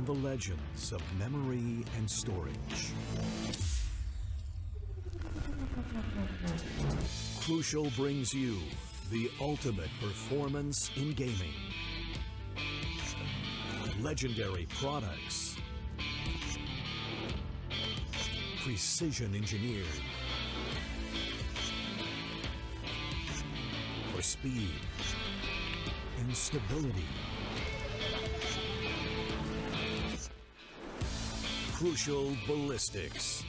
the legends of memory and storage. Crucial brings you the ultimate performance in gaming. Legendary products. Precision engineered. For speed and stability. Crucial ballistics.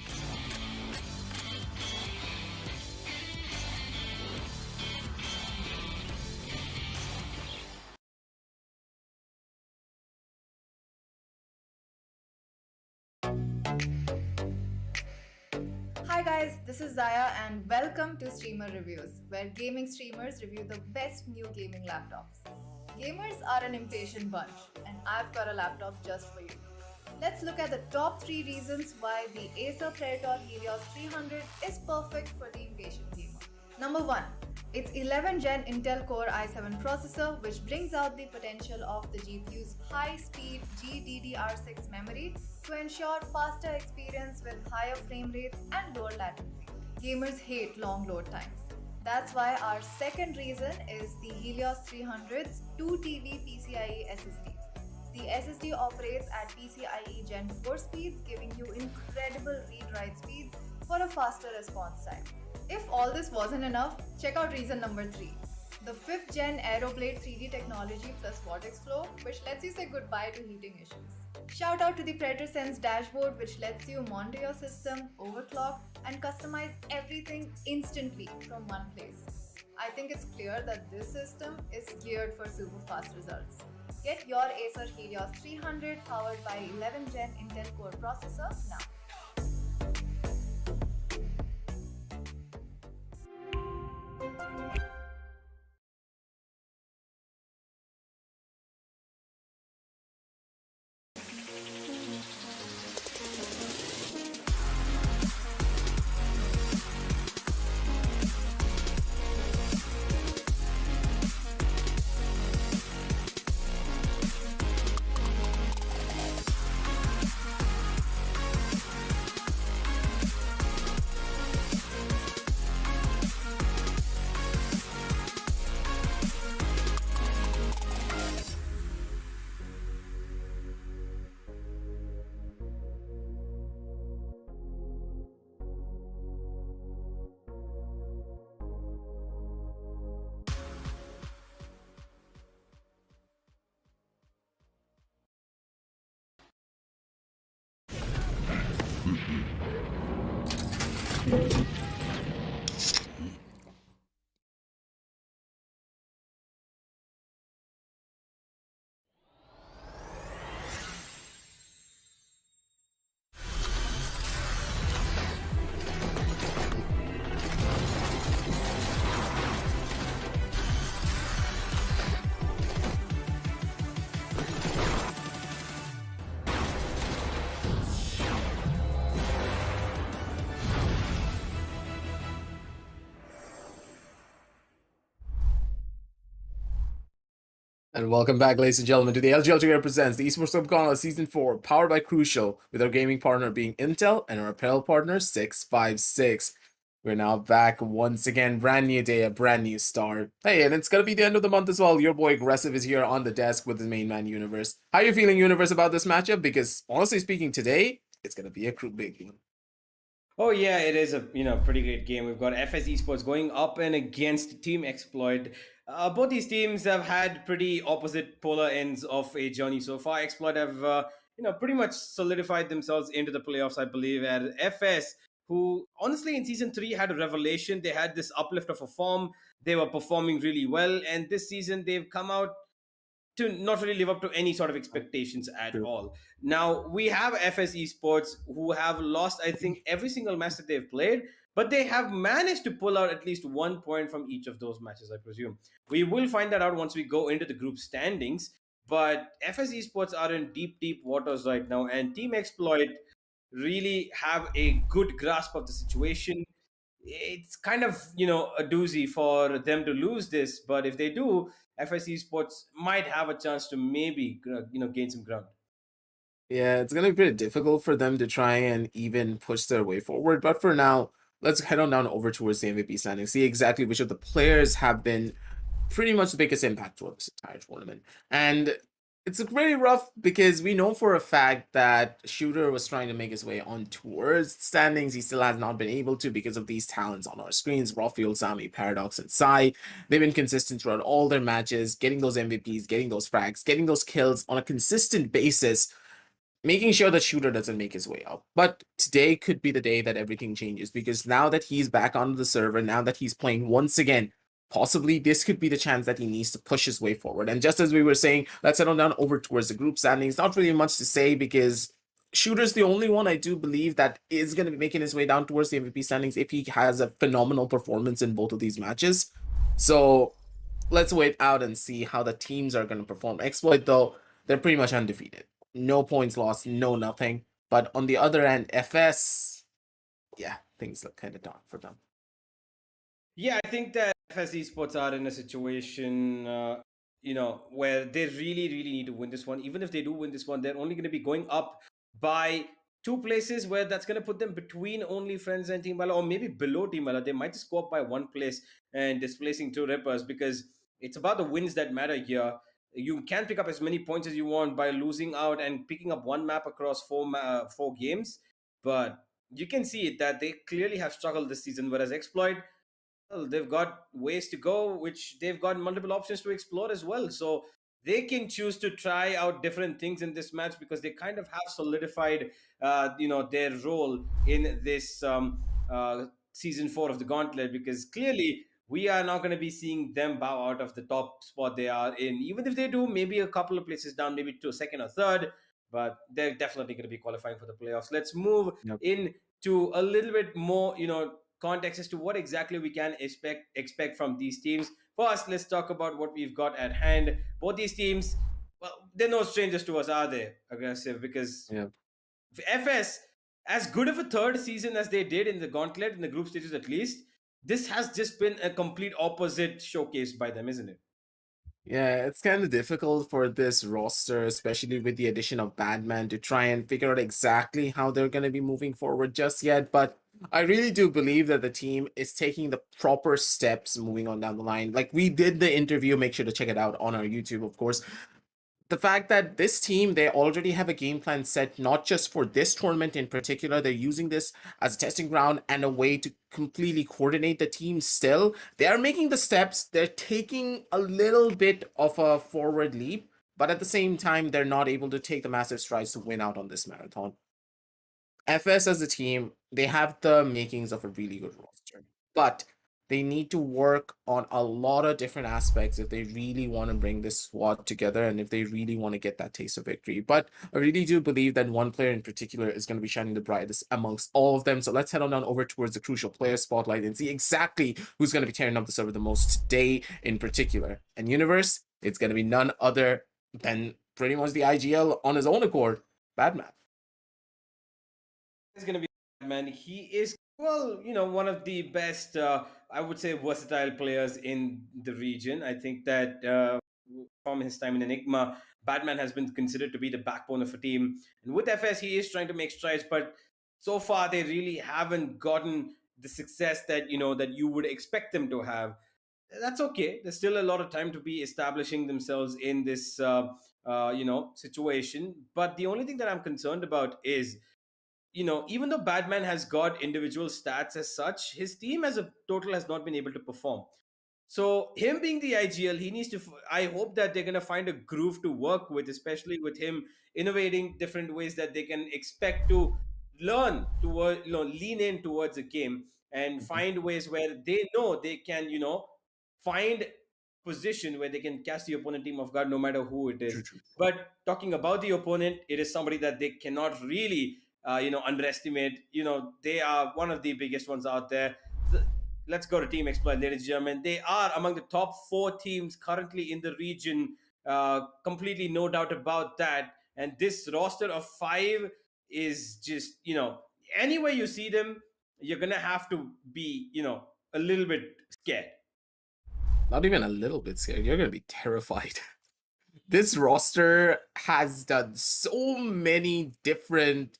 Hi guys, this is Zaya and welcome to Streamer Reviews, where gaming streamers review the best new gaming laptops. Gamers are an impatient bunch, and I've got a laptop just for you. Let's look at the top 3 reasons why the Acer Predator Helios 300 is perfect for the impatient gamer. Number 1. Its 11th Gen Intel Core i7 processor, which brings out the potential of the GPU's high-speed GDDR6 memory to ensure faster experience with higher frame rates and lower latency. Gamers hate long load times. That's why our second reason is the Helios 300's 2TB PCIe SSD. The SSD operates at PCIe Gen 4 speeds, giving you incredible read-write speeds for a faster response time. If all this wasn't enough, check out reason number 3. The 5th Gen Aeroblade 3D technology plus Vortex Flow, which lets you say goodbye to heating issues. Shout out to the Predator Sense dashboard, which lets you monitor your system, overclock, and customize everything instantly from one place. I think it's clear that this system is geared for super fast results. Get your Acer Helios 300 powered by 11th Gen Intel Core processor now. And welcome back, ladies and gentlemen, to the Ultragear presents the Esports Tec Gauntlet Season 4, powered by Crucial, with our gaming partner being Intel and our apparel partner, 656. We're now back once again, brand new day, a brand new start. Hey, and it's gonna be the end of the month as well. Your boy Aggressive is here on the desk with the main man Universe. How you feeling, Universe, about this matchup? Because honestly speaking, today, it's gonna be a big one. Oh yeah, it is a pretty great game. We've got FS Esports going up and against Team Exploit. Both these teams have had pretty opposite polar ends of a journey so far. Exploit have pretty much solidified themselves into the playoffs, I believe. And FS, who honestly in season 3 had a revelation, they had this uplift of a form. They were performing really well, and this season they've come out to not really live up to any sort of expectations at all. Now we have FS Esports who have lost, I think, every single match that they've played, but they have managed to pull out at least 1 point from each of those matches, I presume. We will find that out once we go into the group standings. But FS Esports are in deep waters right now, and Team Exploit really have a good grasp of the situation. It's kind of a doozy for them to lose this, but if they do, FS Esports might have a chance to maybe gain some ground. Yeah, it's gonna be pretty difficult for them to try and even push their way forward. But for now, let's head on down over towards the MVP standing, see exactly which of the players have been pretty much the biggest impact for this entire tournament. And it's very rough because we know for a fact that Shooter was trying to make his way on towards standings. He still has not been able to because of these talents on our screens. Rafiel, Sami, Paradox, and Sai. They've been consistent throughout all their matches, getting those MVPs, getting those frags, getting those kills on a consistent basis, making sure that Shooter doesn't make his way out. But today could be the day that everything changes, because now that he's back onto the server, now that he's playing once again, possibly this could be the chance that he needs to push his way forward. And just as we were saying, let's settle down over towards the group standings. Not really much to say because Shooter's the only one I do believe that is going to be making his way down towards the MVP standings if he has a phenomenal performance in both of these matches. So let's wait out and see how the teams are going to perform. Exploit, though, they're pretty much undefeated. No points lost, no nothing. But on the other end, FS, yeah, things look kind of dark for them. Yeah, I think that FS Esports are in a situation, where they really, really need to win this one. Even if they do win this one, they're only going to be going up by 2 places, where that's going to put them between only Friends and Team Valor, or maybe below Team Valor. They might just go up by 1 place and displacing 2 Rippers, because it's about the wins that matter here. You can pick up as many points as you want by losing out and picking up one map across 4 games, but you can see it that they clearly have struggled this season, whereas Exploit, well, they've got ways to go, which they've got multiple options to explore as well. So they can choose to try out different things in this match, because they kind of have solidified, their role in this season 4 of the Gauntlet. Because clearly, we are not going to be seeing them bow out of the top spot they are in. Even if they do, maybe a couple of places down, maybe to a second or third, but they're definitely going to be qualifying for the playoffs. Let's move Yep. into a little bit more, context as to what exactly we can expect from these teams. First, let's talk about what we've got at hand. Both these teams, well, they're no strangers to us, are they? Aggressive, because Yeah. FS, as good of a third season as they did in the Gauntlet, in the group stages at least, this has just been a complete opposite showcase by them, isn't it? Yeah, it's kind of difficult for this roster, especially with the addition of Batman, to try and figure out exactly how they're going to be moving forward just yet. But I really do believe that the team is taking the proper steps moving on down the line. Like, we did the interview, make sure to check it out on our YouTube, of course. The fact that this team, they already have a game plan set, not just for this tournament in particular. They're using this as a testing ground and a way to completely coordinate the team still. They are making the steps. They're taking a little bit of a forward leap, but at the same time, they're not able to take the massive strides to win out on this marathon. FS as a team, they have the makings of a really good roster, but they need to work on a lot of different aspects if they really want to bring this squad together and if they really want to get that taste of victory. But I really do believe that one player in particular is going to be shining the brightest amongst all of them. So let's head on down over towards the crucial player spotlight and see exactly who's going to be tearing up the server the most today in particular. And Universe, it's going to be none other than pretty much the IGL on his own accord, Badman. Is going to be man. He is, well, one of the best, I would say, versatile players in the region. I think that from his time in Enigma, Batman has been considered to be the backbone of a team. And with FS, he is trying to make strides, but so far they really haven't gotten the success that you would expect them to have. That's okay. There's still a lot of time to be establishing themselves in this situation. But the only thing that I'm concerned about is, even though Batman has got individual stats as such, his team as a total has not been able to perform. So him being the IGL, he needs to. I hope that they're gonna find a groove to work with, especially with him innovating different ways that they can expect to learn toward, lean in towards a game and find ways where they know they can, find position where they can catch the opponent team off guard, no matter who it is. True, true. But talking about the opponent, it is somebody that they cannot really, underestimate. They are one of the biggest ones out there. Let's go to Team Exploit, ladies and gentlemen. They are among the top 4 teams currently in the region. Completely no doubt about that. And this roster of 5 is just, anywhere you see them, you're going to have to be, a little bit scared. Not even a little bit scared. You're going to be terrified. this roster has done so many different,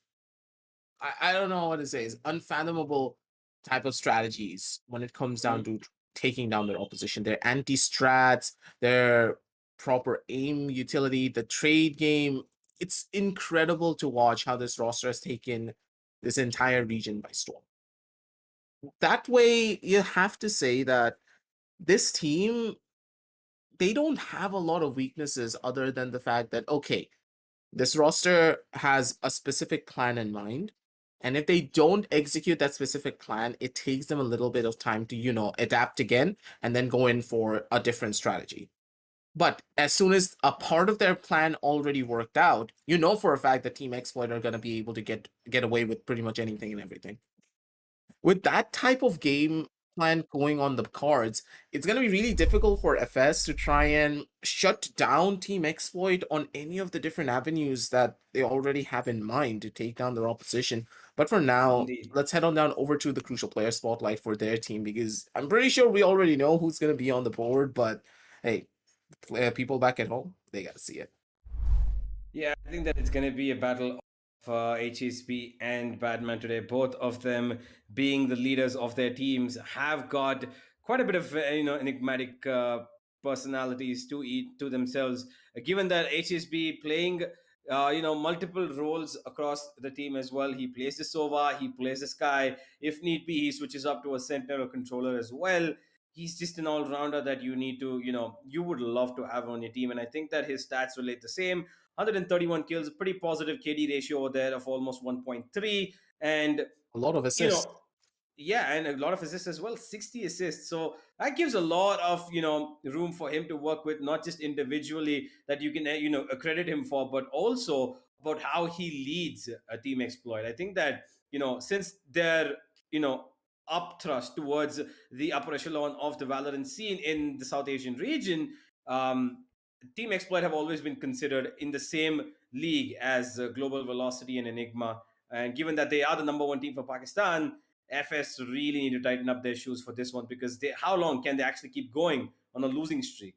I don't know what to say, is unfathomable type of strategies when it comes down to taking down their opposition. Their anti-strats, their proper aim utility, the trade game. It's incredible to watch how this roster has taken this entire region by storm. That way, you have to say that this team, they don't have a lot of weaknesses other than the fact that, okay, this roster has a specific plan in mind. And if they don't execute that specific plan, it takes them a little bit of time to, adapt again and then go in for a different strategy. But as soon as a part of their plan already worked out, you know for a fact that Team Exploit are going to be able to get away with pretty much anything and everything. With that type of game plan going on the cards, it's going to be really difficult for FS to try and shut down Team Exploit on any of the different avenues that they already have in mind to take down their opposition. But for now, Indeed. let's head on down over to the crucial player spotlight for their team, because I'm pretty sure we already know who's going to be on the board, but hey, people back at home, they got to see it. Yeah, I think that it's going to be a battle of HSP and Batman today. Both of them, being the leaders of their teams, have got quite a bit of enigmatic personalities to themselves. Given that HSP playing multiple roles across the team as well. He plays the Sova, he plays the Sky. If need be, he switches up to a Sentinel or controller as well. He's just an all-rounder that you need to, you would love to have on your team. And I think that his stats relate the same. 131 kills, pretty positive KD ratio over there of almost 1.3. And, A lot of you assists. know, yeah, and a lot of assists as well, 60 assists. So that gives a lot of room for him to work with, not just individually that you can accredit him for, but also about how he leads a team exploit. I think that since they're up thrust towards the upper echelon of the Valorant scene in the South Asian region, Team Exploit have always been considered in the same league as Global Velocity and Enigma. And given that they are the number one team for Pakistan, FS really need to tighten up their shoes for this one, because how long can they actually keep going on a losing streak?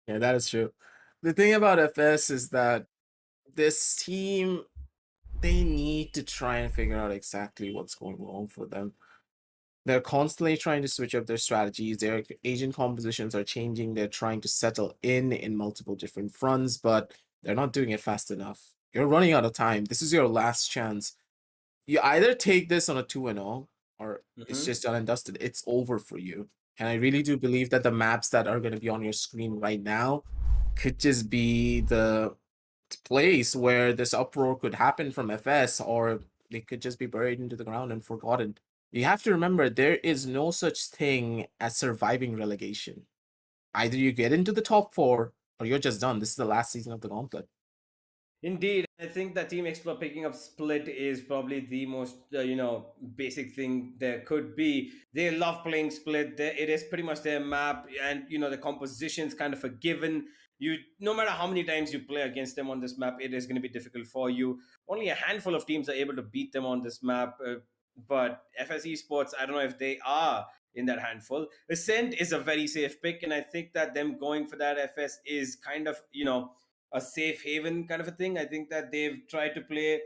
Yeah, that is true. The thing about FS is that this team, they need to try and figure out exactly what's going wrong for them. They're constantly trying to switch up their strategies. Their agent compositions are changing. They're trying to settle in multiple different fronts, but they're not doing it fast enough. You're running out of time. This is your last chance. You either take this on a 2-0, or it's just done and dusted. It's over for you. And I really do believe that the maps that are going to be on your screen right now could just be the place where this uproar could happen from FS, or they could just be buried into the ground and forgotten. You have to remember, there is no such thing as surviving relegation. Either you get into the top 4 or you're just done. This is the last season of the Gauntlet. Indeed, I think that Team Explore picking up Split is probably the most basic thing there could be. They love playing Split. It is pretty much their map, and the composition's kind of a given. You, no matter how many times you play against them on this map, it is going to be difficult for you. Only a handful of teams are able to beat them on this map. But FS Esports, I don't know if they are in that handful. Ascent is a very safe pick, and I think that them going for that FS is kind of a safe haven kind of a thing. I think that they've tried to play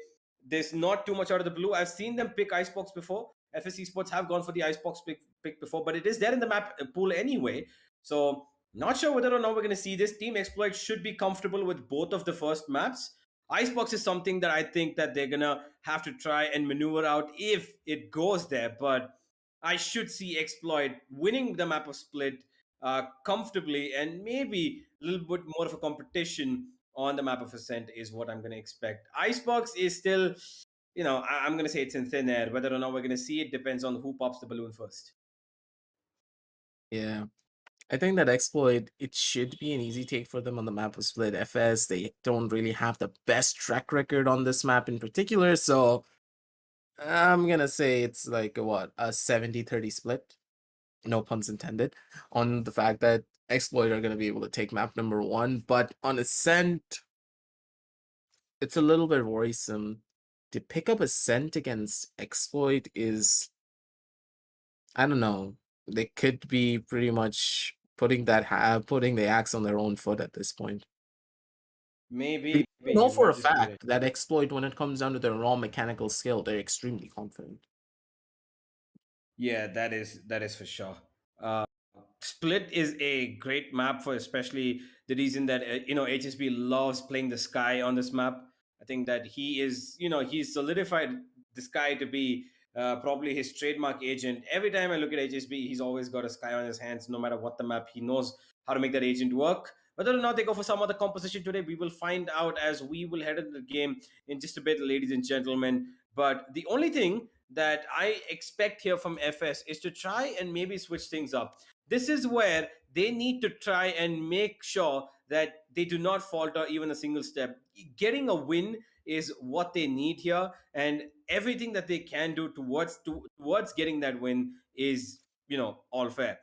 this not too much out of the blue. I've seen them pick Icebox before. FSC Sports have gone for the Icebox pick before, but it is there in the map pool anyway. So not sure whether or not we're going to see this. Team Exploit should be comfortable with both of the first maps. Icebox is something that I think that they're going to have to try and maneuver out if it goes there. But I should see Exploit winning the map of Split comfortably, and maybe a little bit more of a competition on the map of Ascent is what I'm going to expect. Icebox is still, I'm going to say it's in thin air. Whether or not we're going to see it depends on who pops the balloon first. Yeah. I think that Exploit, it should be an easy take for them on the map of Split. FS, they don't really have the best track record on this map in particular, so I'm gonna say it's like a 70-30 split, no puns intended, on the fact that Exploit are gonna be able to take map number 1, but on Ascent, it's a little bit worrisome. To pick up Ascent against Exploit is, I don't know, they could be pretty much putting the axe on their own foot at this point. Maybe You know he's for a not just good at. fact that exploit, when it comes down to their raw mechanical skill, they're extremely confident. Yeah, that is for sure. Uh, Split is a great map for especially the reason that HSB loves playing the sky on this map. I think that he's solidified the sky to be probably his trademark agent. Every time I look at HSB, he's always got a sky on his hands. No matter what the map, he knows how to make that agent work. Whether or not they go for some other composition today, we will find out as we will head into the game in just a bit, ladies and gentlemen. But the only thing that I expect here from FS is to try and maybe switch things up. This is where they need to try and make sure that they do not falter even a single step. Getting a win is what they need here, and everything that they can do towards getting that win is all fair.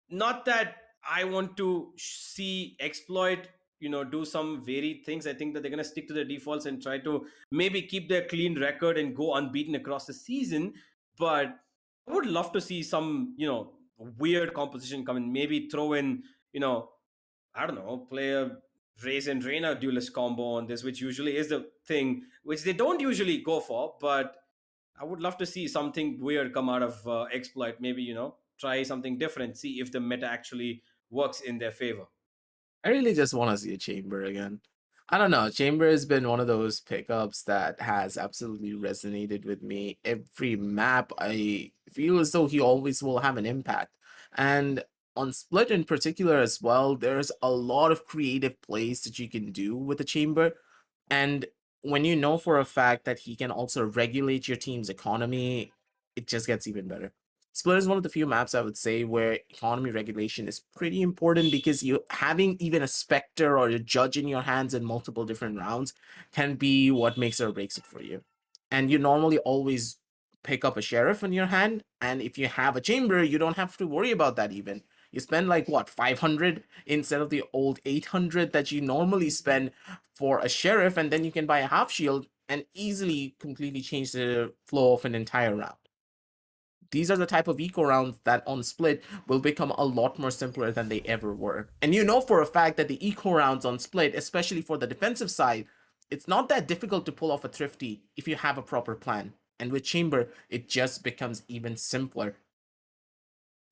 Not that I want to see exploit do some varied things. I think that they're going to stick to their defaults and try to maybe keep their clean record and go unbeaten across the season. But I would love to see some weird composition come in. Maybe throw in I don't know, play a Raze and Reina duelist combo on this, which usually is the thing which they don't usually go for. But I would love to see something weird come out of exploit. Maybe try something different, see if the meta actually works in their favor. I really just want to see a Chamber again. I don't know. Chamber has been one of those pickups that has absolutely resonated with me. Every map, I feel as though he always will have an impact. And on Split in particular as well, there's a lot of creative plays that you can do with the Chamber. And when you know for a fact that he can also regulate your team's economy, it just gets even better. Split is one of the few maps I would say where economy regulation is pretty important, because you having even a Spectre or a Judge in your hands in multiple different rounds can be what makes or breaks it for you. And you normally always pick up a Sheriff in your hand, and if you have a Chamber, you don't have to worry about that even. You spend like what, 500 instead of the old 800 that you normally spend for a Sheriff, and then you can buy a half shield and easily completely change the flow of an entire round. These are the type of eco rounds that on Split will become a lot more simpler than they ever were. And you know for a fact that the eco rounds on Split, especially for the defensive side, it's not that difficult to pull off a Thrifty if you have a proper plan. And with Chamber, it just becomes even simpler.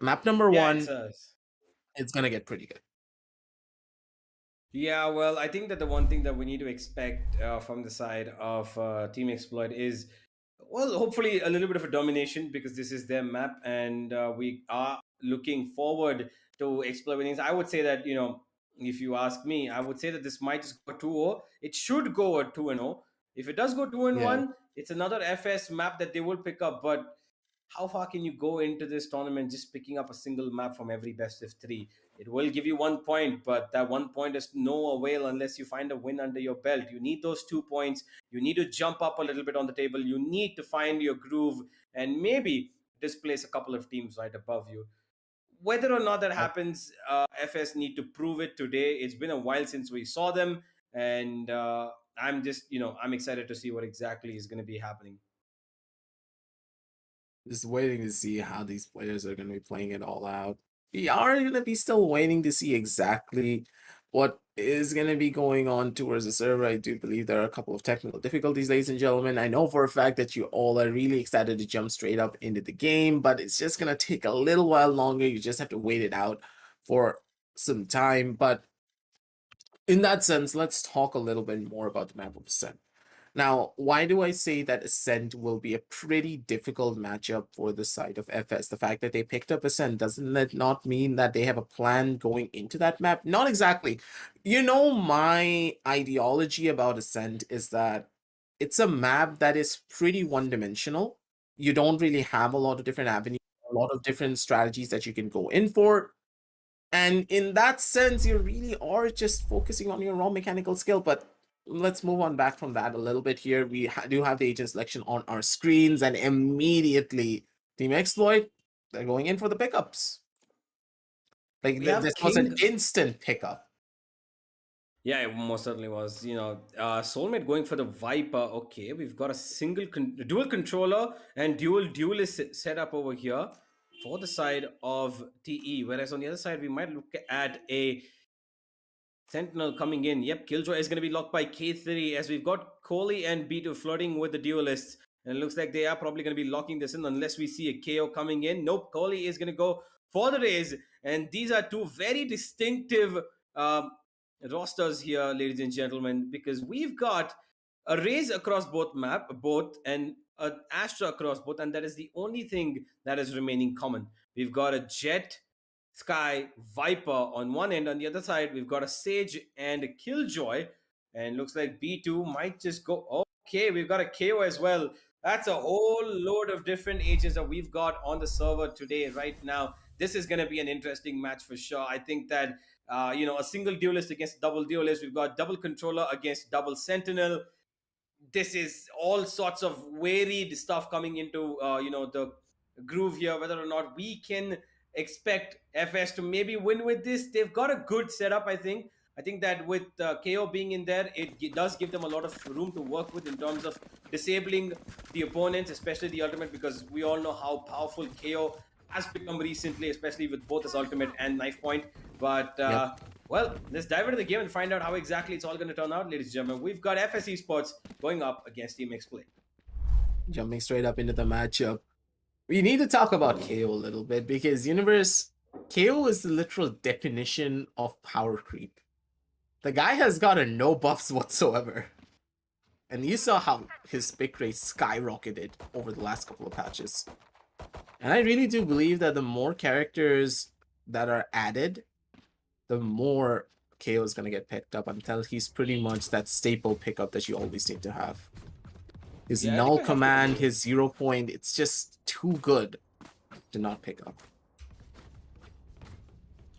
Map number Yeah, one, it's gonna get pretty good. Yeah, well, I think that the one thing that we need to expect from the side of Team Exploit is, well, hopefully a little bit of a domination, because this is their map, and we are looking forward to exploring things. I would say that, if you ask me, I would say that this might just go 2-0. It should go a 2-0. If it does go 2 and Yeah. 1, it's another FS map that they will pick up. But how far can you go into this tournament just picking up a single map from every best of three? It will give you 1 point, but that 1 point is no avail unless you find a win under your belt. You need those 2 points. You need to jump up a little bit on the table. You need to find your groove and maybe displace a couple of teams right above you. Whether or not that happens, FS need to prove it today. It's been a while since we saw them, and I'm just, I'm excited to see what exactly is going to be happening. Just waiting to see how these players are going to be playing it all out. We are going to be still waiting to see exactly what is going to be going on towards the server. I do believe there are a couple of technical difficulties, ladies and gentlemen. I know for a fact that you all are really excited to jump straight up into the game, but it's just going to take a little while longer. You just have to wait it out for some time. But in that sense, let's talk a little bit more about the map of Ascent. Now, why do I say that Ascent will be a pretty difficult matchup for the side of FS? The fact that they picked up Ascent, doesn't that not mean that they have a plan going into that map? Not exactly. You know, my ideology about Ascent is that it's a map that is pretty one-dimensional. You don't really have a lot of different avenues, a lot of different strategies that you can go in for. And in that sense, you really are just focusing on your raw mechanical skill. But let's move on back from that a little bit here. We do have the agent selection on our screens, and immediately Team Exploit, they're going in for the pickups. Like this was an instant pickup. Yeah, it most certainly was. Soulmate going for the Viper. Okay, we've got a dual controller and duelist set up over here for the side of TE. Whereas on the other side, we might look at a Sentinel coming in. Yep, Killjoy is going to be locked by K3 as we've got Kohli and B2 flirting with the duelists. And it looks like they are probably going to be locking this in unless we see a KO coming in. Nope, Kohli is going to go for the raise. And these are two very distinctive rosters here, ladies and gentlemen, because we've got a raise across both, and an Astra across both. And that is the only thing that is remaining common. We've got a Jet, Sky, Viper on one end. On the other side, we've got a Sage and a Killjoy. And looks like B2 might just go. Okay, we've got a KO as well. That's a whole load of different agents that we've got on the server today, right now. This is going to be an interesting match for sure. I think that, a single duelist against double duelist. We've got double controller against double sentinel. This is all sorts of varied stuff coming into, the groove here, whether or not we can expect FS to maybe win with this. They've got a good setup, I think. I think that with KO being in there, it does give them a lot of room to work with in terms of disabling the opponents, especially the ultimate, because we all know how powerful KO has become recently, especially with both his ultimate and knife point. But, well, let's dive into the game and find out how exactly it's all going to turn out, ladies and gentlemen. We've got FS Esports going up against Team X-Play. Jumping straight up into the matchup. We need to talk about KO a little bit because Universe, KO is the literal definition of power creep. The guy has gotten no buffs whatsoever. And you saw how his pick rate skyrocketed over the last couple of patches. And I really do believe that the more characters that are added, the more KO is going to get picked up until he's pretty much that staple pickup that you always need to have. His null command, his 0 point, it's just too good to not pick up.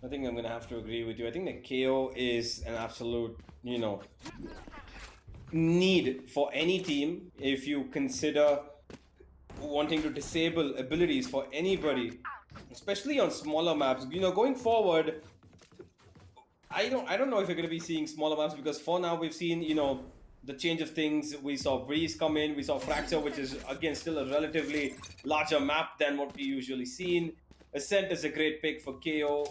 I think I'm going to have to agree with you. I think that KO is an absolute, need for any team if you consider wanting to disable abilities for anybody, especially on smaller maps. Going forward, I don't know if you're going to be seeing smaller maps because for now we've seen, the change of things. We saw Breeze come in, we saw Fracture, which is again still a relatively larger map than what we usually seen. Ascent is a great pick for KO.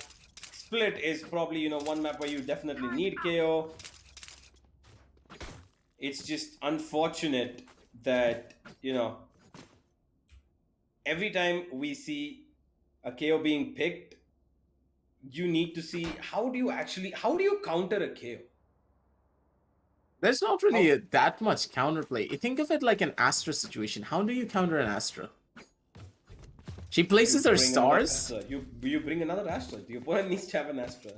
Split is probably, one map where you definitely need KO. It's just unfortunate that, every time we see a KO being picked, you need to see how do you counter a KO? There's not really that much counterplay. Think of it like an Astra situation. How do you counter an Astra? She places her stars. You bring another Astra. The opponent needs to have an Astra.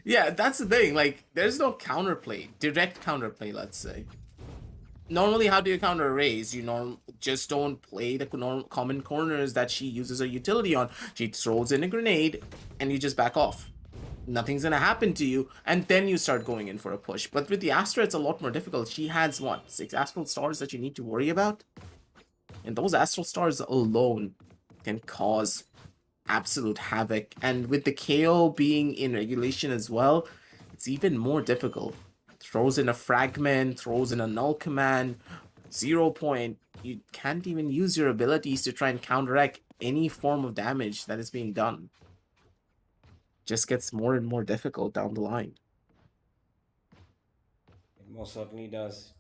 Yeah, that's the thing. Like, there's no counterplay. Direct counterplay, let's say. Normally, how do you counter a raise? You just don't play the common corners that she uses her utility on. She throws in a grenade, and you just back off. Nothing's gonna happen to you, and then you start going in for a push. But with the Astra, it's a lot more difficult. She has, 6 Astral Stars that you need to worry about? And those Astral Stars alone can cause absolute havoc. And with the KO being in regulation as well, it's even more difficult. Throws in a fragment, throws in a null command, 0 point. You can't even use your abilities to try and counteract any form of damage that is being done. Just gets more and more difficult down the line. It most certainly does.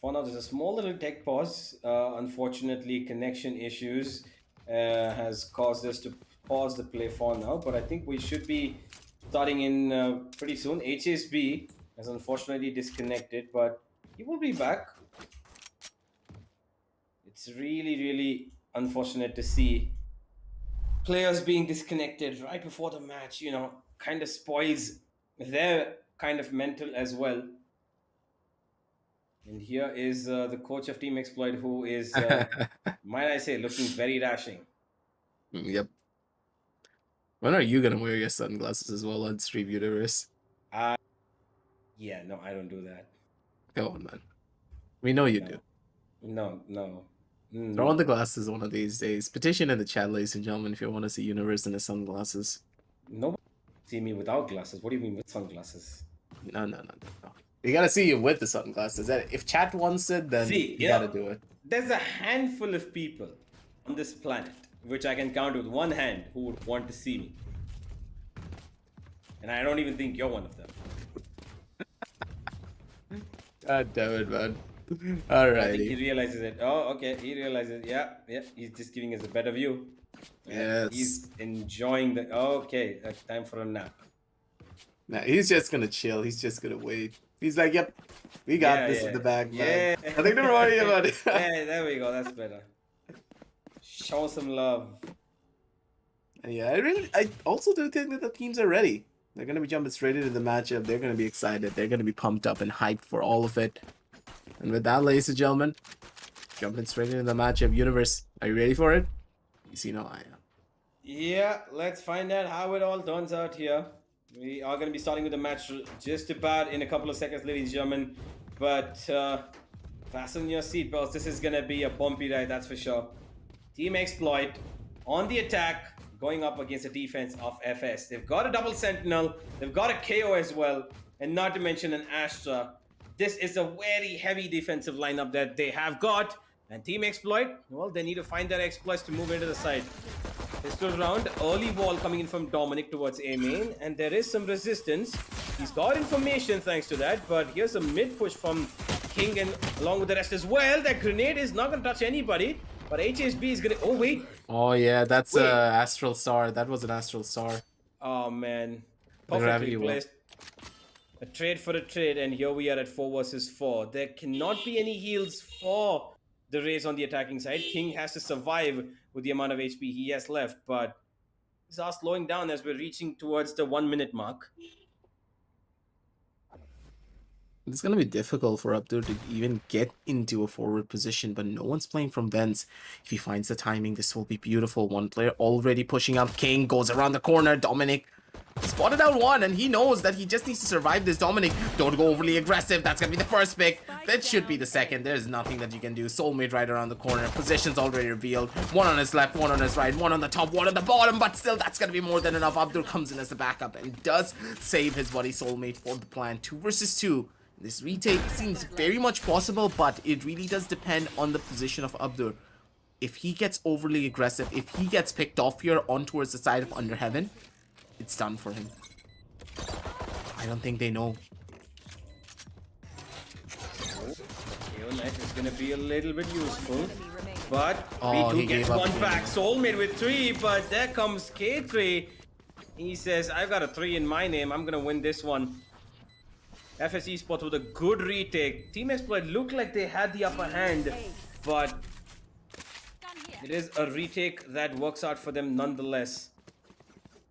For now, there's a small little tech pause. Unfortunately, connection issues has caused us to pause the play for now, but I think we should be starting in pretty soon. HSB has unfortunately disconnected, but he will be back. It's really, really unfortunate to see players being disconnected right before the match, kind of spoils their kind of mental as well. And here is the coach of Team Exploit, who is, might I say, looking very dashing. Yep. When are you gonna wear your sunglasses as well on Stream Universe? Yeah, no, I don't do that. Come on, man. We know you do. No. Throw on the glasses one of these days. Petition in the chat, ladies and gentlemen, if you want to see Universe in his sunglasses. Nobody see me without glasses. What do you mean with sunglasses? No. We gotta see you with the sunglasses. If chat wants it, then you gotta do it. There's a handful of people on this planet, which I can count with one hand, who would want to see me. And I don't even think you're one of them. God damn it, man. I think he Alrighty. realizes it. Oh, okay. He realizes. Yeah, yeah. He's just giving us a better view. Yeah, Yes. he's enjoying the. Okay, time for a nap. Nah, he's just gonna chill. He's just gonna wait. He's like, yep, we got Yeah, this in yeah, the bag, man. yeah. Nothing to worry about it. Yeah, there we go. That's better. Show some love. Yeah, I also do think that the teams are ready. They're gonna be jumping straight into the matchup. They're gonna be excited. They're gonna be pumped up and hyped for all of it. And with that, ladies and gentlemen, jumping straight into the matchup universe. Are you ready for it? You see, no, I am. Yeah, let's find out how it all turns out here. We are going to be starting with the match just about in a couple of seconds, ladies and gentlemen. But fasten your seatbelts. This is going to be a bumpy ride, that's for sure. Team Exploit on the attack, going up against the defense of FS. They've got a double Sentinel. They've got a KO as well. And not to mention an Astra. This is a very heavy defensive lineup that they have got. And Team Exploit, well, they need to find their exploits to move into the side. Pistol round, early wall coming in from Dominic towards A main, and there is some resistance. He's got information thanks to that, but here's a mid push from King and along with the rest as well. That grenade is not going to touch anybody, but HSB is going to... Oh, wait. Oh, yeah, that's Astral Star. That was an Astral Star. Oh, man. The gravity Perfectly placed. A trade for a trade, and here we are at 4 versus 4. There cannot be any heals for the Rays on the attacking side. King has to survive with the amount of HP he has left, but these are slowing down as we're reaching towards the 1 minute mark. It's going to be difficult for Abdur to even get into a forward position, but no one's playing from vents. If he finds the timing, this will be beautiful. One player already pushing up. King goes around the corner. Dominic spotted out one, and he knows that he just needs to survive this. Dominic, don't go overly aggressive. That's going to be the first pick. That should be the second. There's nothing that you can do. Soulmate right around the corner. Position's already revealed. One on his left, one on his right, one on the top, one on the bottom, but still that's going to be more than enough. Abdur comes in as a backup and does save his buddy Soulmate for the plan. 2 versus 2. This retake seems very much possible, but it really does depend on the position of Abdur. If he gets overly aggressive, if he gets picked off here on towards the side of Underheaven, it's done for him. I don't think they know. Knife is going to be a little bit useful, but Oh, he B2 gets gave up one again. back. Soulmate with 3, but there comes K3. He says, I've got a 3 in my name. I'm going to win this one. FS Esports with a good retake. Team Exploit looked like they had the upper hand, but it is a retake that works out for them nonetheless.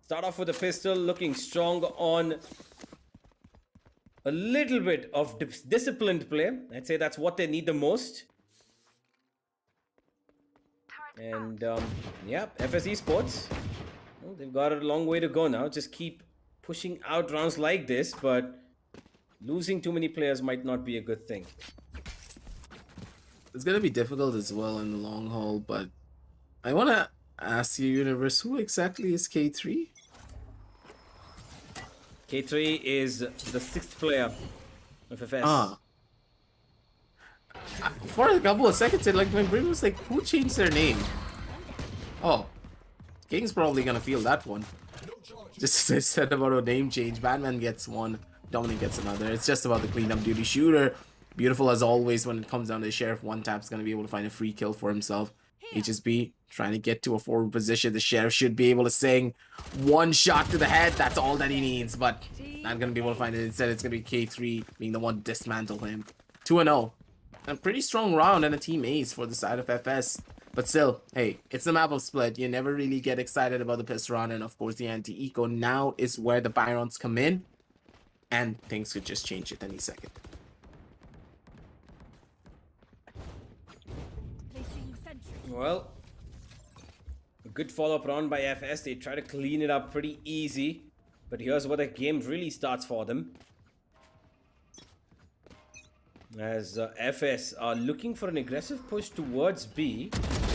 Start off with a pistol, looking strong on a little bit of disciplined play. I'd say that's what they need the most. And yeah, FS Esports, well, they've got a long way to go now. Just keep pushing out rounds like this, but losing too many players might not be a good thing. It's going to be difficult as well in the long haul, but I want to ask you, Universe, who exactly is K3? K3 is the 6th player of FS. For a couple of seconds, like my brain was like, who changed their name? Oh, King's probably gonna feel that one. Just as I said about a name change, Batman gets one, Dominic gets another. It's just about the cleanup duty. Shooter, beautiful as always when it comes down to the Sheriff. One tap's gonna be able to find a free kill for himself. HSB trying to get to a forward position. The Sheriff should be able to sing one shot to the head. That's all that he needs, but not gonna be able to find it. Instead, it's gonna be K3 being the one to dismantle him. 2-0. A pretty strong round and a team ace for the side of FS. But still, hey, it's the map of split. You never really get excited about the pistol round, and of course the anti-eco. Now is where the Byrons come in, and things could just change at any second. Well, a good follow-up round by FS. They try to clean it up pretty easy, but here's where the game really starts for them. As FS are looking for an aggressive push towards B.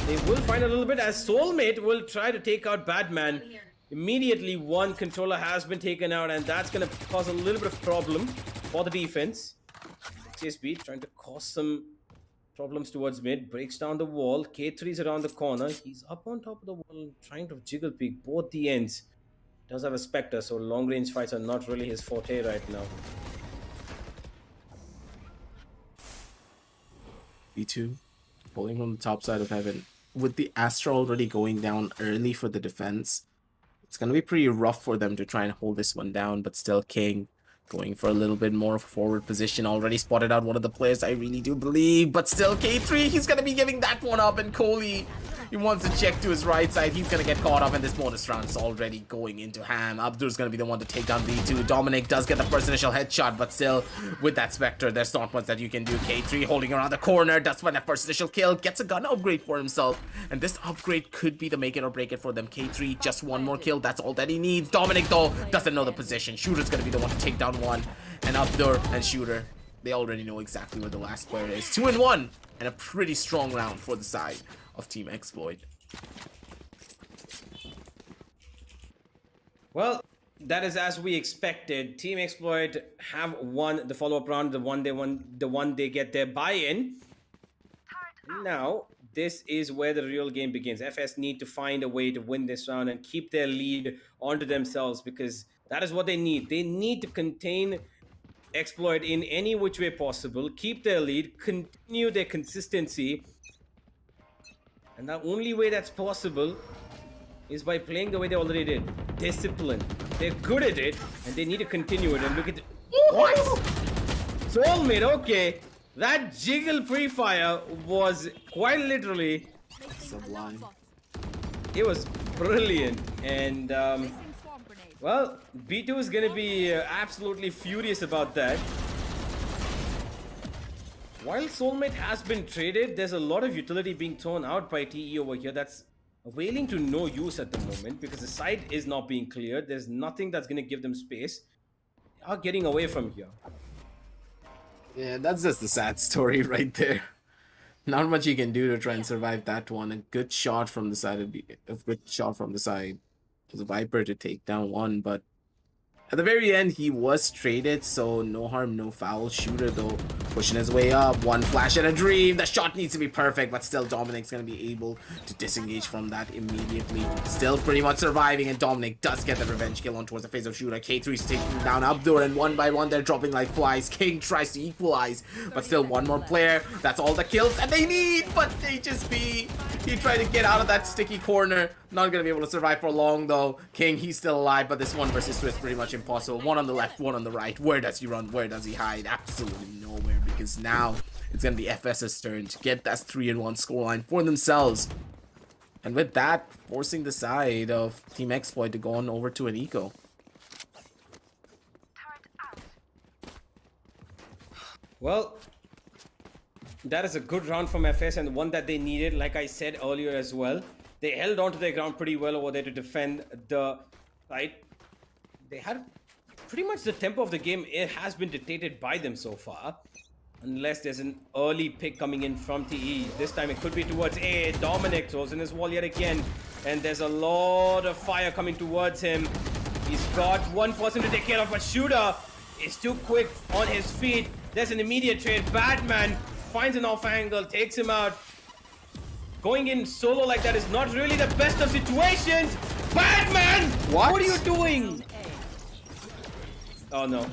They will find a little bit as Soulmate will try to take out Batman. Immediately one controller has been taken out, and that's going to cause a little bit of problem for the defense. HSB trying to cause some problems towards mid. Breaks down the wall. K3's around the corner. He's up on top of the wall trying to jiggle peek both the ends. Does have a Spectre, so long range fights are not really his forte right now. B2 pulling from the top side of heaven. With the Astra already going down early for the defense, it's going to be pretty rough for them to try and hold this one down, but still King going for a little bit more forward position. Already spotted out one of the players, I really do believe, but still K3, he's going to be giving that one up, and Kohli, he wants to check to his right side. He's going to get caught up, and this bonus round is already going into ham. Abdur's going to be the one to take down B2. Dominic does get the first initial headshot, but still, with that Spectre, there's not much that you can do. K3 holding around the corner, does find that first initial kill, gets a gun upgrade for himself, and this upgrade could be the make it or break it for them. K3, just one more kill, that's all that he needs. Dominic, though, doesn't know the position. Shooter's going to be the one to take down one, and Abdur and Shooter, they already know exactly where the last player is. 2-1, and a pretty strong round for the side of Team Exploit. Well, that is as we expected. Team Exploit have won the follow-up round, the one they get their buy-in. Now, this is where the real game begins. FS need to find a way to win this round and keep their lead onto themselves, because that is what they need. They need to contain Exploit in any which way possible, keep their lead, continue their consistency. And the only way that's possible is by playing the way they already did. Discipline. They're good at it, and they need to continue it. And look at what? Soulmate, okay. That jiggle pre-fire was quite literally Sublime. It was brilliant. And well, B2 is gonna be absolutely furious about that. While Soulmate has been traded, there's a lot of utility being thrown out by TE over here that's availing to no use at the moment, because the site is not being cleared. There's nothing that's going to give them space. They are getting away from here. Yeah, that's just the sad story right there. Not much you can do to try and survive that one. A good shot from the side was a Viper to take down one, but at the very end, he was traded, so no harm, no foul. Shooter, though, pushing his way up. One flash and a dream. The shot needs to be perfect, but still Dominic's going to be able to disengage from that immediately. Still pretty much surviving, and Dominic does get the revenge kill on towards the face of Shooter. K3's taking down Abdur, and one by one, they're dropping like flies. King tries to equalize, but still one more player. That's all the kills that they need, but HSP, he tried to get out of that sticky corner. Not going to be able to survive for long, though. King, he's still alive, but this 1 versus 2 is pretty much impossible. One on the left, one on the right. Where does he run? Where does he hide? Absolutely nowhere, because now it's going to be FS's turn to get that 3-1 scoreline for themselves. And with that, forcing the side of Team Exploit to go on over to an eco. Well, that is a good round from FS, and one that they needed, like I said earlier as well. They held on to their ground pretty well over there to defend the site. They had pretty much the tempo of the game. It has been dictated by them so far. Unless there's an early pick coming in from TE. This time it could be towards A. Dominic throws in his wall yet again. And there's a lot of fire coming towards him. He's got one person to take care of, but Shooter is too quick on his feet. There's an immediate trade. Batman finds an off angle, takes him out. Going in solo like that is not really the best of situations. Batman! What are you doing? Oh no.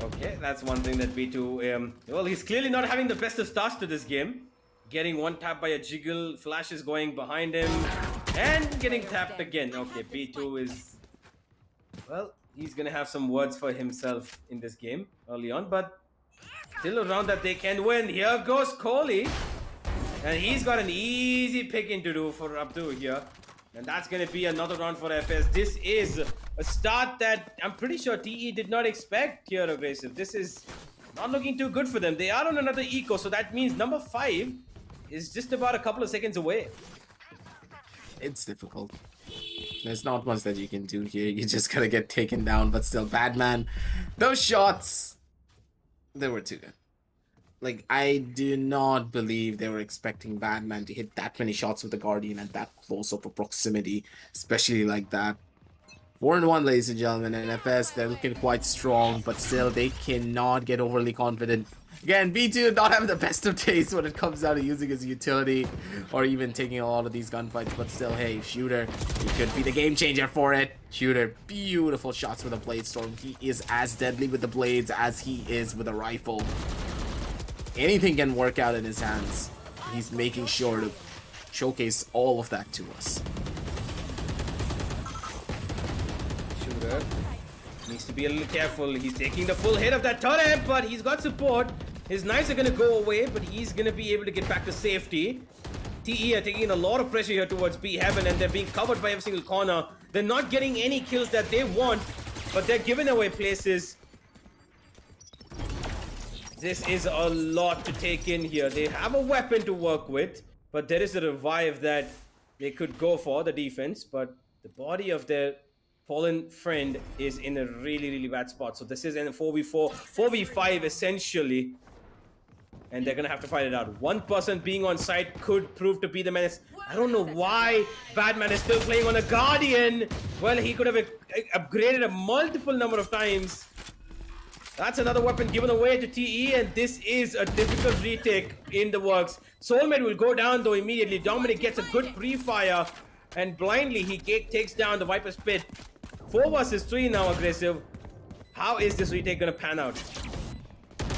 Okay, that's one thing that B2, well, he's clearly not having the best of starts to this game. Getting one tap by a jiggle, flashes going behind him, and getting tapped again. Okay, B2 is, well, he's gonna have some words for himself in this game early on, but still a round that they can win. Here goes Kohli, and he's got an easy picking to do for Abdul here. And that's going to be another round for FS. This is a start that I'm pretty sure TE did not expect here, Aggressive. This is not looking too good for them. They are on another eco, so that means number 5 is just about a couple of seconds away. It's difficult. There's not much that you can do here. You just gotta get taken down, but still, Batman, those shots, they were too good. Like, I do not believe they were expecting Batman to hit that many shots with the Guardian at that close of a proximity, especially like that. 4-1, ladies and gentlemen, and FS, they're looking quite strong, but still, they cannot get overly confident. Again, B2 not having the best of taste when it comes down to using his utility or even taking a lot of these gunfights, but still, hey, Shooter, he could be the game changer for it. Shooter, beautiful shots with a Blade Storm. He is as deadly with the blades as he is with a rifle. Anything can work out in his hands. He's making sure to showcase all of that to us. Shooter needs to be a little careful. He's taking the full hit of that turret, but he's got support. His knives are going to go away, but he's going to be able to get back to safety. TE are taking a lot of pressure here towards B Heaven, and they're being covered by every single corner. They're not getting any kills that they want, but they're giving away places. This is a lot to take in here. They have a weapon to work with, but there is a revive that they could go for, the defense, but the body of their fallen friend is in a really, really bad spot. So this is in a 4v4, 4v5 essentially. And they're going to have to fight it out. One person being on site could prove to be the menace. I don't know why Batman is still playing on a Guardian. Well, he could have upgraded a multiple number of times. That's another weapon given away to TE, and this is a difficult retake in the works. Soulmate will go down though immediately. Dominic gets a good pre-fire, and blindly he takes down the Viper's Pit. 4 versus 3 now aggressive. How is this retake going to pan out?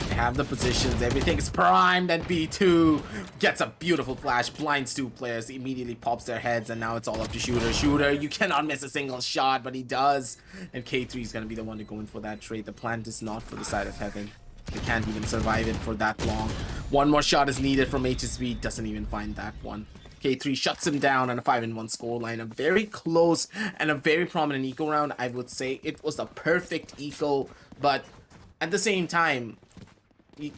They have the positions, everything's primed, and B2 gets a beautiful flash, blinds 2 players, immediately pops their heads, and now it's all up to Shooter. Shooter, you cannot miss a single shot, but he does. And K3 is going to be the one to go in for that trade. The plant is not for the side of Heaven. They can't even survive it for that long. One more shot is needed from HSV, doesn't even find that one. K3 shuts him down on a 5-1 scoreline. A very close and a very prominent eco round. I would say it was a perfect eco, but at the same time, you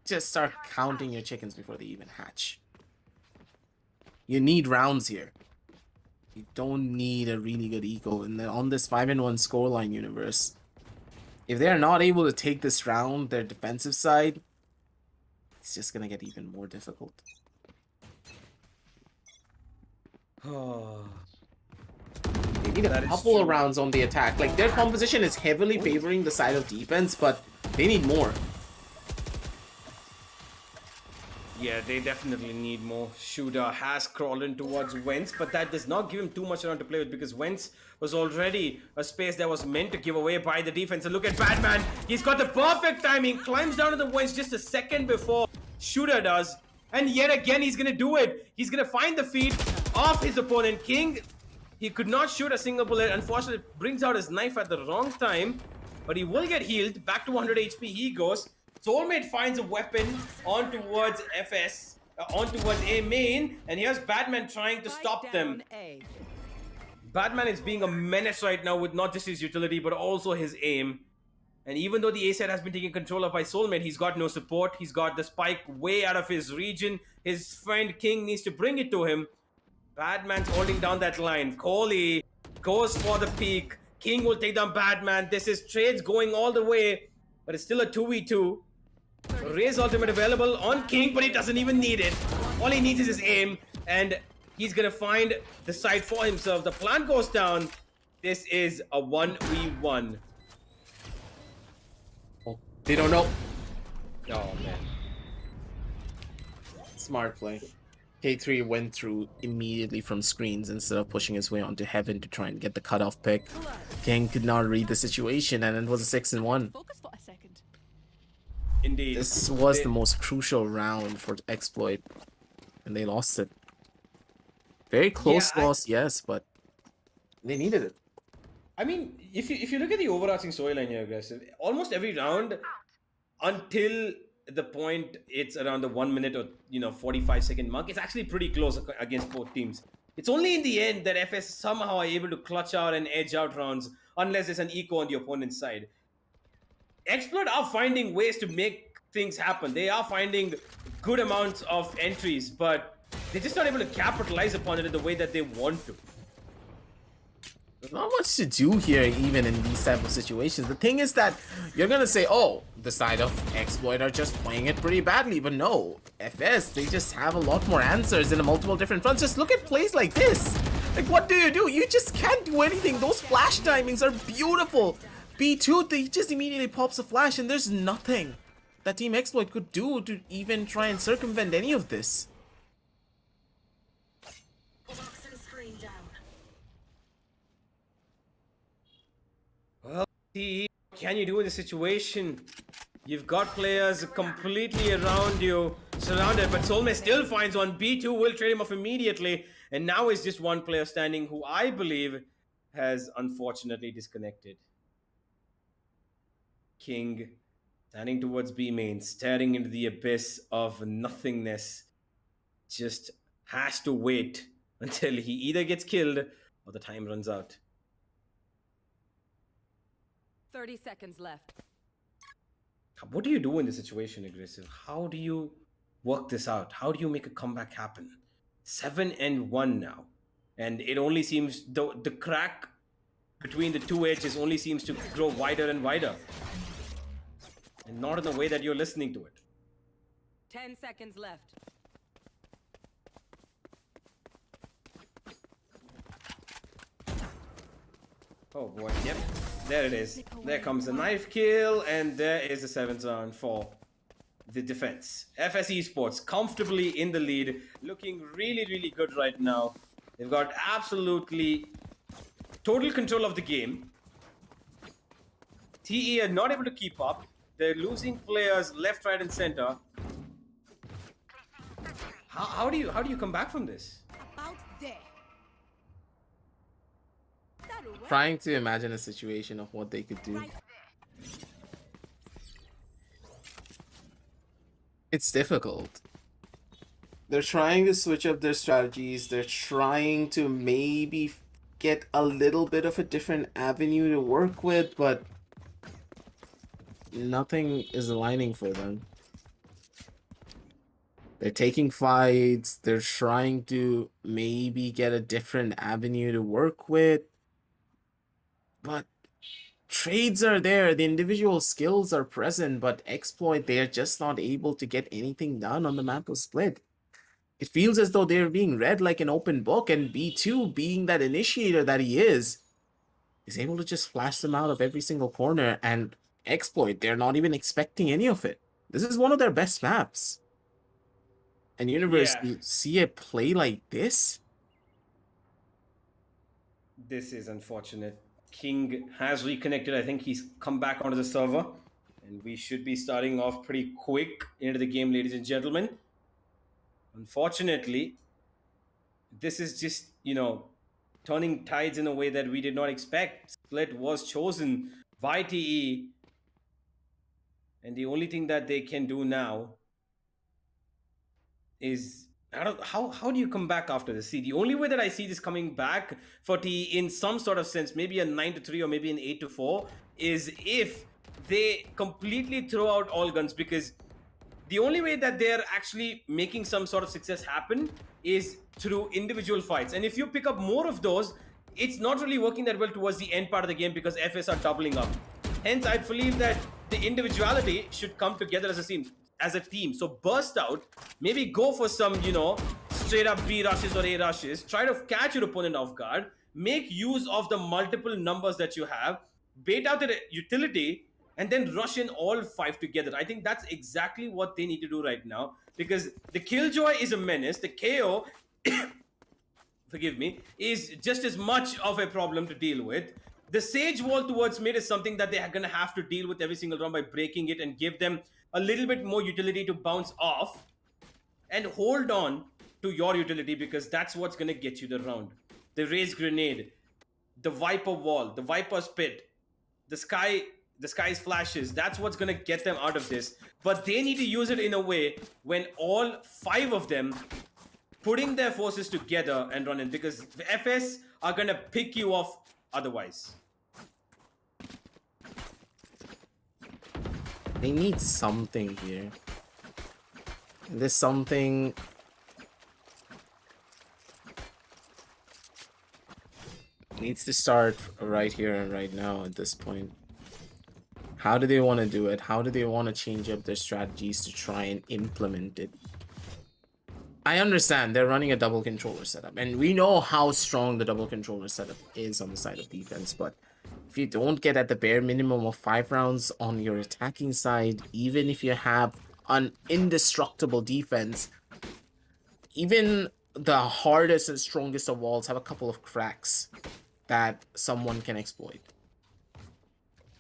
just start counting your chickens before they even hatch. You need rounds here. You don't need a really good eco. And on this 5-1 scoreline universe, if they're not able to take this round, their defensive side, it's just gonna get even more difficult. They need a couple of rounds on the attack. Like, their composition is heavily favoring the side of defense, but they need more. Yeah, they definitely need more. Shooter has crawled in towards Wentz, but that does not give him too much around to play with because Wentz was already a space that was meant to give away by the defense. And look at Batman. He's got the perfect timing. Climbs down to the Wentz just a second before Shooter does. And yet again, he's going to do it. He's going to find the feet of his opponent. King, he could not shoot a single bullet. Unfortunately, brings out his knife at the wrong time. But he will get healed. Back to 100 HP he goes. Soulmate finds a weapon on towards FS, on towards A main, and here's Batman trying to stop them. Batman is being a menace right now with not just his utility, but also his aim. And even though the A side has been taken control of by Soulmate, he's got no support. He's got the spike way out of his region. His friend King needs to bring it to him. Batman's holding down that line. Kohli goes for the peak. King will take down Batman. This is trades going all the way, but it's still a 2v2. Ray's ultimate available on King, but he doesn't even need it. All he needs is his aim, and he's gonna find the side for himself. The plant goes down. This is a 1v1. Oh, they don't know. Oh, man. Smart play. K3 went through immediately from screens instead of pushing his way onto Heaven to try and get the cutoff pick. King could not read the situation, and it was a 6-1. Focus for a second. Indeed. This was the most crucial round for Exploit, and they lost it. Very close loss, yes, but they needed it. I mean, if you look at the overarching storyline here, guys, almost every round until the point it's around the 1 minute or 45-second mark, it's actually pretty close against both teams. It's only in the end that FS somehow are able to clutch out and edge out rounds unless there's an eco on the opponent's side. Exploit are finding ways to make things happen. They are finding good amounts of entries, but they're just not able to capitalize upon it in the way that they want to. There's not much to do here even in these type of situations. The thing is that you're gonna say, oh, the side of Exploit are just playing it pretty badly, but no, FS, they just have a lot more answers in a multiple different fronts. Just look at plays like this. Like, what do? You just can't do anything. Those flash timings are beautiful. B2, they just immediately pops a flash and there's nothing. that Team Exploit could do to even try and circumvent any of this. Well, TE, what can you do in this situation? You've got players completely around you, surrounded, but Solmay still finds one. B2 will trade him off immediately, and now is just one player standing who I believe has unfortunately disconnected. King standing towards B main, staring into the abyss of nothingness, just has to wait until he either gets killed or the time runs out. 30 seconds left. What do you do in this situation, Aggressive? How do you work this out? How do you make a comeback happen? 7-1 now. And it only seems, the crack between the two edges only seems to grow wider and wider. And not in the way that you're listening to it. 10 seconds left. Oh boy, yep. There it is. There comes the knife kill, and there is the 7th round for the defense. FS Esports comfortably in the lead, looking really, really good right now. They've got absolutely total control of the game. TE are not able to keep up. They're losing players left, right, and center. How do you come back from this? About there. Trying to imagine a situation of what they could do. It's difficult. They're trying to switch up their strategies. They're trying to maybe get a little bit of a different avenue to work with, but nothing is aligning for them. They're taking fights. They're trying to maybe get a different avenue to work with. But trades are there. The individual skills are present, but Exploit, they're just not able to get anything done on the map of Split. It feels as though they're being read like an open book, and B2, being that initiator that he is able to just flash them out of every single corner, and Exploit, they're not even expecting any of it. This is one of their best maps. And Universe, Yeah. you see it play like this? This is unfortunate. King has reconnected. I think he's come back onto the server. And we should be starting off pretty quick into the game, ladies and gentlemen. Unfortunately, this is just, turning tides in a way that we did not expect. Split was chosen by TE. And the only thing that they can do now is, how do you come back after this? See, the only way that I see this coming back for TE in some sort of sense, maybe a 9-3 or maybe an 8-4, is if they completely throw out all guns, because the only way that they're actually making some sort of success happen is through individual fights. And if you pick up more of those, it's not really working that well towards the end part of the game because FS are doubling up. Hence, I believe that the individuality should come together as a team. So burst out, maybe go for some, straight up B rushes or A rushes, try to catch your opponent off guard, make use of the multiple numbers that you have, bait out the utility, and then rush in all 5 together. I think that's exactly what they need to do right now, because the Killjoy is a menace, the KO, forgive me, is just as much of a problem to deal with. The Sage Wall towards mid is something that they're going to have to deal with every single round by breaking it and give them a little bit more utility to bounce off and hold on to your utility, because that's what's going to get you the round. The Raise Grenade, the Viper Wall, the Viper's Pit, the Sky's Flashes, that's what's going to get them out of this. But they need to use it in a way when all 5 of them putting their forces together and run in, because the FS are going to pick you off otherwise. They need something here. And this something needs to start right here and right now at this point. How do they want to do it? How do they want to change up their strategies to try and implement it? I understand they're running a double controller setup, and we know how strong the double controller setup is on the side of defense, but if you don't get at the bare minimum of 5 rounds on your attacking side, even if you have an indestructible defense, even the hardest and strongest of walls have a couple of cracks that someone can exploit.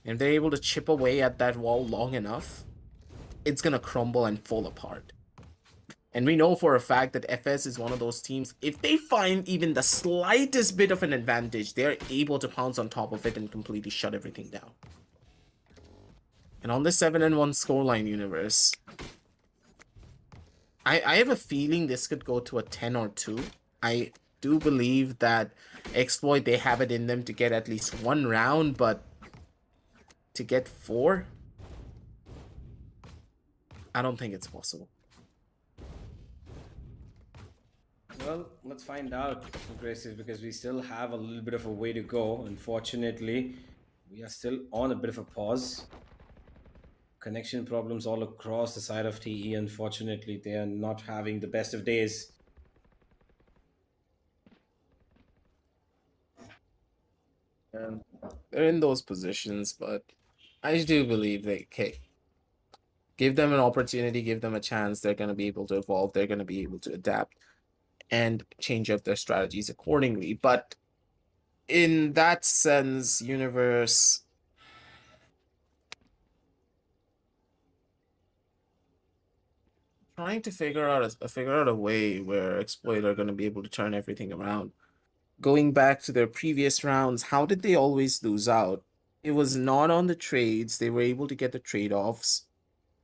And if they're able to chip away at that wall long enough, it's gonna crumble and fall apart. And we know for a fact that FS is one of those teams, if they find even the slightest bit of an advantage, they're able to pounce on top of it and completely shut everything down. And on this 7-1 scoreline universe, I have a feeling this could go to a 10 or 2. I do believe that Exploit, they have it in them to get at least 1 round, but to get 4, I don't think it's possible. Well, let's find out, Aggressive, because we still have a little bit of a way to go. Unfortunately, we are still on a bit of a pause. Connection problems all across the side of TE. Unfortunately, they are not having the best of days. And they're in those positions, but I do believe they, okay, give them an opportunity, give them a chance, they're going to be able to evolve, they're going to be able to adapt and change up their strategies accordingly. But in that sense, Universe, trying to figure out a way where Exploit are going to be able to turn everything around. Going back to their previous rounds, how did they always lose out? It was not on the trades. They were able to get the trade-offs.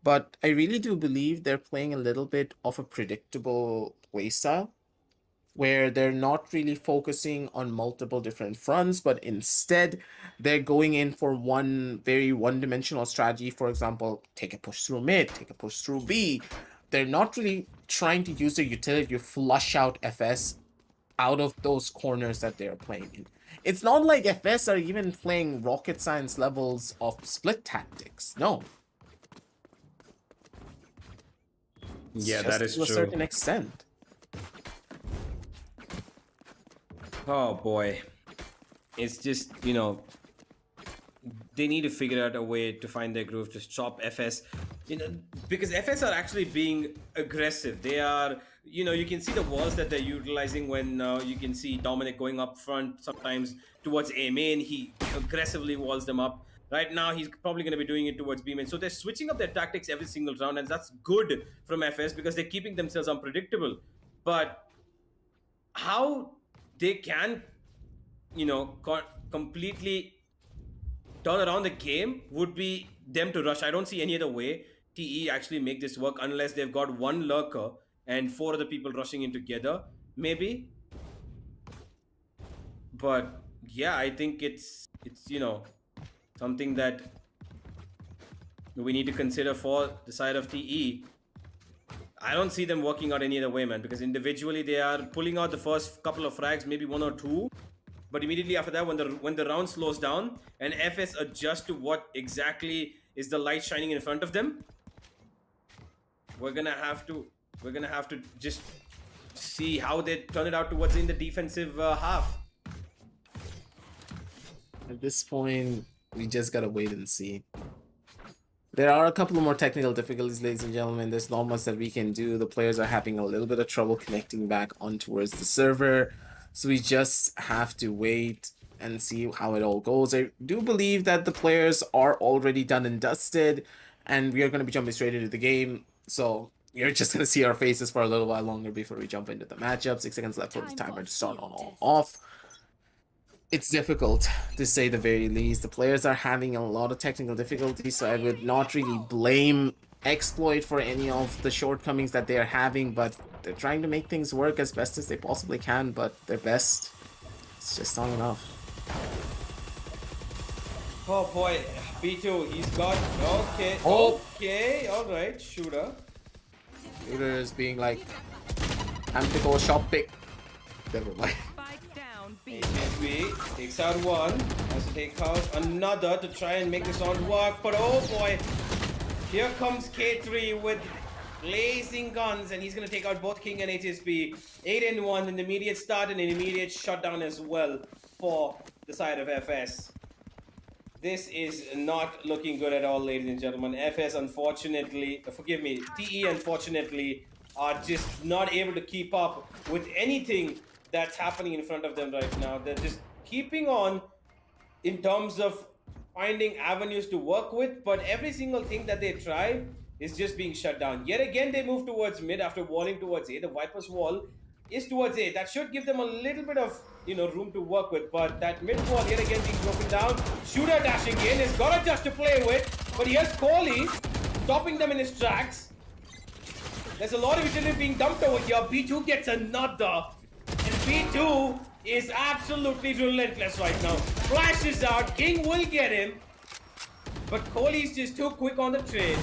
But I really do believe they're playing a little bit of a predictable playstyle, where they're not really focusing on multiple different fronts, but instead they're going in for one very one-dimensional strategy. For example, take a push through mid, take a push through B. They're not really trying to use their utility to flush out FS out of those corners that they're playing in. It's not like FS are even playing rocket science levels of split tactics. No. Yeah, that is to a true. certain extent. Oh boy. It's just, you know, they need to figure out a way to find their groove to stop FS. You know, because FS are actually being aggressive. They are, you know, you can see the walls that they're utilizing when you can see Dominic going up front sometimes towards A main. He aggressively walls them up. Right now, he's probably going to be doing it towards B main. So they're switching up their tactics every single round, and that's good from FS because they're keeping themselves unpredictable. But how they can, you know, completely turn around the game would be them to rush. I don't see any other way TE actually make this work unless they've got one lurker and 4 other people rushing in together, maybe. But yeah, I think it's you know, something that we need to consider for the side of TE. I don't see them working out any other way, man, because individually they are pulling out the first couple of frags, maybe 1 or 2. But immediately after that, when the round slows down and FS adjust to what exactly is the light shining in front of them, we're gonna have to just see how they turn it out towards in the defensive half. At this point, we just gotta wait and see. There are a couple of more technical difficulties, ladies and gentlemen. There's not much that we can do. The players are having a little bit of trouble connecting back on towards the server. So we just have to wait and see how it all goes. I do believe that the players are already done and dusted, and we are going to be jumping straight into the game. So you're just going to see our faces for a little while longer before we jump into the matchup. 6 seconds left for the timer to start on all off. It's difficult, to say the very least. The players are having a lot of technical difficulties, so I would not really blame Exploit for any of the shortcomings that they are having, but they're trying to make things work as best as they possibly can, but their best, it's just not enough. Oh boy, B2, he's got, okay, Oh. okay, alright, shooter. Shooters being like, time to go shopping. Never mind. Spike down, B. HSB takes out 1, has to take out another to try and make this round work, but oh boy, here comes K3 with blazing guns, and he's going to take out both King and HSB. 8-1, an immediate start and an immediate shutdown as well for the side of FS. This is not looking good at all, ladies and gentlemen. FS, unfortunately, forgive me, TE, unfortunately, are just not able to keep up with anything that's happening in front of them right now. They're just keeping on in terms of finding avenues to work with, but every single thing that they try is just being shut down. Yet again, they move towards mid after walling towards A. The Viper's wall is towards A. That should give them a little bit of room to work with, but that mid wall yet again being broken down. Shooter dashing in, has got a just to play with, but here's Kohli stopping them in his tracks. There's a lot of utility being dumped over here. B2 gets another, and B2 is absolutely relentless right now. Flashes out, King will get him, but Kohli's just too quick on the trade.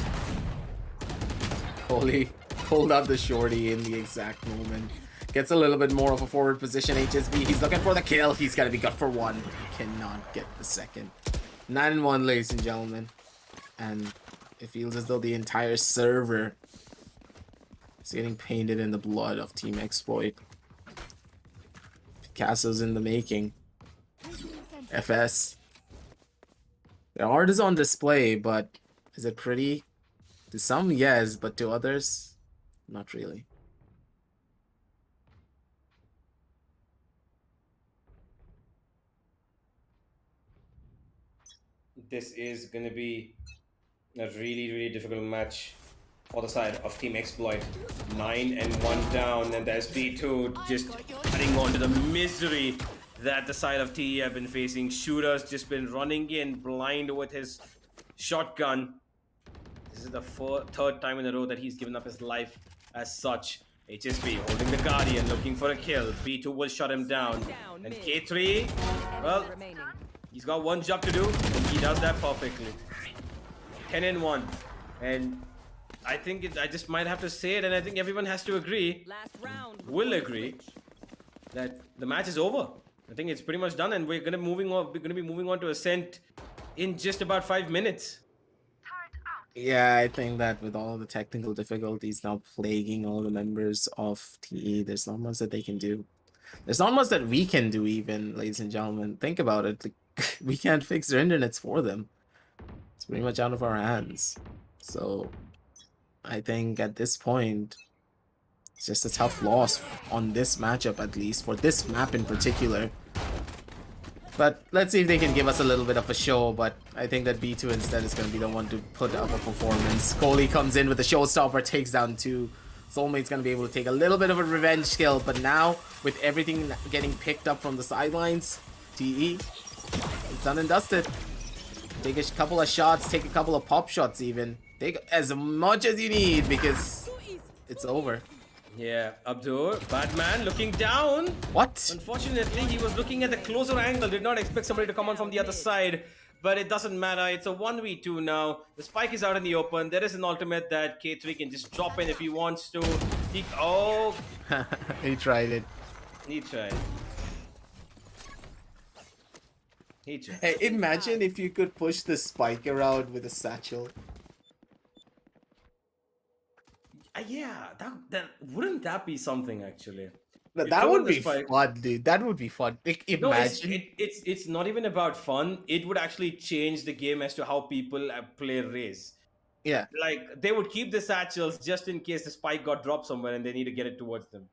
Kohli pulled out the shorty in the exact moment. Gets a little bit more of a forward position. HSB, he's looking for the kill. He's got to be good for one, but he cannot get the second. 9-1, ladies and gentlemen. And it feels as though the entire server is getting painted in the blood of Team Exploit. Picasso's in the making. FS. The art is on display, but is it pretty? To some, yes, but to others, not really. This is going to be a really, really difficult match for the side of Team Exploit. 9-1 down, and there's B2 just adding on to the misery that the side of TE have been facing. Shooter's just been running in blind with his shotgun. This is the third time in a row that he's given up his life as such. HSB holding the Guardian, looking for a kill. B2 will shut him down. And K3, well, he's got one job to do, and he does that perfectly. 10-1. And I think I just might have to say it, and I think everyone has to agree, will agree, that the match is over. I think it's pretty much done, and we're gonna be moving on to Ascent in just about 5 minutes. Yeah, I think that with all the technical difficulties now plaguing all the members of TE, there's not much that they can do. There's not much that we can do even, ladies and gentlemen. Think about it. Like, we can't fix their internets for them. It's pretty much out of our hands. So, I think at this point, it's just a tough loss on this matchup, at least, for this map in particular. But let's see if they can give us a little bit of a show, but I think that B2 instead is going to be the one to put up a performance. Kohli comes in with a showstopper, takes down 2. Soulmate's going to be able to take a little bit of a revenge kill, but now, with everything getting picked up from the sidelines, TE, it's done and dusted. Take a couple of shots, take a couple of pop shots even. Take as much as you need, because it's over. Yeah, Abdur, Batman looking down. What? Unfortunately, he was looking at the closer angle, did not expect somebody to come on from the other side. But it doesn't matter, it's a 1v2 now. The spike is out in the open. There is an ultimate that K3 can just drop in if he wants to. Oh! He tried it. He tried. He tried. Hey, imagine if you could push the spike around with a satchel. Yeah, that wouldn't that be something actually? That would be fun, dude. That would be fun. Like, imagine. No, it's not even about fun. It would actually change the game as to how people play Raze. Yeah. Like, they would keep the satchels just in case the spike got dropped somewhere and they need to get it towards them.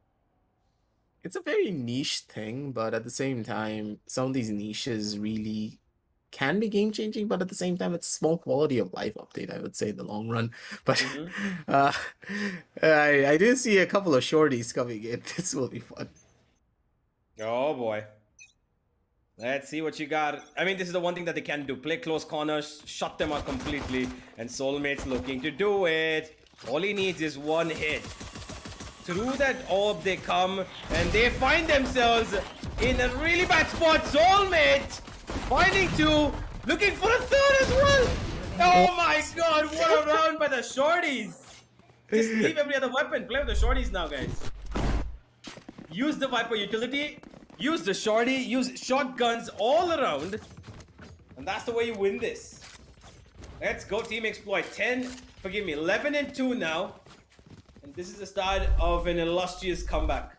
It's a very niche thing, but at the same time, some of these niches really can be game changing, but at the same time, it's a small quality of life update, I would say, in the long run. But I do see a couple of shorties coming in. This will be fun. Oh boy. Let's see what you got. I mean, this is the one thing that they can do. Play close corners, shut them out completely, and Soulmate's looking to do it. All he needs is one hit. Through that orb they come, and they find themselves in a really bad spot. Soulmate finding 2, looking for a 3rd as well. Oh my god, what a round by the shorties. Just leave every other weapon. Play with the shorties now, guys. Use the Viper utility, use the shorty, use shotguns all around. And that's the way you win this. Let's go, Team Exploit. 11-2 now. And this is the start of an illustrious comeback.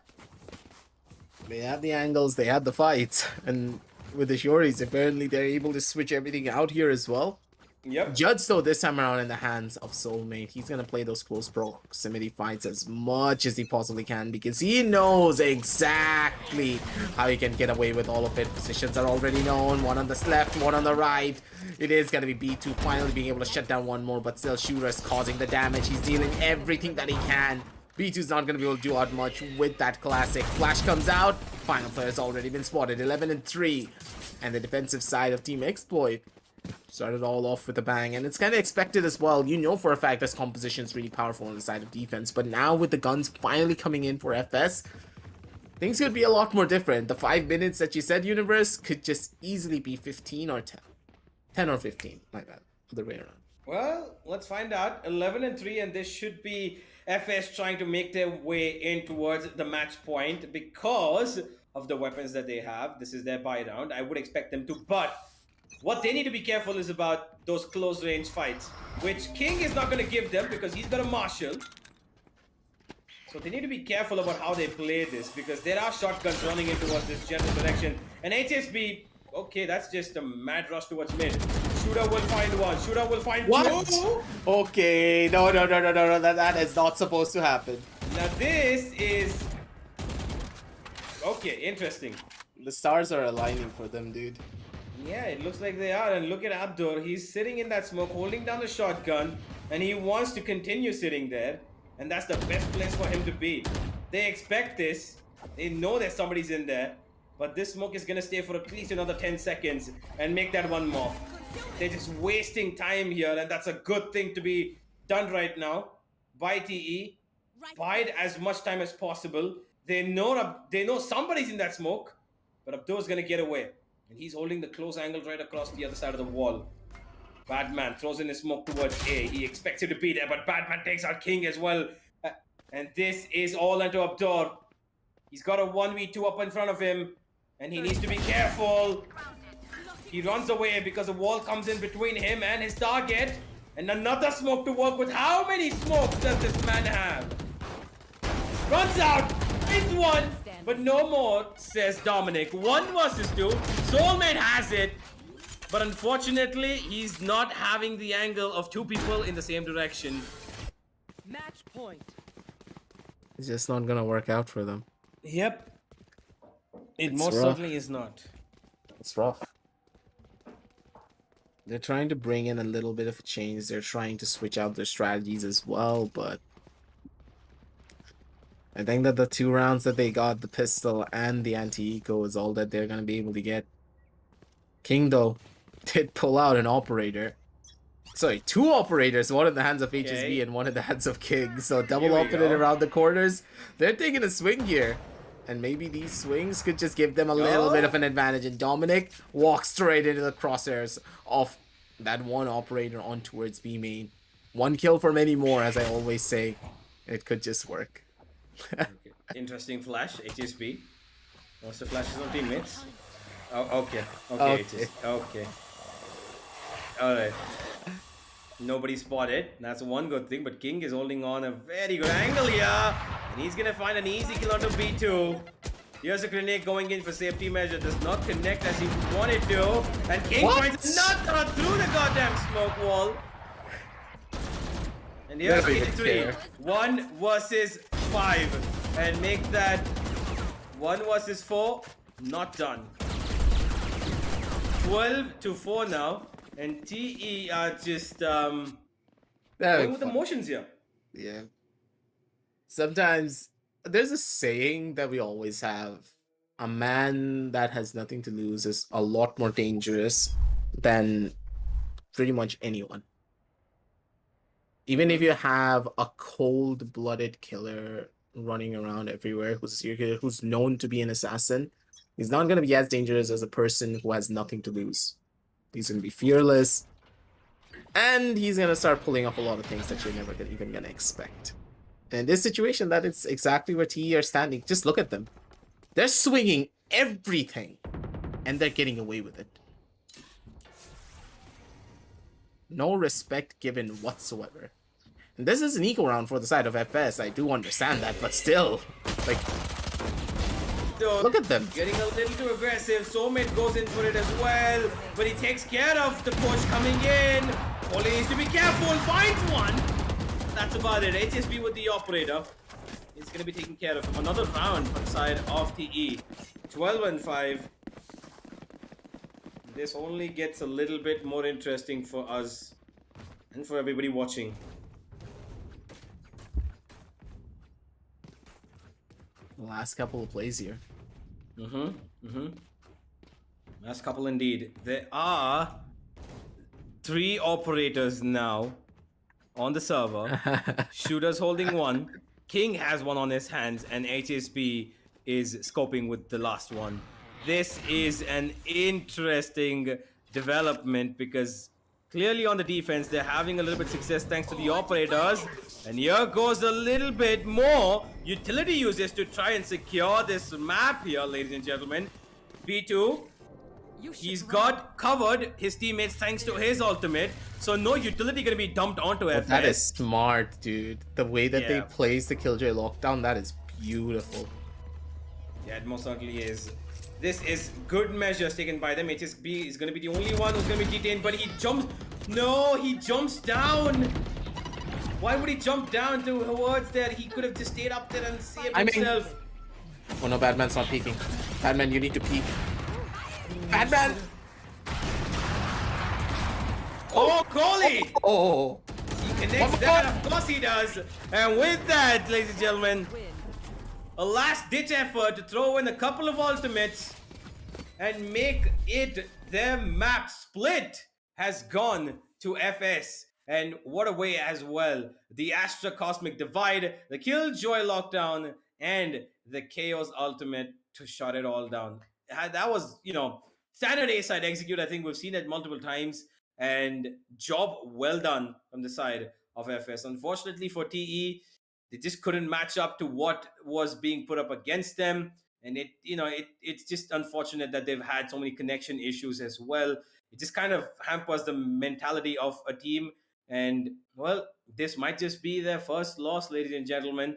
They had the angles, they had the fights, and with the Shories. Apparently, they're able to switch everything out here as well. Yep. Judge, though, this time around in the hands of Soulmate. He's going to play those close proximity fights as much as he possibly can because he knows exactly how he can get away with all of it. Positions are already known. One on the left, one on the right. It is going to be B2 finally being able to shut down one more, but still Shooter is causing the damage. He's dealing everything that he can. B2's not going to be able to do out much with that classic. Flash comes out. Final player has already been spotted. 11-3. And the defensive side of Team Exploit started all off with a bang, and it's kind of expected as well. You know for a fact this composition is really powerful on the side of defense, but now with the guns finally coming in for FS, things could be a lot more different. The 5 minutes that you said, Universe, could just easily be 15 or 10. 10 or 15, like that, other way around. Well, let's find out. 11-3, and this should be FS trying to make their way in towards the match point because of the weapons that they have. This is their buy round. I would expect them to, but what they need to be careful is about those close range fights, which King is not going to give them because he's got a Marshal. So they need to be careful about how they play this because there are shotguns running in towards this general direction. And HSB, okay, that's just a mad rush towards mid. Shooter will find one. Shooter will find two. Okay, no, that is not supposed to happen. Now this is... okay, interesting. The stars are aligning for them, dude. Yeah, it looks like they are. And look at Abdur. He's sitting in that smoke, holding down the shotgun, and he wants to continue sitting there. And that's the best place for him to be. They expect this. They know that somebody's in there. But this smoke is going to stay for at least another 10 seconds and make that one more. They're just wasting time here, and that's a good thing to be done right now. Buy TE. Bide as much time as possible. They know somebody's in that smoke, but Abdur's going to get away. And he's holding the close angle right across the other side of the wall. Badman throws in his smoke towards A. He expects him to be there, but Badman takes out King as well. And this is all into Abdur. He's got a 1v2 up in front of him, and he needs to be careful. He runs away because the wall comes in between him and his target. And another smoke to work with. How many smokes does this man have? Runs out. It's one. But no more, says Dominic. 1 versus 2. Soulmate has it. But unfortunately, he's not having the angle of 2 people in the same direction. Match point. It's just not gonna work out for them. Yep. It It's most rough. certainly is not. It's rough. They're trying to bring in a little bit of a change. They're trying to switch out their strategies as well, but I think that the 2 rounds that they got, the pistol and the anti-eco, is all that they're going to be able to get. King, though, did pull out an operator. Sorry, 2 operators, one in the hands of HSB and one in the hands of King. So double we operator go. around the corners. They're taking a swing here. And maybe these swings could just give them a little bit of an advantage. And Dominic walks straight into the crosshairs of that one operator on towards B main. 1 kill for many more, as I always say. It could just work. Interesting flash, HSB. Wants to flash his own teammates. Oh, okay. Okay. Okay. Alright. Nobody spotted. That's one good thing, but King is holding on a very good angle here. And he's gonna find an easy kill onto B2. Here's a grenade going in for safety measure. Does not connect as he wanted to. And King finds another through the goddamn smoke wall. And here's Don't even 83. care. 1 versus 5. And make that 1 versus 4 not done. 12-4 now. And TE are just going with emotions here. Yeah. Sometimes there's a saying that we always have. A man that has nothing to lose is a lot more dangerous than pretty much anyone. Even if you have a cold-blooded killer running around everywhere who's a serial killer, who's known to be an assassin, he's not going to be as dangerous as a person who has nothing to lose. He's going to be fearless, and he's going to start pulling off a lot of things that you're never even going to expect. And in this situation, that is exactly where TE are standing. Just look at them. They're swinging everything, and they're getting away with it. No respect given whatsoever. And this is an equal round for the side of FS. I do understand that, but still, like, though. Look at them. Getting a little too aggressive. Soulmate goes in for it as well. But he takes care of the push coming in. Only needs to be careful. Finds one. That's about it. HSB with the operator. He's going to be taking care of him. Another round from the side of TE. 12 and 5. This only gets a little bit more interesting for us and for everybody watching. The last couple of plays here. Last couple indeed. There are 3 operators now on the server. Shooters holding one. King has one on his hands, and HSB is scoping with the last one. This is an interesting development because clearly on the defense they're having a little bit success thanks to the operators. And here goes a little bit more utility uses to try and secure this map here, ladies and gentlemen. B2, he's got covered his teammates thanks to his ultimate. So no utility gonna be dumped onto FS. That is smart, dude. The way that they Yeah. place the Killjoy lockdown, that is beautiful. Yeah, it most certainly is. This is good measures taken by them. HSB is going to be the only one who's going to be detained, but he jumps. No, he jumps down. Why would he jump down towards that? He could have just stayed up there and saved himself. Oh no, Batman's not peeking. Batman, you need to peek. Batman! Oh, Coley! Oh! He connects that, of course he does. And with that, ladies and gentlemen, a last-ditch effort to throw in a couple of ultimates and make it their map split has gone to FS. And what a way as well. The Astra Cosmic Divide, the Killjoy Lockdown, and the Chaos Ultimate to shut it all down. That was, standard A-side execute. I think we've seen it multiple times. And job well done from the side of FS. Unfortunately for TE, they just couldn't match up to what was being put up against them. And it's just unfortunate that they've had so many connection issues as well. It just kind of hampers the mentality of a team. And, well, this might just be their first loss, ladies and gentlemen,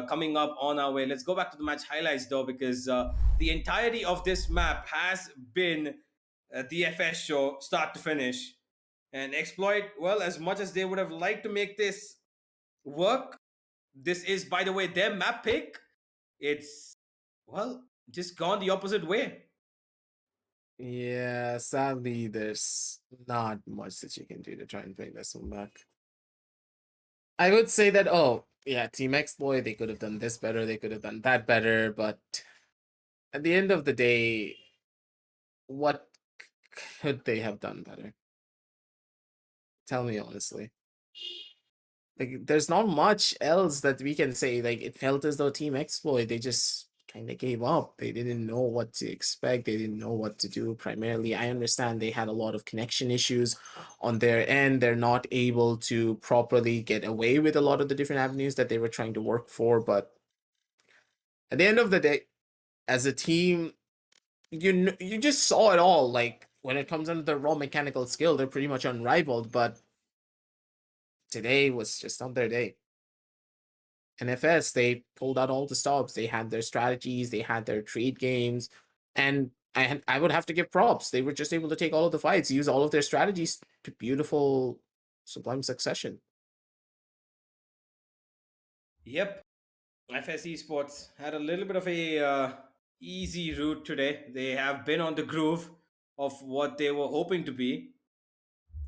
coming up on our way. Let's go back to the match highlights, though, because the entirety of this map has been the FS show, start to finish. And Exploit, well, as much as they would have liked to make this work, this is, by the way, their map pick. It's, well, just gone the opposite way. Yeah, sadly, there's not much that you can do to try and bring this one back. I would say that, Team Exploit, they could have done this better, they could have done that better, but at the end of the day, what could they have done better? Tell me honestly. Like, there's not much else that we can say. Like, it felt as though Team Exploit, they just kind of gave up. They didn't know what to expect. They didn't know what to do. Primarily, I understand they had a lot of connection issues on their end. They're not able to properly get away with a lot of the different avenues that they were trying to work for. But at the end of the day, as a team, you just saw it all. Like, when it comes under the raw mechanical skill, they're pretty much unrivaled. But today was just not their day. NFS, they pulled out all the stops. They had their strategies, they had their trade games, and I would have to give props. They were just able to take all of the fights, use all of their strategies to beautiful, sublime succession. Yep. FS Esports had a little bit of a easy route today. They have been on the groove of what they were hoping to be.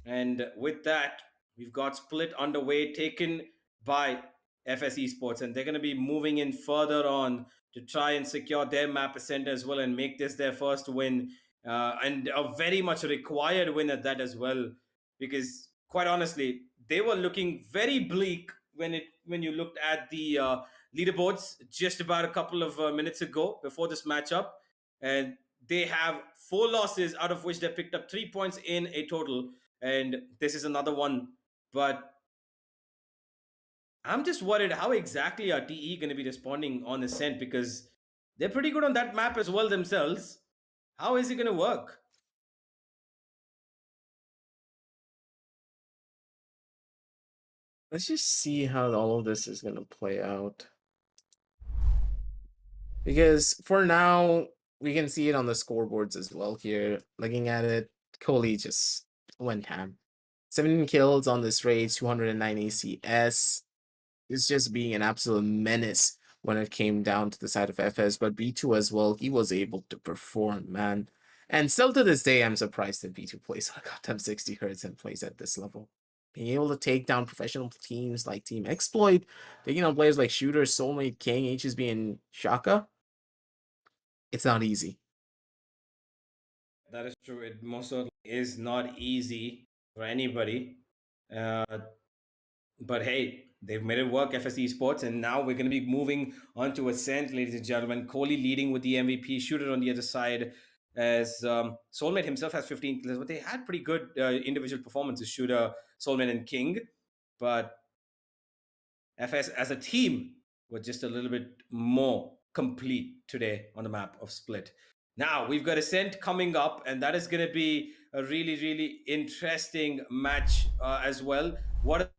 And with that, we've got split underway taken by FS Esports, and they're going to be moving in further on to try and secure their map ascent as well and make this their first win, and a very much required win at that as well, because quite honestly, they were looking very bleak when you looked at the leaderboards just about a couple of minutes ago before this matchup, and they have 4 losses, out of which they picked up 3 points in a total, and this is another one. But I'm just worried how exactly are TE going to be responding on Ascent, because they're pretty good on that map as well themselves. How is it going to work? Let's just see how all of this is going to play out. Because for now, we can see it on the scoreboards as well here. Looking at it, Kohli just went ham. 17 kills on this raid, 209 ACS. It's just being an absolute menace when it came down to the side of FS, but B2 as well, he was able to perform, man. And still to this day, I'm surprised that B2 plays on a goddamn 60 hertz and plays at this level. Being able to take down professional teams like Team Exploit, taking on players like Shooter, Soulmate, King, HSB, and Shaka, it's not easy. That is true. It most certainly is not easy for anybody. But hey, they've made it work, FS Esports, and now we're going to be moving on to Ascent, ladies and gentlemen. Kohli leading with the MVP, Shooter on the other side, as Soulmate himself has 15 kills, but they had pretty good individual performances, Shooter, Soulmate, and King. But FS as a team were just a little bit more complete today on the map of Split. Now we've got Ascent coming up, and that is going to be a really, really interesting match as well. What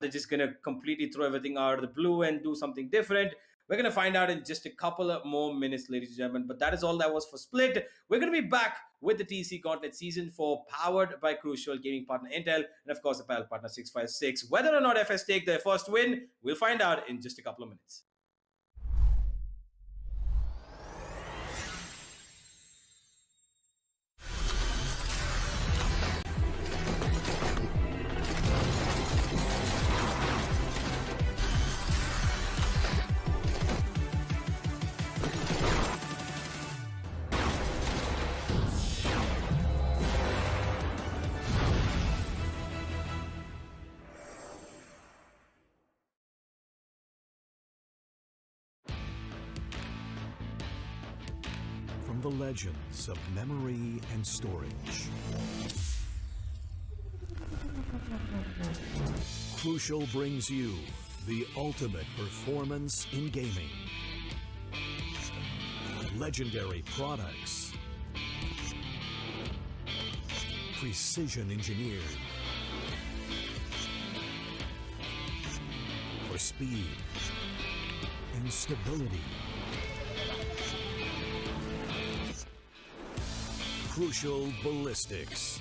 they're just going to completely throw everything out of the blue and do something different? We're going to find out in just a couple of more minutes, ladies and gentlemen. But that is all that was for Split. We're going to be back with the Tec Gauntlet Season 4, powered by Crucial, Gaming Partner Intel, and of course, apparel partner 656. Whether or not FS take their first win, we'll find out in just a couple of minutes. From the legends of memory and storage, Crucial brings you the ultimate performance in gaming. Legendary products, precision engineered for speed and stability. Crucial Ballistics.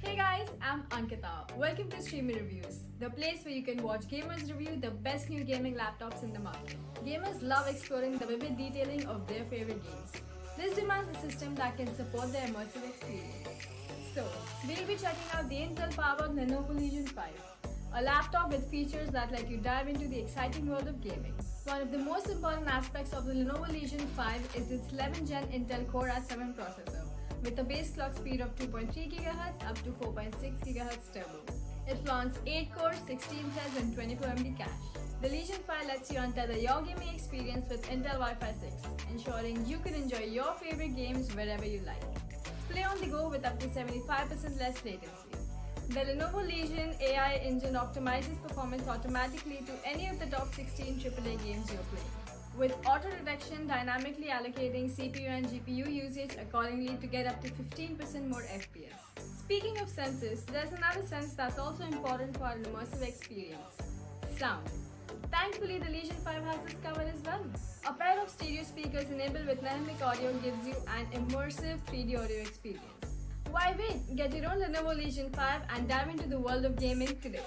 Hey guys, I'm Ankita. Welcome to Streamer Reviews, the place where you can watch gamers review the best new gaming laptops in the market. Gamers love exploring the vivid detailing of their favorite games. This demands a system that can support their immersive experience. So, we'll be checking out the Intel-powered Lenovo Legion 5, a laptop with features that let you dive into the exciting world of gaming. One of the most important aspects of the Lenovo Legion 5 is its 11th Gen Intel Core i7 processor, with a base clock speed of 2.3 GHz up to 4.6 GHz turbo. It flaunts 8 cores, 16 threads and 24 MB cache. The Legion 5 lets you untether your gaming experience with Intel Wi-Fi 6, ensuring you can enjoy your favorite games wherever you like. Play on the go with up to 75% less latency. The Lenovo Legion AI engine optimizes performance automatically to any of the top 16 AAA games you're playing, with auto detection dynamically allocating CPU and GPU usage accordingly to get up to 15% more FPS. Speaking of senses, there's another sense that's also important for an immersive experience: sound. Thankfully, the Legion 5 has this covered as well. A pair of stereo speakers enabled with dynamic audio gives you an immersive 3D audio experience. Why wait? Get your own Lenovo Legion 5 and dive into the world of gaming today.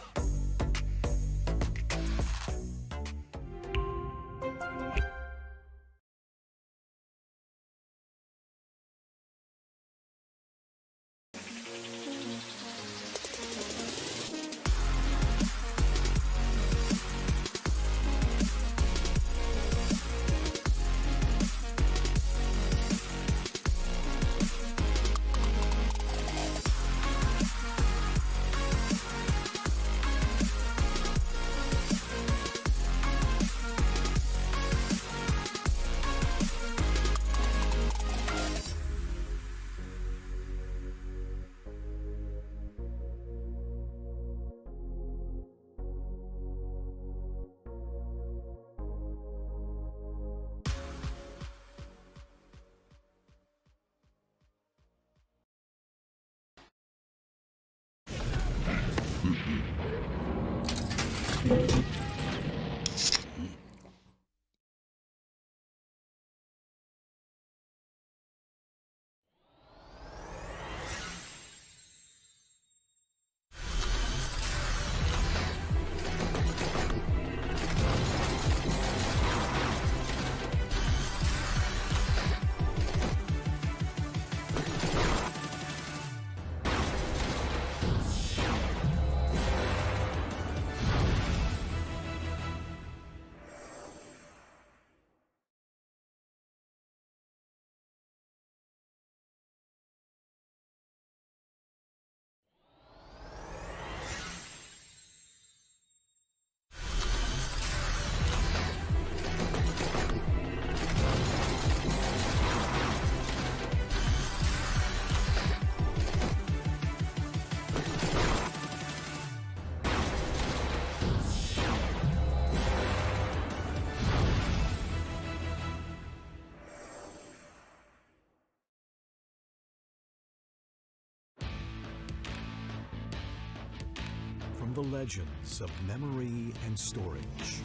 From the legends of memory and storage,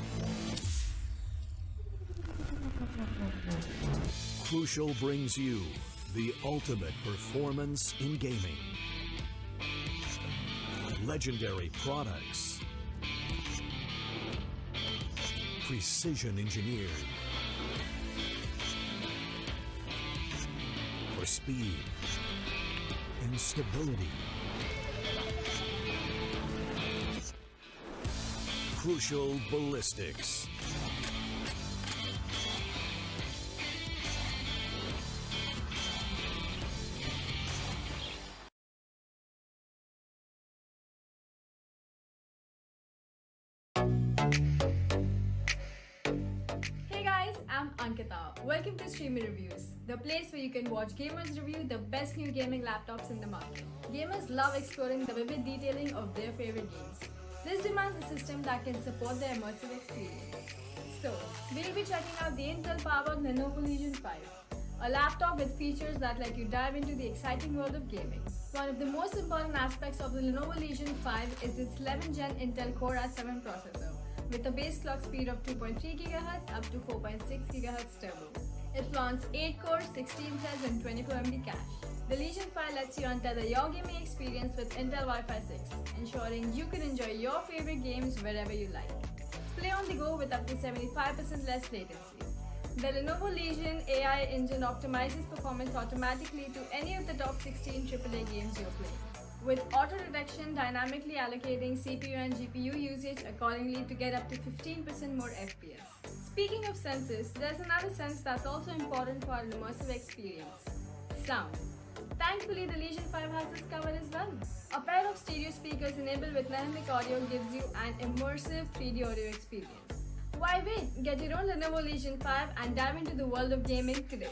Crucial brings you the ultimate performance in gaming. Legendary products, precision engineered for speed and stability. Crucial Ballistics. Hey guys, I'm Ankita. Welcome to Streamer Reviews, the place where you can watch gamers review the best new gaming laptops in the market. Gamers love exploring the vivid detailing of their favorite games. This demands a system that can support their immersive experience. So, we'll be checking out the Intel-powered Lenovo Legion 5, a laptop with features that let you dive into the exciting world of gaming. One of the most important aspects of the Lenovo Legion 5 is its 11th Gen Intel Core i7 processor, with a base clock speed of 2.3 GHz up to 4.6 GHz turbo. It flaunts 8 cores, 16 threads and 24 MB cache. The Legion 5 lets you untether your gaming experience with Intel Wi-Fi 6, ensuring you can enjoy your favorite games wherever you like. Play on the go with up to 75% less latency. The Lenovo Legion AI engine optimizes performance automatically to any of the top 16 AAA games you're playing, with auto detection dynamically allocating CPU and GPU usage accordingly to get up to 15% more FPS. Speaking of senses, there's another sense that's also important for our immersive experience: sound. Thankfully, the Legion 5 has this covered as well. A pair of stereo speakers enabled with dynamic audio gives you an immersive 3D audio experience. Why wait? Get your own Lenovo Legion 5 and dive into the world of gaming today.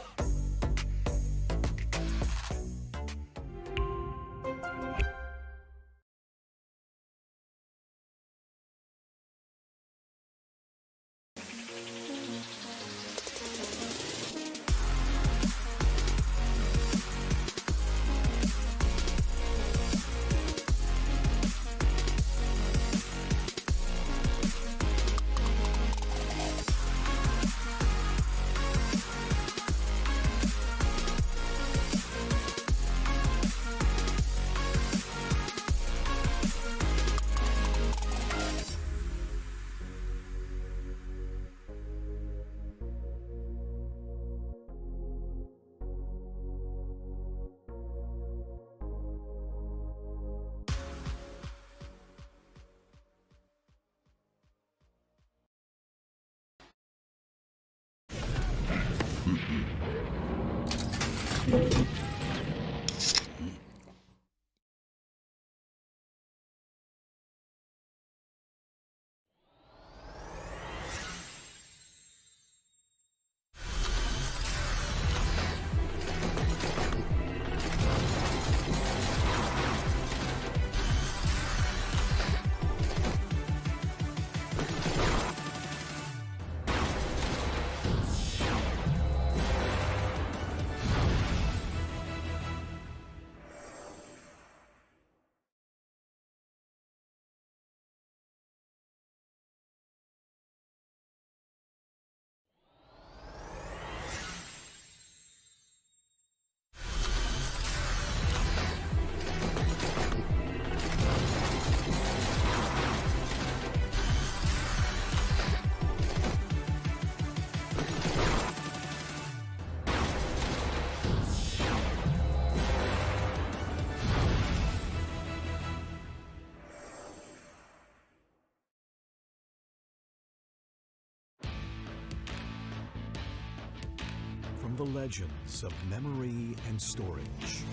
the legends of memory and storage.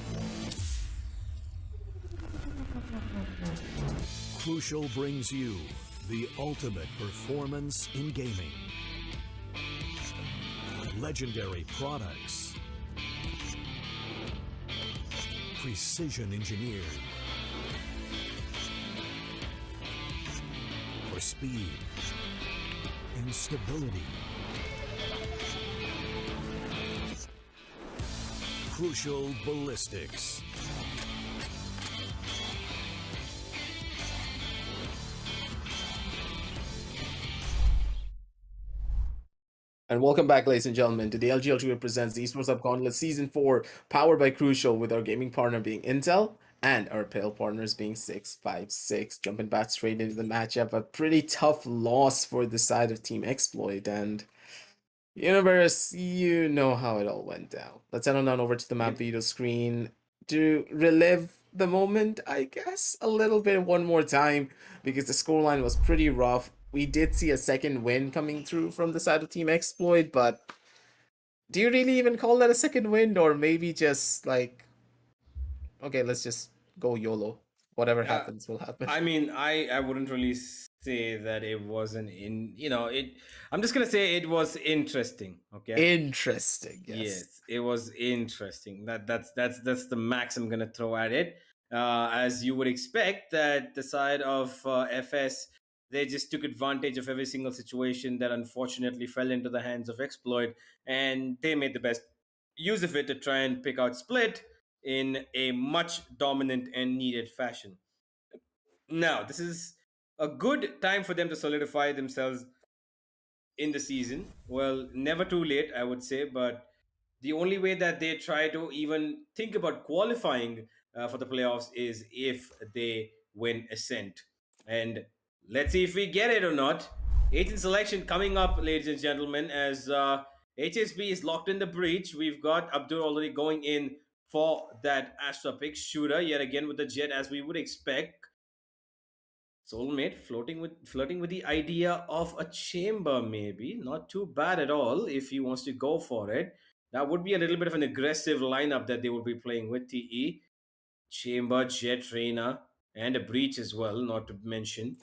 Crucial brings you the ultimate performance in gaming. Legendary products. Precision engineered. For speed and stability. Crucial ballistics. And welcome back, ladies and gentlemen, to the LGL2 presents the Esports Gauntlet Season 4, powered by Crucial, with our gaming partner being Intel and our apparel partners being 656. Jumping back straight into the matchup, a pretty tough loss for the side of Team Exploit. And Universe, you know how it all went down. Let's head on down over to the map video screen to relive the moment, I guess, a little bit one more time, because the scoreline was pretty rough. We did see a second win coming through from the side of Team Exploit, but do you really even call that a second win? Or maybe just like, okay, let's just go YOLO. Whatever happens will happen. I mean, I wouldn't really say that it wasn't I'm just gonna say it was interesting. Okay. Interesting, yes. It was interesting. That's the max I'm gonna throw at it. As you would expect, that the side of FS, they just took advantage of every single situation that unfortunately fell into the hands of Exploit, and they made the best use of it to try and pick out Split in a much dominant and needed fashion. Now, this is a good time for them to solidify themselves in the season. Well, never too late, I would say, but the only way that they try to even think about qualifying for the playoffs is if they win Ascent. And let's see if we get it or not. 18th selection coming up, ladies and gentlemen, as HSB is locked in the breach. We've got Abdur already going in for that Astra pick shooter, yet again with the jet, as we would expect. Soulmate flirting with the idea of a chamber, maybe. Not too bad at all if he wants to go for it. That would be a little bit of an aggressive lineup that they would be playing with. TE, Chamber, Jet, Reina, and a Breach as well, not to mention.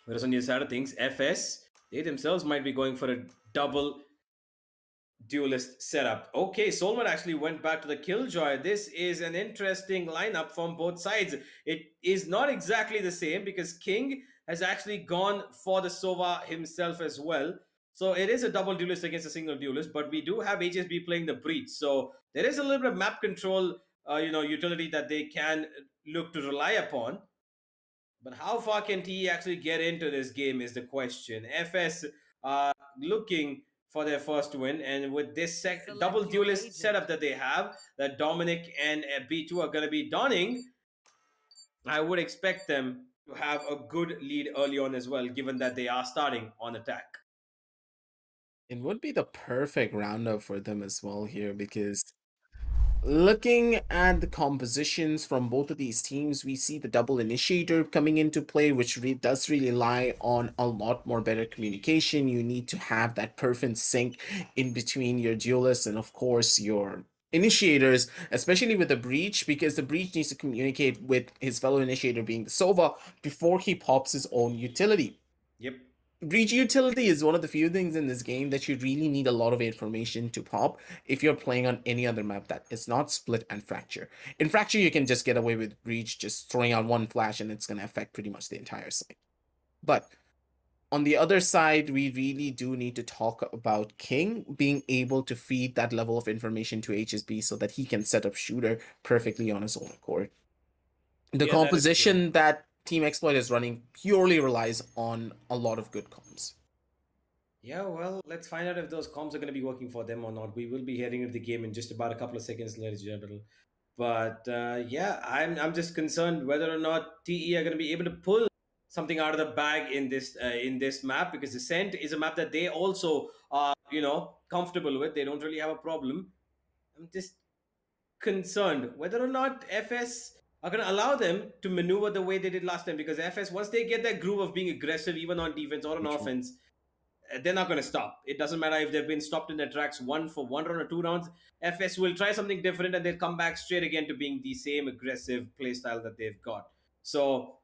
Whereas on the other side of things, FS, they themselves might be going for a double duelist setup. Okay, Solman actually went back to the Killjoy. This is an interesting lineup from both sides. It is not exactly the same because King has actually gone for the Sova himself as well. So it is a double duelist against a single duelist, but we do have HSB playing the Breach. So there is a little bit of map control, utility that they can look to rely upon. But how far can TE actually get into this game is the question. FS looking for their first win, and with this double duelist setup that they have, that Dominic and B2 are going to be donning, I would expect them to have a good lead early on as well, given that they are starting on attack. It would be the perfect roundup for them as well here, because looking at the compositions from both of these teams, we see the double initiator coming into play, which does really rely on a lot more better communication. You need to have that perfect sync in between your duelists and, of course, your initiators, especially with the Breach, because the Breach needs to communicate with his fellow initiator, being the Sova, before he pops his own utility. Yep. Breach utility is one of the few things in this game that you really need a lot of information to pop if you're playing on any other map that is not Split and Fracture. In Fracture, you can just get away with Breach just throwing out one flash and it's going to affect pretty much the entire site. But on the other side, we really do need to talk about King being able to feed that level of information to HSB so that he can set up shooter perfectly on his own accord. The composition that Team Exploit is running purely relies on a lot of good comms. Yeah, well, let's find out if those comms are going to be working for them or not. We will be heading into the game in just about a couple of seconds, ladies and gentlemen. But yeah, I'm just concerned whether or not TE are going to be able to pull something out of the bag in this map, because Ascent is a map that they also are comfortable with. They don't really have a problem. I'm just concerned whether or not FS are going to allow them to maneuver the way they did last time, because FS, once they get that groove of being aggressive, even on defense or on offense, they're not going to stop. It doesn't matter if they've been stopped in their tracks for 1 round or 2 rounds. FS will try something different and they'll come back straight again to being the same aggressive playstyle that they've got. So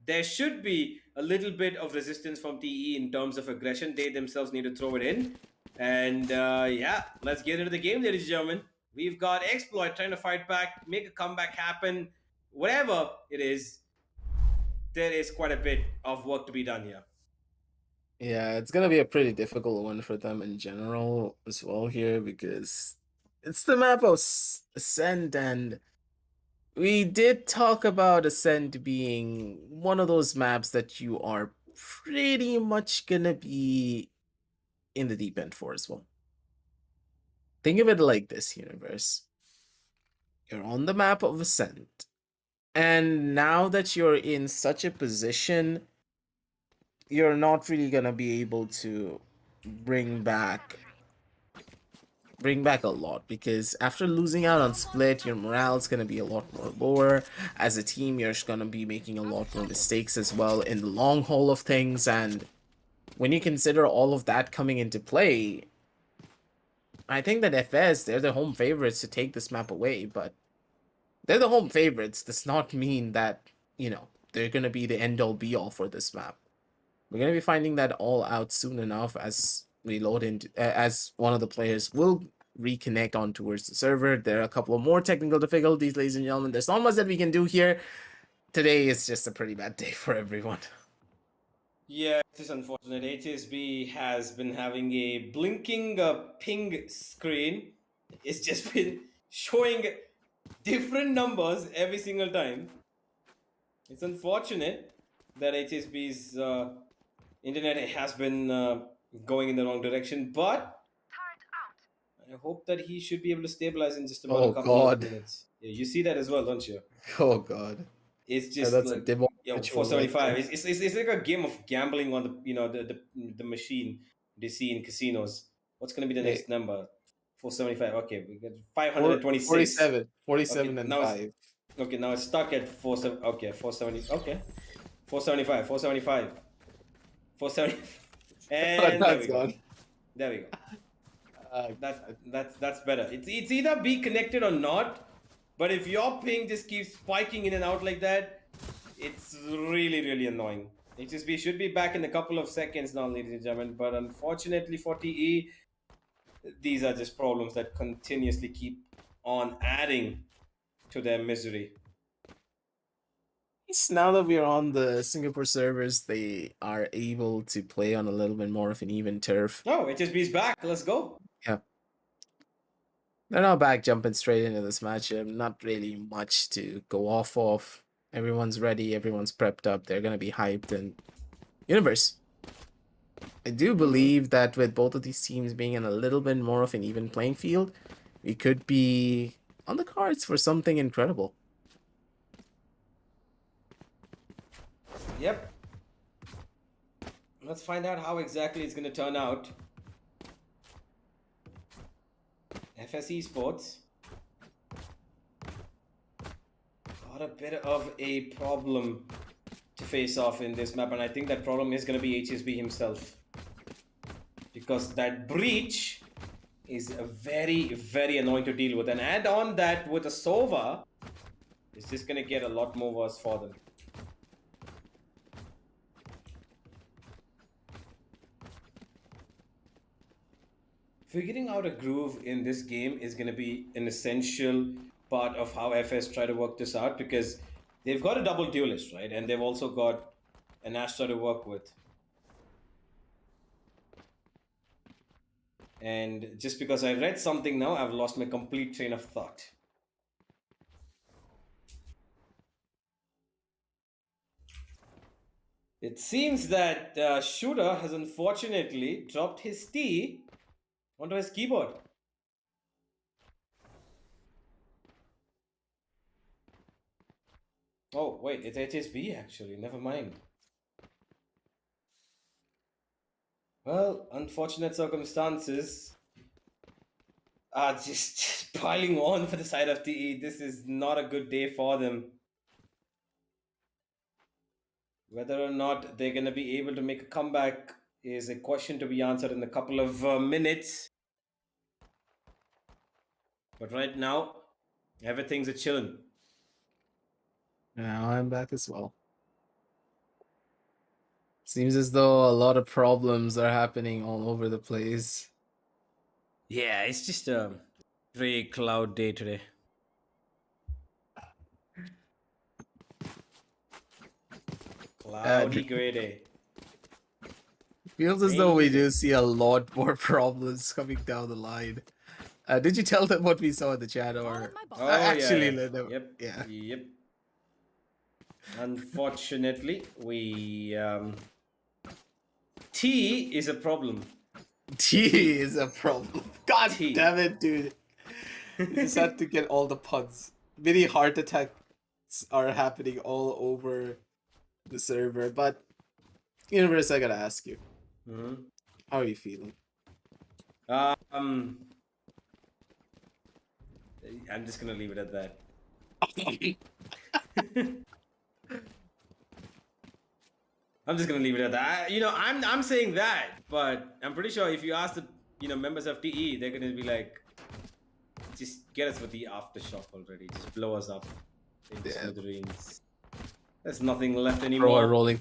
there should be a little bit of resistance from TE in terms of aggression. They themselves need to throw it in. And yeah, let's get into the game, ladies and gentlemen. We've got Exploit trying to fight back, make a comeback happen. Whatever it is, there is quite a bit of work to be done here. Yeah, it's gonna be a pretty difficult one for them in general as well here because it's the map of Ascent, and we did talk about Ascent being one of those maps that you are pretty much gonna be in the deep end for as well. Think of it like this, universe. You're on the map of Ascent, and now that you're in such a position, you're not really gonna be able to bring back a lot, because after losing out on Split, your morale is gonna be a lot more lower. As a team, you're gonna be making a lot more mistakes as well in the long haul of things, and when you consider all of that coming into play, I think that FS, they're the home favorites to take this map away, but they're the home favorites does not mean that, you know, they're gonna be the end-all be-all for this map. We're going to be finding that all out soon enough as we load into, as one of the players will reconnect on towards the server. There are a couple of more technical difficulties, ladies and gentlemen. There's not much that we can do here. Today is just a pretty bad day for everyone. Yeah, it is unfortunate. HSB has been having a blinking ping screen. It's just been showing different numbers every single time. It's unfortunate that HSB's internet has been going in the wrong direction, but I hope that he should be able to stabilize in just about a couple of minutes. Yeah, you see that as well, don't you? Oh god. It's just that's like, a demo 475. It's like a game of gambling on the machine they see in casinos. What's going to be the next number? 475. Okay, we got 526. 47 okay, and now 5. Okay, now it's stuck at 47. Okay, 470. Okay, 475. 475. 470. And there we go. There we go. That's better. It's either be connected or not. But if your ping just keeps spiking in and out like that, it's really, really annoying. HSB should be back in a couple of seconds now, ladies and gentlemen. But unfortunately for TE, these are just problems that continuously keep on adding to their misery. Now that we're on the Singapore servers, they are able to play on a little bit more of an even turf. Oh, HSB's back. Let's go. Yeah. They're now back jumping straight into this matchup. Not really much to go off of. Everyone's ready. Everyone's prepped up. They're going to be hyped. And universe, I do believe that with both of these teams being in a little bit more of an even playing field, we could be on the cards for something incredible. Yep. Let's find out how exactly it's going to turn out. FS Esports got a bit of a problem to face off in this map, and I think that problem is going to be HSB himself, because that breach is very, very annoying to deal with, and add on that with a Sova, it's just going to get a lot more worse for them. Figuring out a groove in this game is going to be an essential part of how FS try to work this out, because they've got a double duelist, right? And they've also got an Astra to work with. And just because I read something now, I've lost my complete train of thought. It seems that Shooter has unfortunately dropped his T onto his keyboard. Oh, wait, it's HSB actually, never mind. Well, unfortunate circumstances are just piling on for the side of TE. This is not a good day for them. Whether or not they're going to be able to make a comeback is a question to be answered in a couple of minutes. But right now, everything's a chillin'. Now I'm back as well. Seems as though a lot of problems are happening all over the place. Yeah, it's just a gray cloud day today. Cloudy gray day. Feels as though we Amazing. do see a lot more problems coming down the line. Did you tell them what we saw in the chat, or Oh, actually, yeah. let them? Yep. Yeah. Yep. Unfortunately, we T is a problem. T is a problem. God T. damn it, dude! You just had to get all the puns. Many heart attacks are happening all over the server. But Universe, I gotta ask you, Mhm. how are you feeling? I'm just gonna leave it at that. I'm just gonna leave it at that. I'm saying that, but I'm pretty sure if you ask the members of TE, they're gonna be like, just get us with the aftershock already. Just blow us up into Yeah. smithereens. There's nothing left Throw a anymore. rolling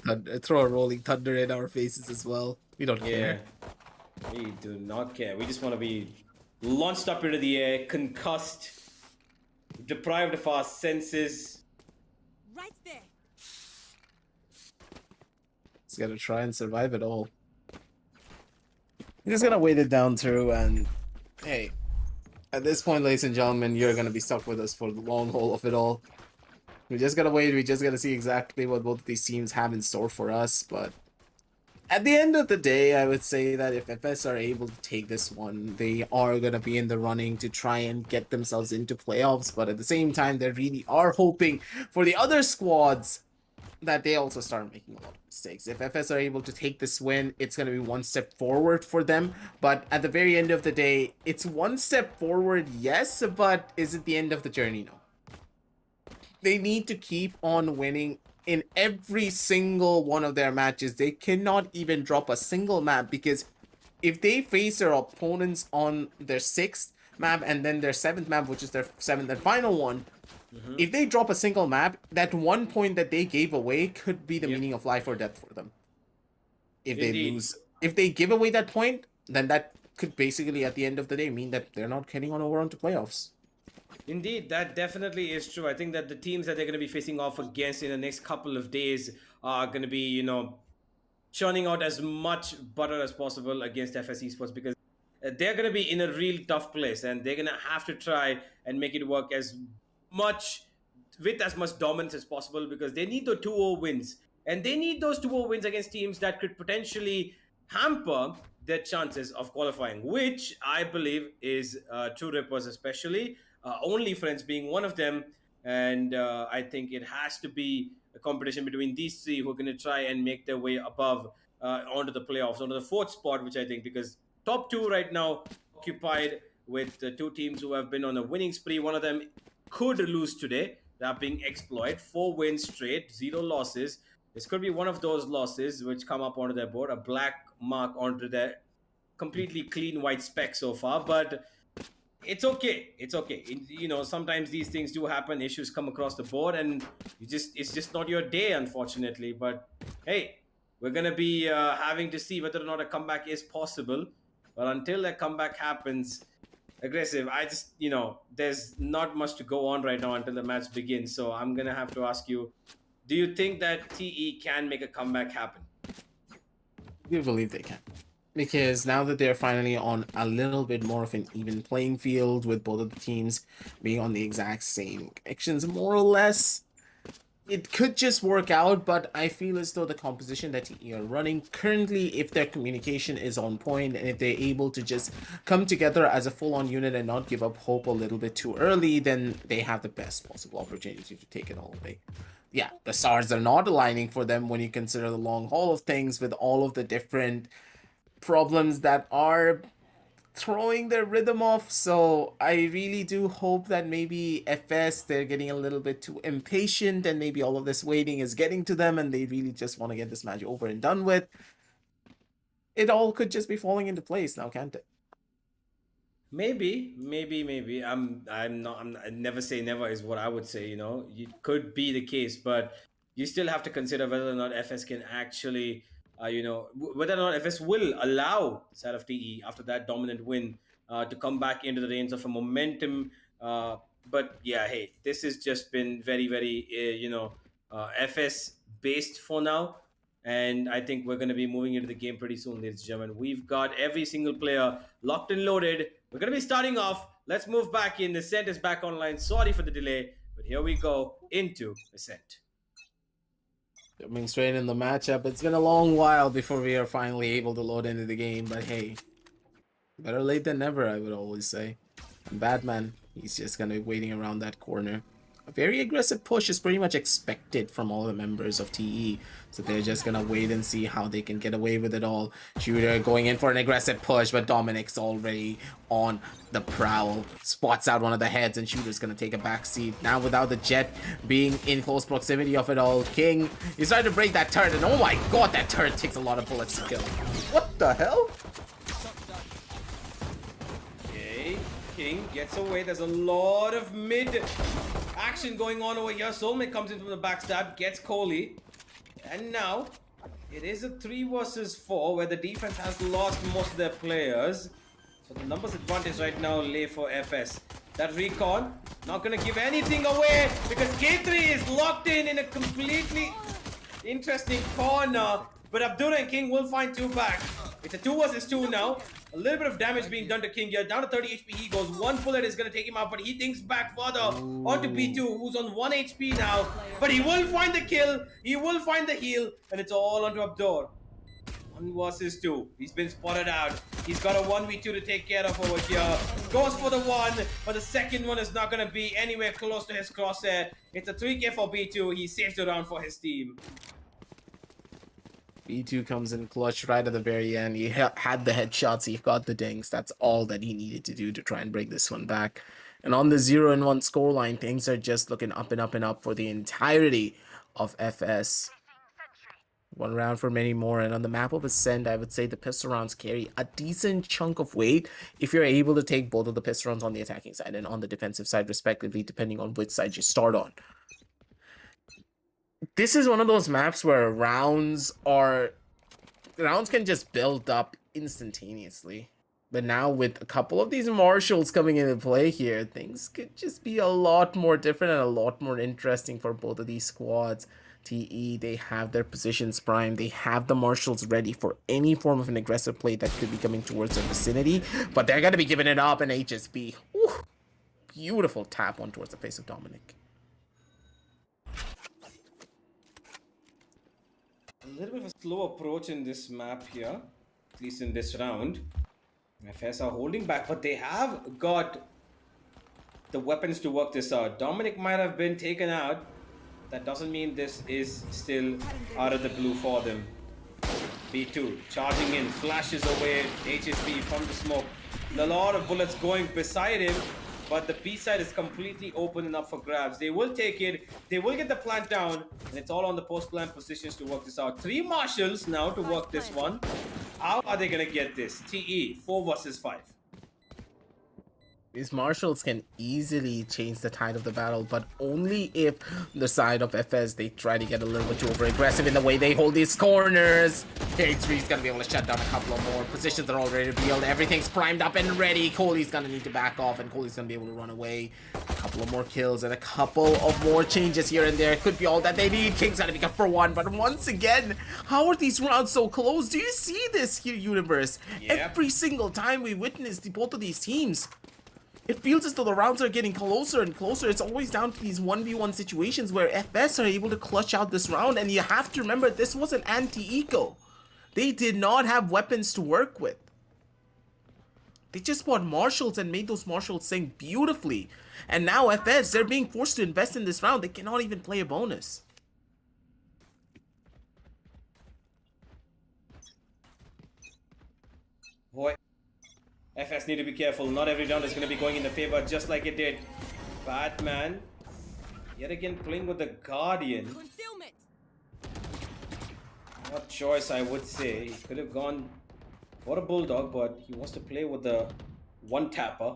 thunder in our faces as well. We don't Yeah, care. we do not care. We just want to be launched up into the air, concussed, deprived of our senses. Right there. Just gotta try and survive it all. You're just gonna wait it down through, and hey, at this point, ladies and gentlemen, you're gonna be stuck with us for the long haul of it all. We just gotta wait. We just gotta see exactly what both of these teams have in store for us. But at the end of the day, I would say that if FS are able to take this one, they are gonna be in the running to try and get themselves into playoffs. But at the same time, they really are hoping for the other squads that they also start making a lot of mistakes. If FS are able to take this win, it's going to be one step forward for them. But at the very end of the day, it's one step forward, yes, but is it the end of the journey? No. They need to keep on winning in every single one of their matches. They cannot even drop a single map, because if they face their opponents on their 6th map and then their 7th map, which is their 7th and final one, if they drop a single map, that 1 point that they gave away could be the meaning of life or death for them. If they Indeed. lose, if they give away that point, then that could basically at the end of the day mean that they're not heading on over onto playoffs. Indeed, that definitely is true. I think that the teams that they're going to be facing off against in the next couple of days are going to be, churning out as much butter as possible against FS Esports, because they're going to be in a real tough place, and they're going to have to try and make it work as much dominance as possible, because they need the 2-0 wins, and they need those 2-0 wins against teams that could potentially hamper their chances of qualifying, which I believe is True Rippers, especially Only Friends being one of them. And I think it has to be a competition between these three who are going to try and make their way above onto the playoffs, onto the 4th spot, which I think, because top 2 right now occupied with the 2 teams who have been on a winning spree. One of them could lose today. That being Exploit, 4 wins straight, 0 losses. This could be one of those losses which come up onto their board, a black mark onto their completely clean white speck so far. But it's okay. It's okay. Sometimes these things do happen. Issues come across the board, and it's just not your day, unfortunately. But hey, we're gonna be having to see whether or not a comeback is possible. But until that comeback happens, aggressive. I just, there's not much to go on right now until the match begins. So I'm gonna have to ask you: do you think that TE can make a comeback happen? I do believe they can, because now that they're finally on a little bit more of an even playing field, with both of the teams being on the exact same actions, more or less, it could just work out. But I feel as though the composition that TE are running currently, if their communication is on point, and if they're able to just come together as a full-on unit and not give up hope a little bit too early, then they have the best possible opportunity to take it all away. Yeah, the stars are not aligning for them when you consider the long haul of things, with all of the different problems that are throwing their rhythm off. So I really do hope that maybe FS, they're getting a little bit too impatient, and maybe all of this waiting is getting to them, and they really just want to get this match over and done with. it all could just be falling into place now, can't it? Maybe. I never say never is what I would say. It could be the case, but you still have to consider whether or not FS can actually, whether or not FS will allow side of TE after that dominant win to come back into the reins of a momentum. But yeah, hey, this has just been very, very, FS based for now. And I think we're going to be moving into the game pretty soon, ladies and gentlemen. We've got every single player locked and loaded. We're going to be starting off. Let's move back in. The Ascent is back online. Sorry for the delay, but here we go into Ascent. Jumping straight in the matchup. It's been a long while before we are finally able to load into the game, but hey, better late than never, I would always say. And Batman, he's just going to be waiting around that corner. A very aggressive push is pretty much expected from all the members of TE. So they're just going to wait and see how they can get away with it all. Shooter going in for an aggressive push, but Dominic's already on the prowl. Spots out one of the heads, and Shooter's going to take a back seat. Now without the Jet being in close proximity of it all, King, he's trying to break that turret, and oh my god, that turret takes a lot of bullets to kill. What the hell? King gets away. There's a lot of mid action going on over here. Soulmate comes in from the backstab, gets Kohli. And now it is a 3 versus 4 where the defense has lost most of their players. So the numbers advantage right now lay for FS. That recon not going to give anything away because K3 is locked in a completely interesting corner. But Abdullah and King will find 2 back. It's a 2 versus 2 now. A little bit of damage being done to King here. Down to 30 HP he goes. 1 bullet is going to take him out, but he thinks back further onto B2, who's on 1 HP now. But he will find the kill. He will find the heal. And it's all onto Abdur. 1 versus 2. He's been spotted out. He's got a 1v2 to take care of over here. Goes for the 1, but the second one is not going to be anywhere close to his crosshair. It's a 3k for B2. He saves the round for his team. B2 comes in clutch right at the very end. He had the headshots, he got the dings. That's all that he needed to do to try and break this one back. And on the 0-1 scoreline, things are just looking up and up and up for the entirety of FS. 1 round for many more. And on the map of Ascend, I would say the pistol rounds carry a decent chunk of weight if you're able to take both of the pistol rounds on the attacking side and on the defensive side, respectively, depending on which side you start on. This is one of those maps where rounds can just build up instantaneously. But now with a couple of these marshals coming into play here, things could just be a lot more different and a lot more interesting for both of these squads. TE, they have their positions primed. They have the marshals ready for any form of an aggressive play that could be coming towards their vicinity. But they're going to be giving it up, and HSB. Whew, beautiful tap on towards the face of Dominic. A little bit of a slow approach in this map here, at least in this round. FS are holding back, but they have got the weapons to work this out. Dominic might have been taken out. That doesn't mean this is still out of the blue for them. B2 charging in, flashes away HSB from the smoke. A lot of bullets going beside him, but the B side is completely open and up for grabs. They will take it. They will get the plant down, and it's all on the post-plant positions to work this out. 3 marshals now to work this one. How are they going to get this? TE, 4 versus 5. These marshals can easily change the tide of the battle, but only if the side of FS, they try to get a little bit too over-aggressive in the way they hold these corners. K3 is going to be able to shut down a couple of more. Positions are already revealed. Everything's primed up and ready. Kohli's going to need to back off, and Kohli's going to be able to run away. A couple of more kills and a couple of more changes here and there. Could be all that they need. King's going to be good for 1, but once again, how are these rounds so close? Do you see this here, Universe? Yep. Every single time we witness both of these teams, it feels as though the rounds are getting closer and closer. It's always down to these 1v1 situations where FS are able to clutch out this round. And you have to remember, this was an anti-eco. They did not have weapons to work with. They just bought marshals and made those marshals sing beautifully. And now FS, they're being forced to invest in this round. They cannot even play a bonus. Boy, FS need to be careful. Not every round is going to be going in the favor just like it did. Batman, yet again playing with the Guardian. Concealment. What choice, I would say. He could have gone Got a bulldog, but he wants to play with the one tapper.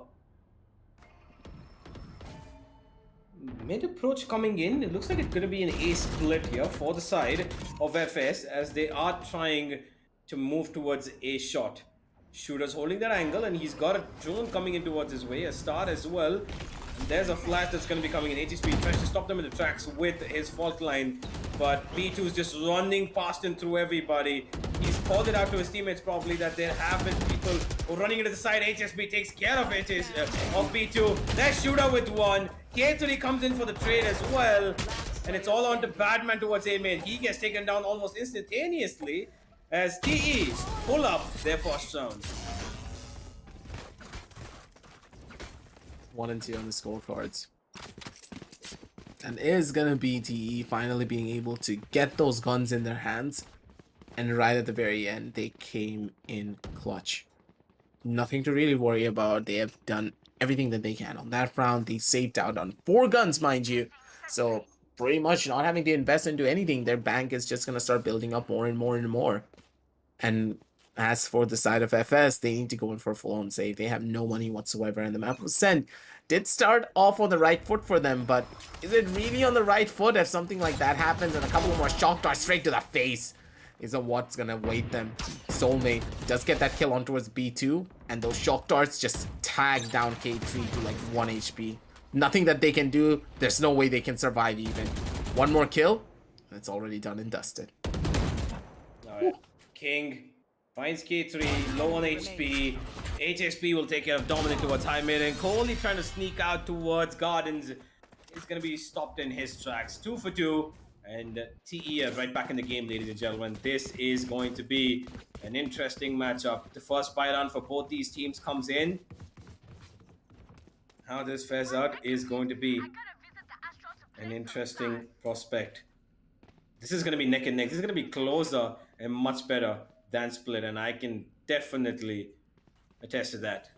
Mid approach coming in. It looks like it's going to be an A split here for the side of FS as they are trying to move towards A shot. Shooter's holding that angle and he's got a drone coming in towards his way. A star as well. And there's a flash that's going to be coming in. HSP tries to stop them in the tracks with his fault line. But B2 is just running past and through everybody. He's called it out to his teammates probably that there have been people who are running into the side. HSP takes care of of B2. There's Shooter with one. K3 comes in for the trade as well. And it's all on to Badman towards A main. He gets taken down almost instantaneously as TE pull up their first round. 1 and 2 on the scorecards. And it is gonna be TE finally being able to get those guns in their hands. And right at the very end, they came in clutch. Nothing to really worry about. They have done everything that they can on that round. They saved out on 4 guns, mind you. So pretty much not having to invest into anything. Their bank is just gonna start building up more and more and more. And as for the side of FS, they need to go in for a full-on save. They have no money whatsoever, and the map was sent. Did start off on the right foot for them, but is it really on the right foot if something like that happens and a couple more shock darts straight to the face is what's gonna wait them? Soulmate does get that kill on towards B2, and those shock darts just tag down K3 to like 1 HP. Nothing that they can do. There's no way they can survive even. One more kill, and it's already done and dusted. Alright. King finds K3, low on HP. HSP will take care of Dominic towards high mid, and Coley trying to sneak out towards Gardens is going to be stopped in his tracks. 2 for 2, and TE right back in the game, ladies and gentlemen. This is going to be an interesting matchup. The first buy round for both these teams comes in. How this fares out is going to be an interesting prospect. This is going to be neck and neck. This is going to be closer and much better than Split, and I can definitely attest to that.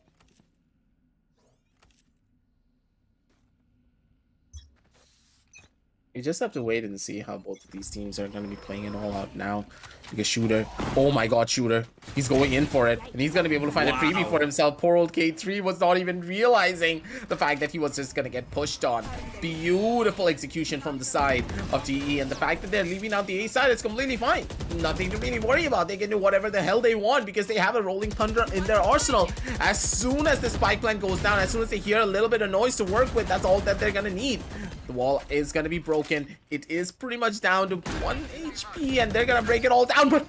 You just have to wait and see how both of these teams are going to be playing it all out now. Because Shooter, oh my god, Shooter, he's going in for it. And he's going to be able to find a freebie for himself. Poor old K3 was not even realizing the fact that he was just going to get pushed on. Beautiful execution from the side of TE. And the fact that they're leaving out the A side is completely fine. Nothing to really worry about. They can do whatever the hell they want because they have a Rolling Thunder in their arsenal. As soon as the spike plant goes down, as soon as they hear a little bit of noise to work with, that's all that they're going to need. The wall is going to be broken. It is pretty much down to 1 HP, and they're going to break it all down, but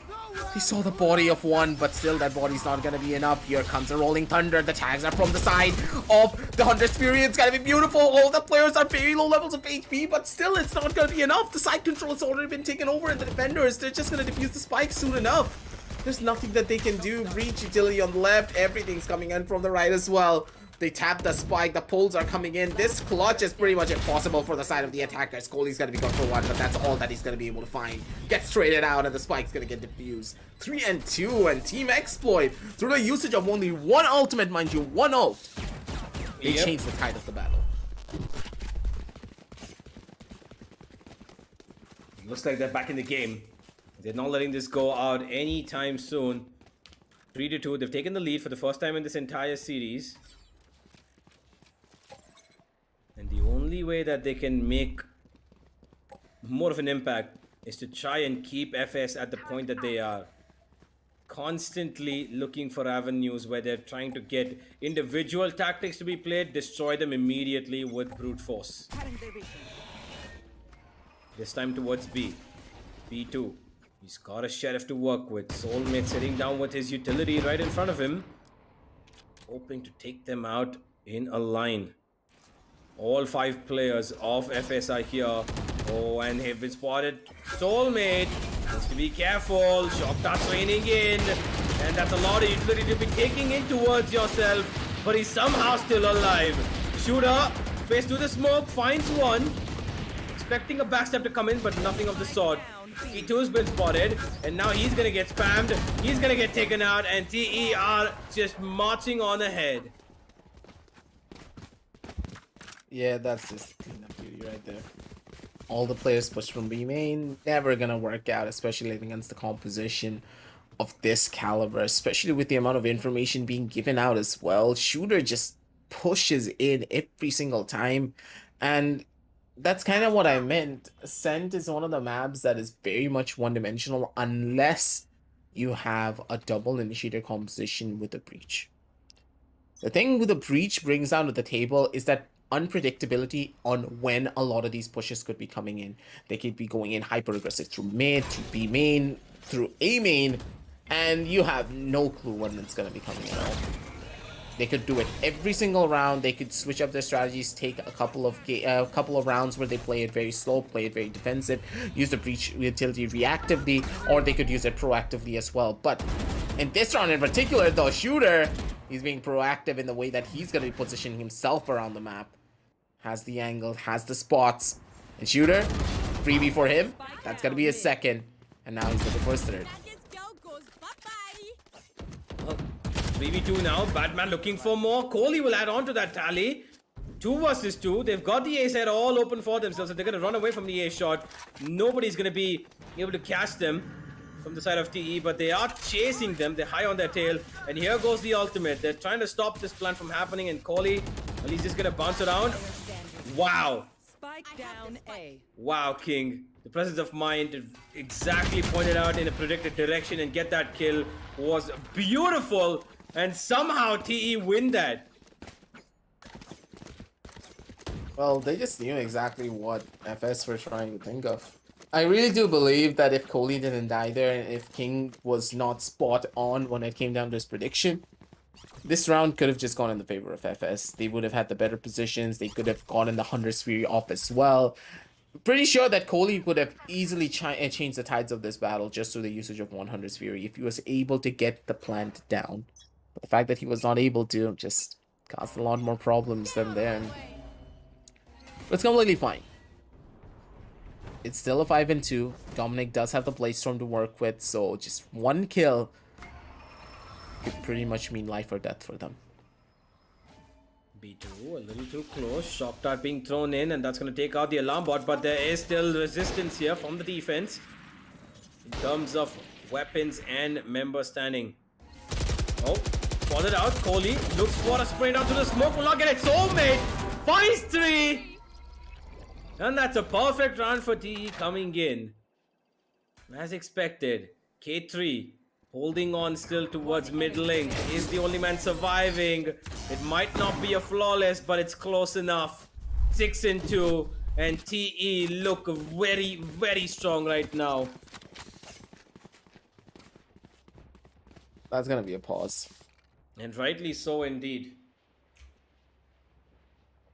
he saw the body of one, but still that body's not going to be enough. Here comes a Rolling Thunder. The tags are from the side of the Hunter Spirit. It's going to be beautiful. All the players are very low levels of HP, but still it's not going to be enough. The side control has already been taken over, and the defenders, they're just going to defuse the spike soon enough. There's nothing that they can do. Breach utility on the left. Everything's coming in from the right as well. They tap the spike. The pulls are coming in. This clutch is pretty much impossible for the side of the attackers. Coley's going to be gone for 1, but that's all that he's going to be able to find. Gets traded out, and the spike's going to get diffused. 3 and 2, and Team Exploit, through the usage of only 1 ultimate, mind you, 1 ult, they change the tide of the battle. Looks like they're back in the game. They're not letting this go out anytime soon. 3-2. They've taken the lead for the first time in this entire series. And the only way that they can make more of an impact is to try and keep FS at the point that they are. Constantly looking for avenues where they're trying to get individual tactics to be played, destroy them immediately with brute force. This time towards B. B2. He's got a sheriff to work with. Soulmate sitting down with his utility right in front of him. Hoping to take them out in a line. All 5 players of FS are here. Oh, and they've been spotted. Soulmate has to be careful. Shock darts raining in. And that's a lot of utility to be taking in towards yourself. But he's somehow still alive. Shooter, face to the smoke, finds one. Expecting a backstep to come in, but nothing of the sort. T2's been spotted, and now he's gonna get spammed. He's gonna get taken out, and TE are just marching on ahead. Yeah, that's just cleanup duty right there. All the players pushed from B main, never gonna work out, especially against the composition of this caliber, especially with the amount of information being given out as well. Shooter just pushes in every single time, and that's kind of what I meant. Ascent is one of the maps that is very much one-dimensional unless you have a double initiator composition with a breach. The thing with the breach brings down to the table is that unpredictability on when a lot of these pushes could be coming in. They could be going in hyper aggressive through mid, through B main, through A main, and you have no clue when it's going to be coming at all. They could do it every single round. They could switch up their strategies, take a couple of rounds where they play it very slow, play it very defensive, use the breach utility reactively, or they could use it proactively as well. But in this round in particular, though, Shooter, he's being proactive in the way that he's going to be positioning himself around the map. Has the angle, has the spots. And Shooter, freebie for him. That's going to be his second. And now he's looking for his third. 3v2 now. Batman looking for more. Kohli will add on to that tally. 2 versus 2. They've got the A side all open for themselves. So they're going to run away from the A shot. Nobody's going to be able to catch them from the side of TE, but they are chasing them. They're high on their tail. And here goes the ultimate. They're trying to stop this plan from happening. And Kohli, well, he's just going to bounce around. Wow. Spike down A. Wow, King. The presence of mind to exactly pointed out in a predicted direction and get that kill was beautiful. And somehow TE win that. Well, they just knew exactly what FS were trying to think of. I really do believe that if Kohli didn't die there and if King was not spot on when it came down to his prediction, this round could have just gone in the favor of FS. They would have had the better positions. They could have gotten the 100 Sphere off as well. Pretty sure that Kohli would have easily changed the tides of this battle just through the usage of 100 Sphere if he was able to get the plant down. But the fact that he was not able to just caused a lot more problems than then. But it's completely fine. It's still a 5-2. Dominic does have the Blaze Storm to work with, so just one kill could pretty much mean life or death for them. B2 a little too close. Shock dart being thrown in, and that's going to take out the alarm bot, but there is still resistance here from the defense in terms of weapons and members standing. Oh, followed out. Kohli looks for a spray down to the smoke. Will not get it. Soulmate finds 3. And that's a perfect round for TE coming in. As expected, K3 holding on still towards mid lane. Is the only man surviving. It might not be a flawless, but it's close enough. 6-2, and TE look very, very strong right now. That's gonna be a pause. And rightly so indeed.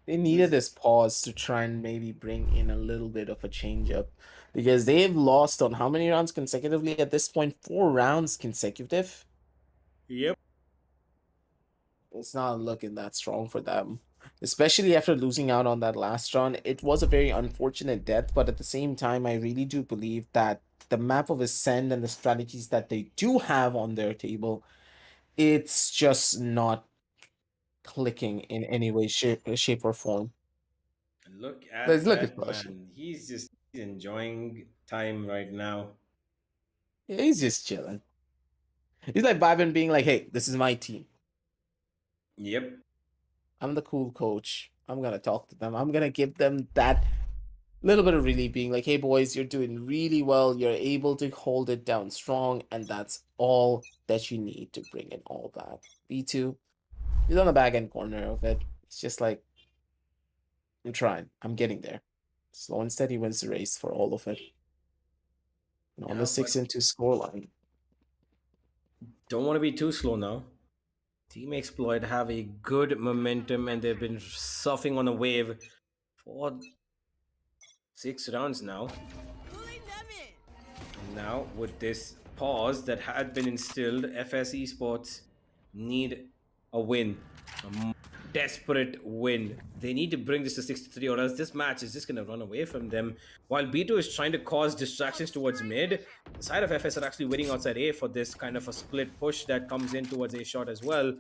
They needed this pause to try and maybe bring in a little bit of a change up. Because they've lost on how many rounds consecutively at this point? 4 rounds consecutive. Yep. It's not looking that strong for them. Especially after losing out on that last round. It was a very unfortunate death, but at the same time, I really do believe that the map of Ascend and the strategies that they do have on their table, it's just not clicking in any way, shape or form. Look at Let's look that at Flush. man. He's just enjoying time right now. Yeah, he's just chilling. He's like vibing, being like, hey, this is my team. Yep. I'm the cool coach. I'm gonna talk to them. I'm gonna give them that little bit of relief, being like, hey boys, you're doing really well. You're able to hold it down strong, and that's all that you need to bring in all that. B2, he's on the back end corner of it. It's just like, I'm trying. I'm getting there. Slow and steady wins the race for all of it. And on Yeah, the 6-2 scoreline. Don't want to be too slow now. Team Exploit have a good momentum, and they've been surfing on a wave for 6 rounds now. And now with this pause that had been instilled, FS Esports need a win. A desperate win. They need to bring this to 63, or else this match is just going to run away from them. While B2 is trying to cause distractions towards mid, the side of FS are actually waiting outside A for this kind of a split push that comes in towards A shot as well.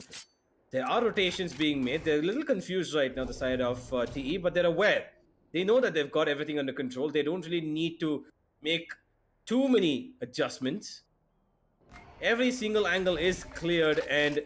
There are rotations being made. They're a little confused right now, the side of TE, but they're aware. They know that they've got everything under control. They don't really need to make too many adjustments. Every single angle is cleared and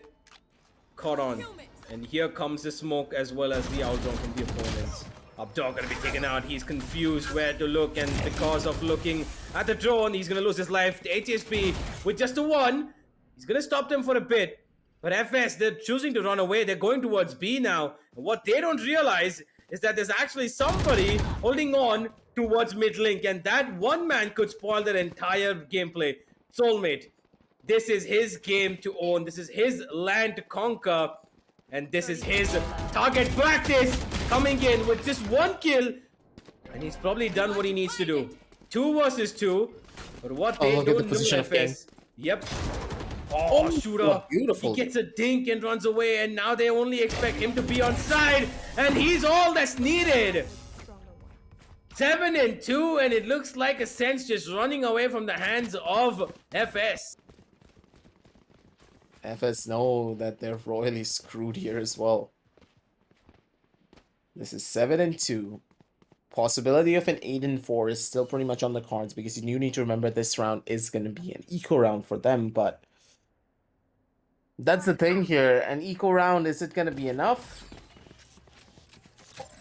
caught on. And here comes the smoke as well as the outdrawn from the opponents. Abdur gonna be taken out. He's confused where to look, and because of looking at the drone, he's gonna lose his life. The HSP with just a 1. He's gonna stop them for a bit. But FS, they're choosing to run away. They're going towards B now. And what they don't realize is that there's actually somebody holding on towards mid link, and that one man could spoil their entire gameplay. Soulmate, this is his game to own. This is his land to conquer. And this is his target practice, coming in with just 1 kill. And he's probably done what he needs to do. 2 versus 2. But what they look at the don't do, position of King. FS. Yep. Oh, shooter. what beautiful. He gets a dink and runs away. And now they only expect him to be on side. And he's all that's needed. 7 and 2. And it looks like a sense just running away from the hands of FS. FS know that they're royally screwed here as well. This is 7 and 2. Possibility of an 8 and 4 is still pretty much on the cards, because you need to remember this round is going to be an eco round for them. But that's the thing here. An eco round, is it going to be enough?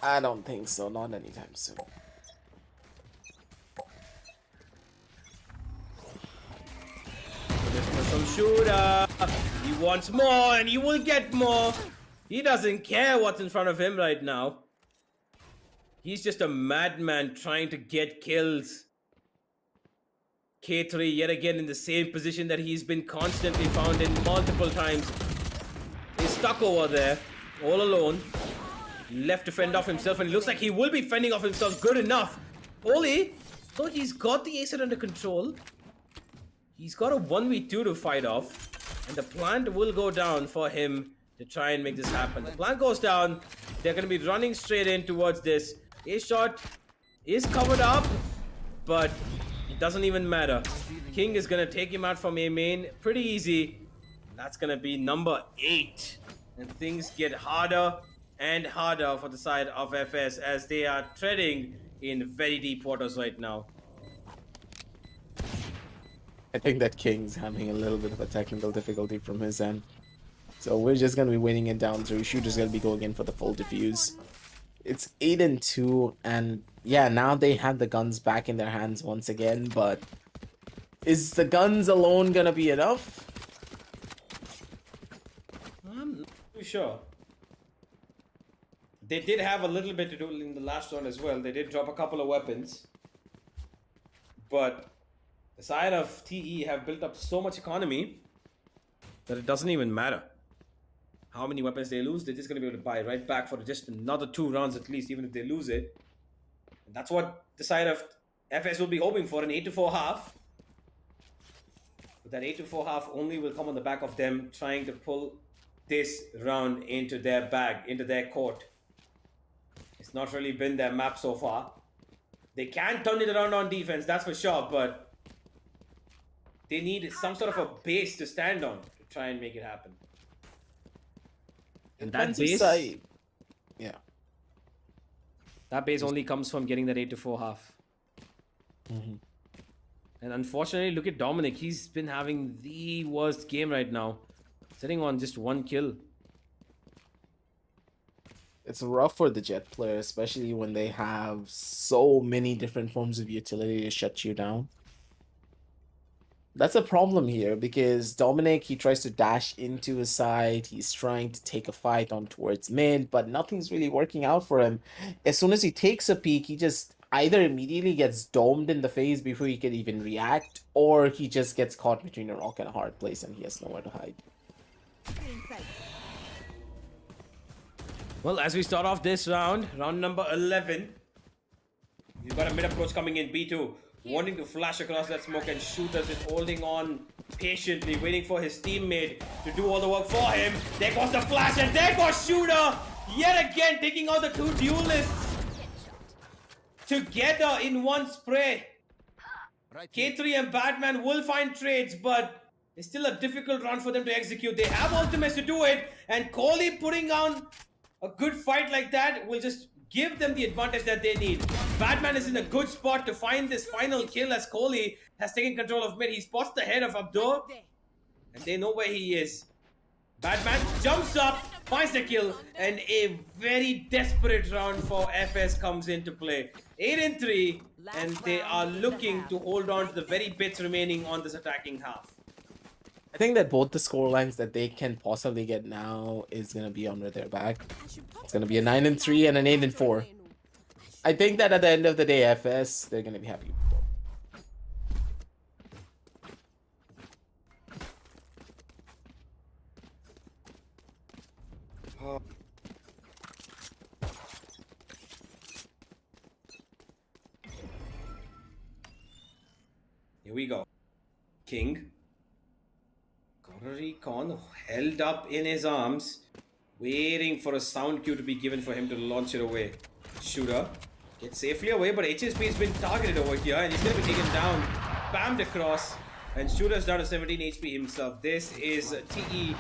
I don't think so. Not anytime soon. Some shooter. He wants more, and he will get more. He doesn't care what's in front of him right now. He's just a madman trying to get kills. K3 yet again in the same position that he's been constantly found in multiple times. He's stuck over there, all alone. Left to fend off himself, and it looks like he will be fending off himself good enough. Oli, so he's got the ace under control. He's got a 1v2 to fight off. And the plant will go down for him to try and make this happen. The plant goes down. They're going to be running straight in towards this. A shot is covered up, but it doesn't even matter. King is going to take him out from A main. Pretty easy. That's going to be number 8. And things get harder and harder for the side of FS as they are treading in very deep waters right now. I think that King's having a little bit of a technical difficulty from his end. So we're just going to be winning it down through. Shooter's going to be going in for the full defuse. It's 8 and 2, and yeah, now they have the guns back in their hands once again, but is the guns alone going to be enough? I'm not too sure. They did have a little bit to do in the last round as well. They did drop a couple of weapons. But the side of TE have built up so much economy that it doesn't even matter how many weapons they lose. They're just going to be able to buy right back for just another 2 rounds at least, even if they lose it. And that's what the side of FS will be hoping for, an 8-4 half. But that 8-4 half only will come on the back of them trying to pull this round into their bag, into their court. It's not really been their map so far. They can turn it around on defense, that's for sure, but they need some sort of a base to stand on to try and make it happen. And that base, yeah, that base only comes from getting that 8-4 half. Mm-hmm. And unfortunately, look at Dominic. He's been having the worst game right now, sitting on just 1 kill. It's rough for the Jet player, especially when they have so many different forms of utility to shut you down. That's a problem here, because Dominic, he tries to dash into his side. He's trying to take a fight on towards mid, but nothing's really working out for him. As soon as he takes a peek, he just either immediately gets domed in the face before he can even react, or he just gets caught between a rock and a hard place and he has nowhere to hide. Well, as we start off this round, round number 11, you've got a mid approach coming in, B2. Wanting to flash across that smoke, and Shooter just holding on patiently, waiting for his teammate to do all the work for him. There goes the flash, and there goes Shooter! Yet again, taking out the 2 duelists together in one spray. K3 and Batman will find trades, but it's still a difficult round for them to execute. They have ultimates to do it, and Kohli putting on a good fight like that will just give them the advantage that they need. Batman is in a good spot to find this final kill as Kohli has taken control of mid. He spots the head of Abdur. And they know where he is. Batman jumps up, finds the kill, and a very desperate round for FS comes into play. 8-3, and they are looking to hold on to the very bits remaining on this attacking half. I think that both the scorelines that they can possibly get now is gonna be under their back. It's gonna be a 9-3 and an 8-4. I think that at the end of the day, FS, they're gonna be happy with both. Here we go. King. Got a recon, held up in his arms, waiting for a sound cue to be given for him to launch it away. Shooter gets safely away, but HSP has been targeted over here, and he's going to be taken down, bammed across, and Shooter's down to 17 HP himself. This is TE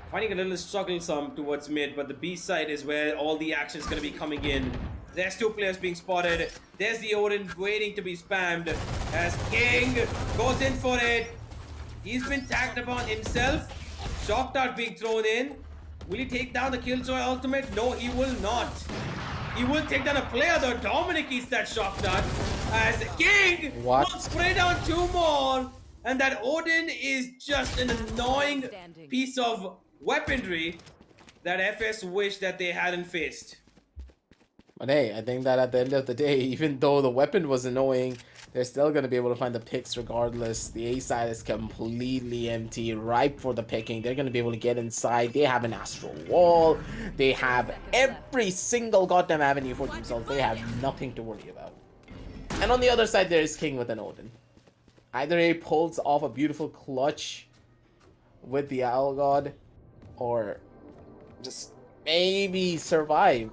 finding a little strugglesome towards mid, but the B side is where all the action is going to be coming in. There's two players being spotted. There's the Odin waiting to be spammed as King goes in for it. He's been tagged upon himself. Shock dart being thrown in. Will he take down the Killjoy ultimate? No, he will not. He will take down a player though. Dominic eats that shock dart as King will spray down two more. And that Odin is just an annoying piece of weaponry that FS wish that they hadn't faced. But hey, I think that at the end of the day, even though the weapon was annoying, they're still going to be able to find the picks regardless. The A side is completely empty, ripe for the picking. They're going to be able to get inside. They have an astral wall. They have every single goddamn avenue for themselves. They have nothing to worry about. And on the other side, there is King with an Odin. Either he pulls off a beautiful clutch with the Owl God, or just maybe survive.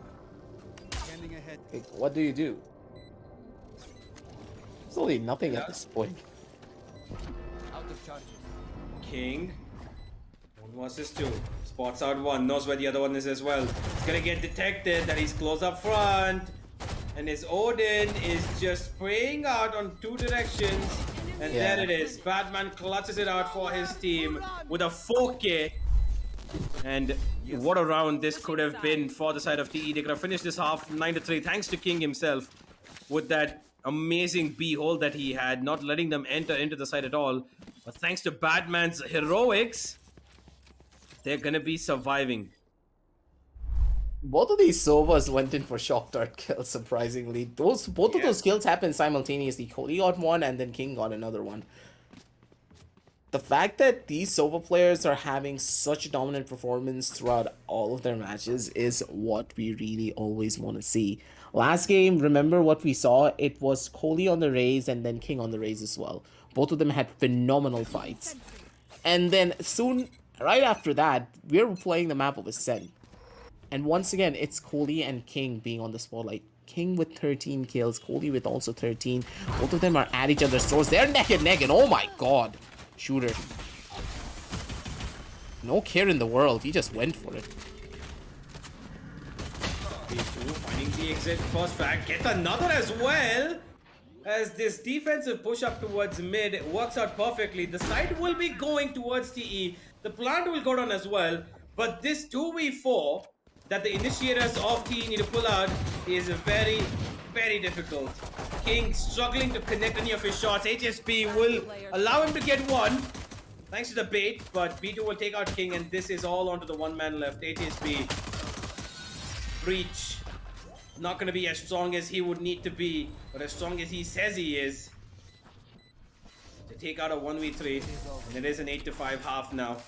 Like, what do you do? There's only nothing at this point. King. 1 versus 2. Spots out one. Knows where the other one is as well. He's gonna get detected that he's close up front. And his Odin is just spraying out on two directions. And there it is. Batman clutches it out for his team with a 4K. And what a round this could have been for the side of TE. They could have finished this half 9-3 thanks to King himself with that amazing B hole that he had, not letting them enter into the side at all. But thanks to Batman's heroics, they're gonna be surviving. Both of these Sovas went in for shock dart kills, surprisingly. Both of those kills happened simultaneously. Cody got one and then King got another one. The fact that these Sova players are having such a dominant performance throughout all of their matches is what we really always want to see. Last game, remember what we saw? It was Kohli on the Raze and then King on the Raze as well. Both of them had phenomenal fights. And then soon, right after that, we're playing the map of Ascent. And once again, it's Kohli and King being on the spotlight. King with 13 kills, Kohli with also 13. Both of them are at each other's throats. They're neck and neck, and oh my god. Shooter. No care in the world. He just went for it. B2 finding the exit first frag. Gets another as well. As this defensive push up towards mid works out perfectly. The side will be going towards TE. The plant will go down as well. But this 2v4 that the initiators of TE need to pull out is very, very difficult. King struggling to connect any of his shots. HSP will allow him to get one thanks to the bait, but B2 will take out King, and this is all onto the one man left. HSP Breach not going to be as strong as he would need to be, but as strong as he says he is to take out a 1v3, and it is an 8-5 half now.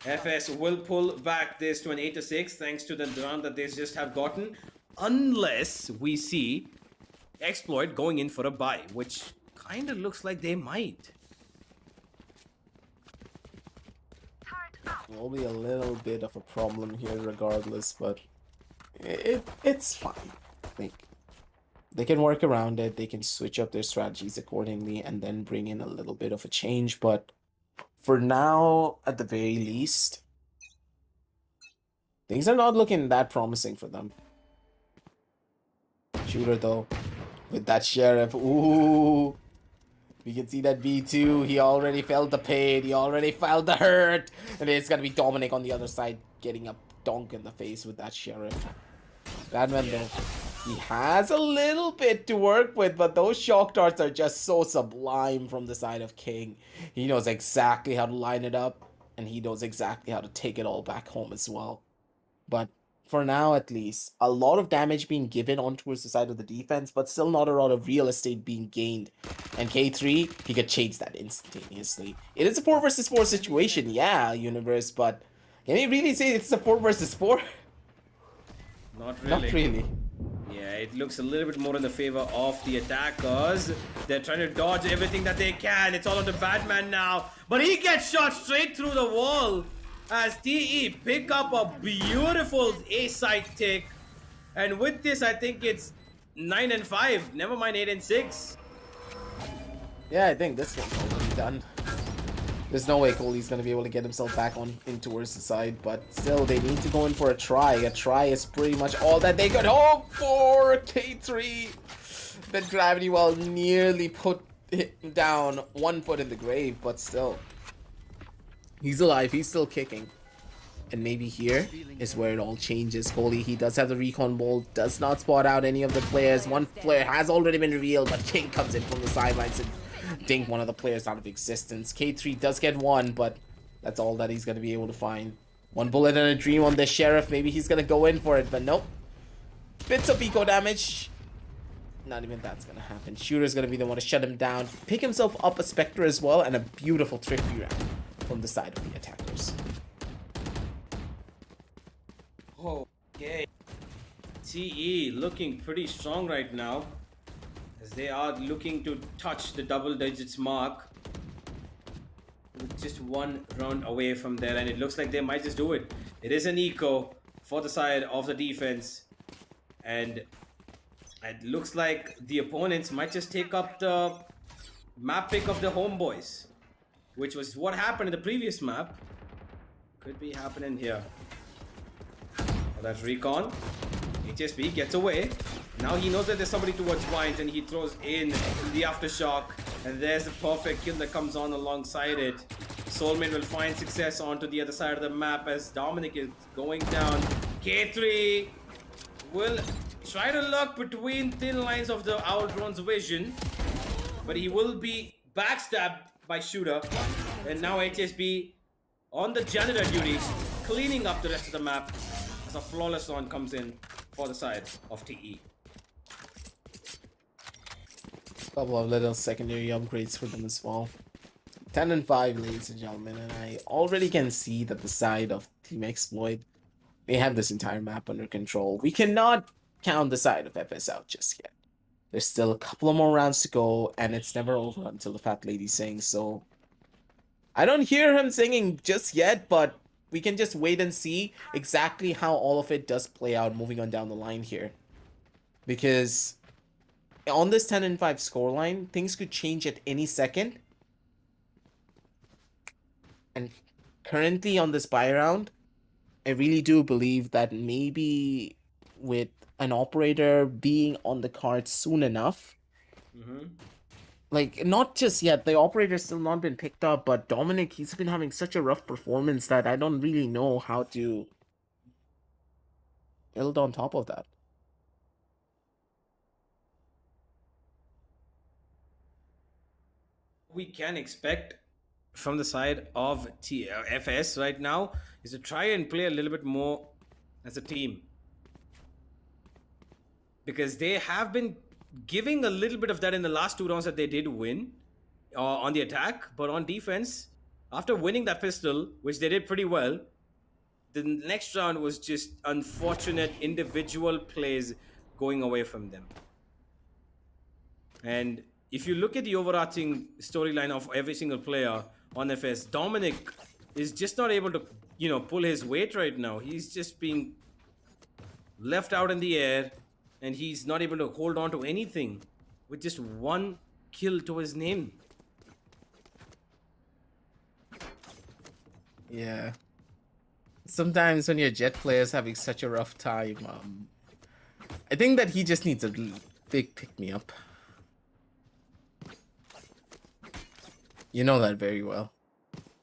FS will pull back this to an 8-6 thanks to the round that they just have gotten, unless we see Exploit going in for a buy, which kind of looks like they might. Will be a little bit of a problem here regardless, but it's fine. I think they can work around it. They can switch up their strategies accordingly and then bring in a little bit of a change, but for now, at the very least, things are not looking that promising for them. Shooter though, with that Sheriff, ooh, We can see that B2, he already felt the pain, he already felt the hurt. And it's gonna be Dominic on the other side getting a donk in the face with that Sheriff. Batman though, he has a little bit to work with, but those shock darts are just so sublime from the side of King. He knows exactly how to line it up, and he knows exactly how to take it all back home as well. But for now, at least, a lot of damage being given on towards the side of the defense, but still not a lot of real estate being gained. And K3, he could change that instantaneously. It is a 4 versus 4 situation, yeah, Universe, but can you really say it's a 4 versus 4? Not really. Not really. Yeah, it looks a little bit more in the favor of the attackers. They're trying to dodge everything that they can. It's all on the Batman now. But he gets shot straight through the wall as TE pick up a beautiful A-side tick. And with this, I think it's 9 and 5. Never mind 8 and 6. Yeah, I think this one's already done. There's no way Cooley's going to be able to get himself back on in towards the side, but still, they need to go in for a try. A try is pretty much all that they could hope for. K3, that Gravity Well nearly put him down, 1 foot in the grave, but still. He's alive, he's still kicking. And maybe here is where it all changes. Coley, he does have the recon ball, does not spot out any of the players. One player has already been revealed, but King comes in from the sidelines and dink one of the players out of existence. K3 does get 1, but that's all that he's going to be able to find. 1 bullet and a dream on the Sheriff. Maybe he's going to go in for it, but nope. Bits of eco damage. Not even that's going to happen. Shooter's going to be the one to shut him down. Pick himself up a Spectre as well, and a beautiful thrifty round from the side of the attackers. Okay. TE looking pretty strong right now, as they are looking to touch the double digits mark. With just 1 round away from there, and it looks like they might just do it. It is an eco for the side of the defense, and it looks like the opponents might just take up the map pick of the homeboys, which was what happened in the previous map. Could be happening here. Oh, that's recon. HSP gets away. Now he knows that there's somebody towards Vines, and he throws in the aftershock. And there's the perfect kill that comes on alongside it. Soulmate will find success onto the other side of the map as Dominic is going down. K3 will try to lurk between thin lines of the Owl Drone's vision, but he will be backstabbed by Shooter. And now HSP on the janitor duties, cleaning up the rest of the map as a flawless one comes in for the side of TE. Couple of little secondary upgrades for them as well. 10 and 5, ladies and gentlemen, and I already can see that the side of Team Exploit, they have this entire map under control. We cannot count the side of FS out just yet. There's still a couple of more rounds to go, and it's never over until the fat lady sings, so I don't hear him singing just yet, but we can just wait and see exactly how all of it does play out moving on down the line here. Because on this 10 and 5 scoreline, things could change at any second. And currently on this buy round, I really do believe that maybe with an operator being on the card soon enough, like, not just yet, the operator's still not been picked up, but Dominic, he's been having such a rough performance that I don't really know how to build on top of that. We can expect from the side of FS right now is to try and play a little bit more as a team, because they have been giving a little bit of that in the last 2 rounds that they did win on the attack, but on defense, after winning that pistol, which they did pretty well, the next round was just unfortunate individual plays going away from them. And if you look at the overarching storyline of every single player on FS, Dominic is just not able to, pull his weight right now. He's just being left out in the air, and he's not able to hold on to anything with just 1 kill to his name. Yeah. Sometimes when your Jet player is having such a rough time, I think that he just needs a big pick-me-up. You know that very well.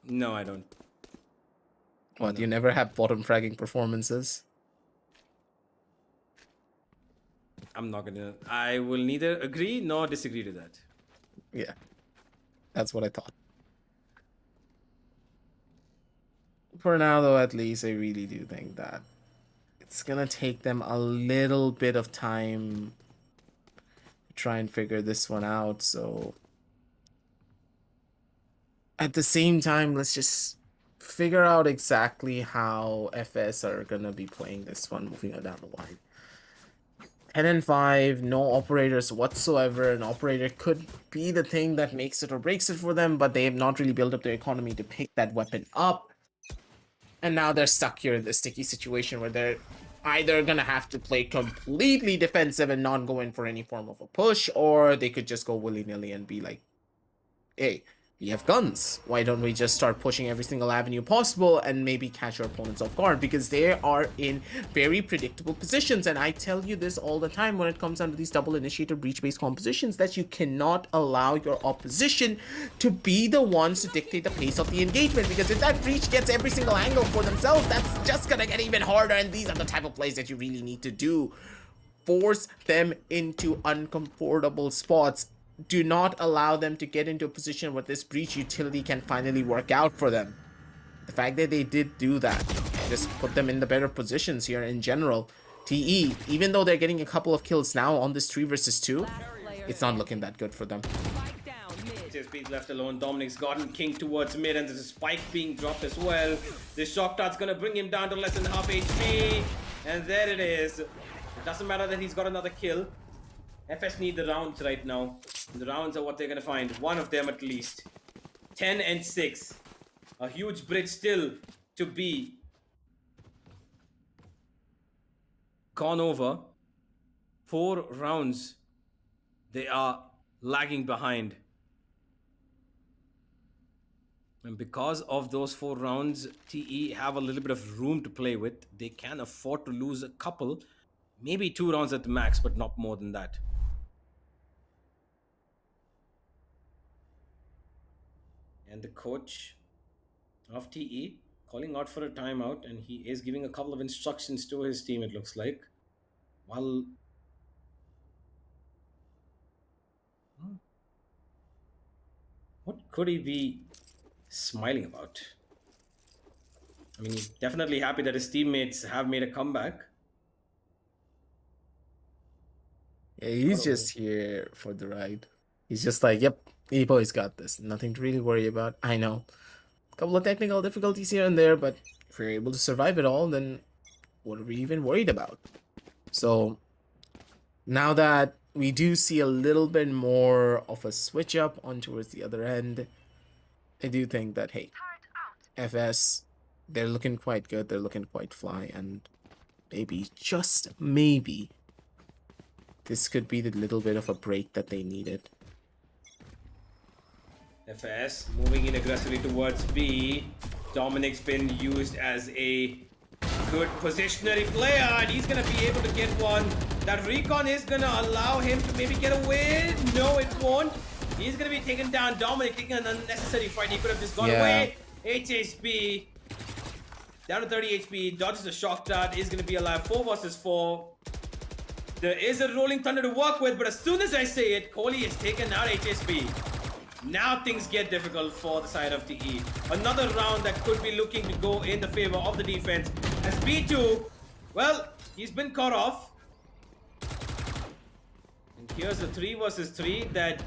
No, I don't. What, No. you never have bottom fragging performances? I'm not gonna. I will neither agree nor disagree to that. Yeah, that's what I thought. For now, though, at least I really do think that it's gonna take them a little bit of time to try and figure this one out. So at the same time, let's just figure out exactly how FS are gonna be playing this one moving down the line. 10 and 5, no operators whatsoever. An operator could be the thing that makes it or breaks it for them, but they have not really built up their economy to pick that weapon up. And now they're stuck here in this sticky situation where they're either gonna have to play completely defensive and not go in for any form of a push, or they could just go willy-nilly and be like, hey, we have guns. Why don't we just start pushing every single avenue possible and maybe catch our opponents off guard? Because they are in very predictable positions. And I tell you this all the time when it comes down to these double initiator breach-based compositions, that you cannot allow your opposition to be the ones to dictate the pace of the engagement. Because if that breach gets every single angle for themselves, that's just gonna get even harder. And these are the type of plays that you really need to do. Force them into uncomfortable spots. Do not allow them to get into a position where this breach utility can finally work out for them. The fact that they did do that just put them in the better positions here in general. TE, even though they're getting a couple of kills now on this 3 versus 2, it's not looking that good for them. Spike down mid. HSP's left alone. Dominic's gotten King towards mid, and there's a spike being dropped as well. This shock dart's gonna bring him down to less than half HP. And there it is. It doesn't matter that he's got another kill. FS need the rounds right now. The rounds are what they're gonna find. One of them at least. 10 and 6. A huge bridge still to be gone over. 4 rounds. They are lagging behind. And because of those 4 rounds, TE have a little bit of room to play with. They can afford to lose a couple. Maybe 2 rounds at the max, but not more than that. And the coach of TE calling out for a timeout, and he is giving a couple of instructions to his team, it looks like. While what could he be smiling about? I mean, he's definitely happy that his teammates have made a comeback. Yeah, he's just here for the ride. He's just like, yep, E-Boy's got this. Nothing to really worry about. I know. A couple of technical difficulties here and there, but if we're able to survive it all, then what are we even worried about? So now that we do see a little bit more of a switch up on towards the other end, I do think that, hey, FS, they're looking quite good. They're looking quite fly, and maybe, just maybe, this could be the little bit of a break that they needed. FS moving in aggressively towards B. Dominic's been used as a good positionary player, and he's gonna be able to get one. That recon is gonna allow him to maybe get a win. No, it won't. He's gonna be taken down. Dominic taking an unnecessary fight. He could have just gone away. HSP down to 30 HP. Dodges a shock dart. Is gonna be alive. 4 versus 4. There is a rolling thunder to work with, but as soon as I say it, Kohli is taken out HSP. Now things get difficult for the side of TE. Another round that could be looking to go in the favor of the defense. As B2, well, he's been caught off. And here's a 3 versus 3 that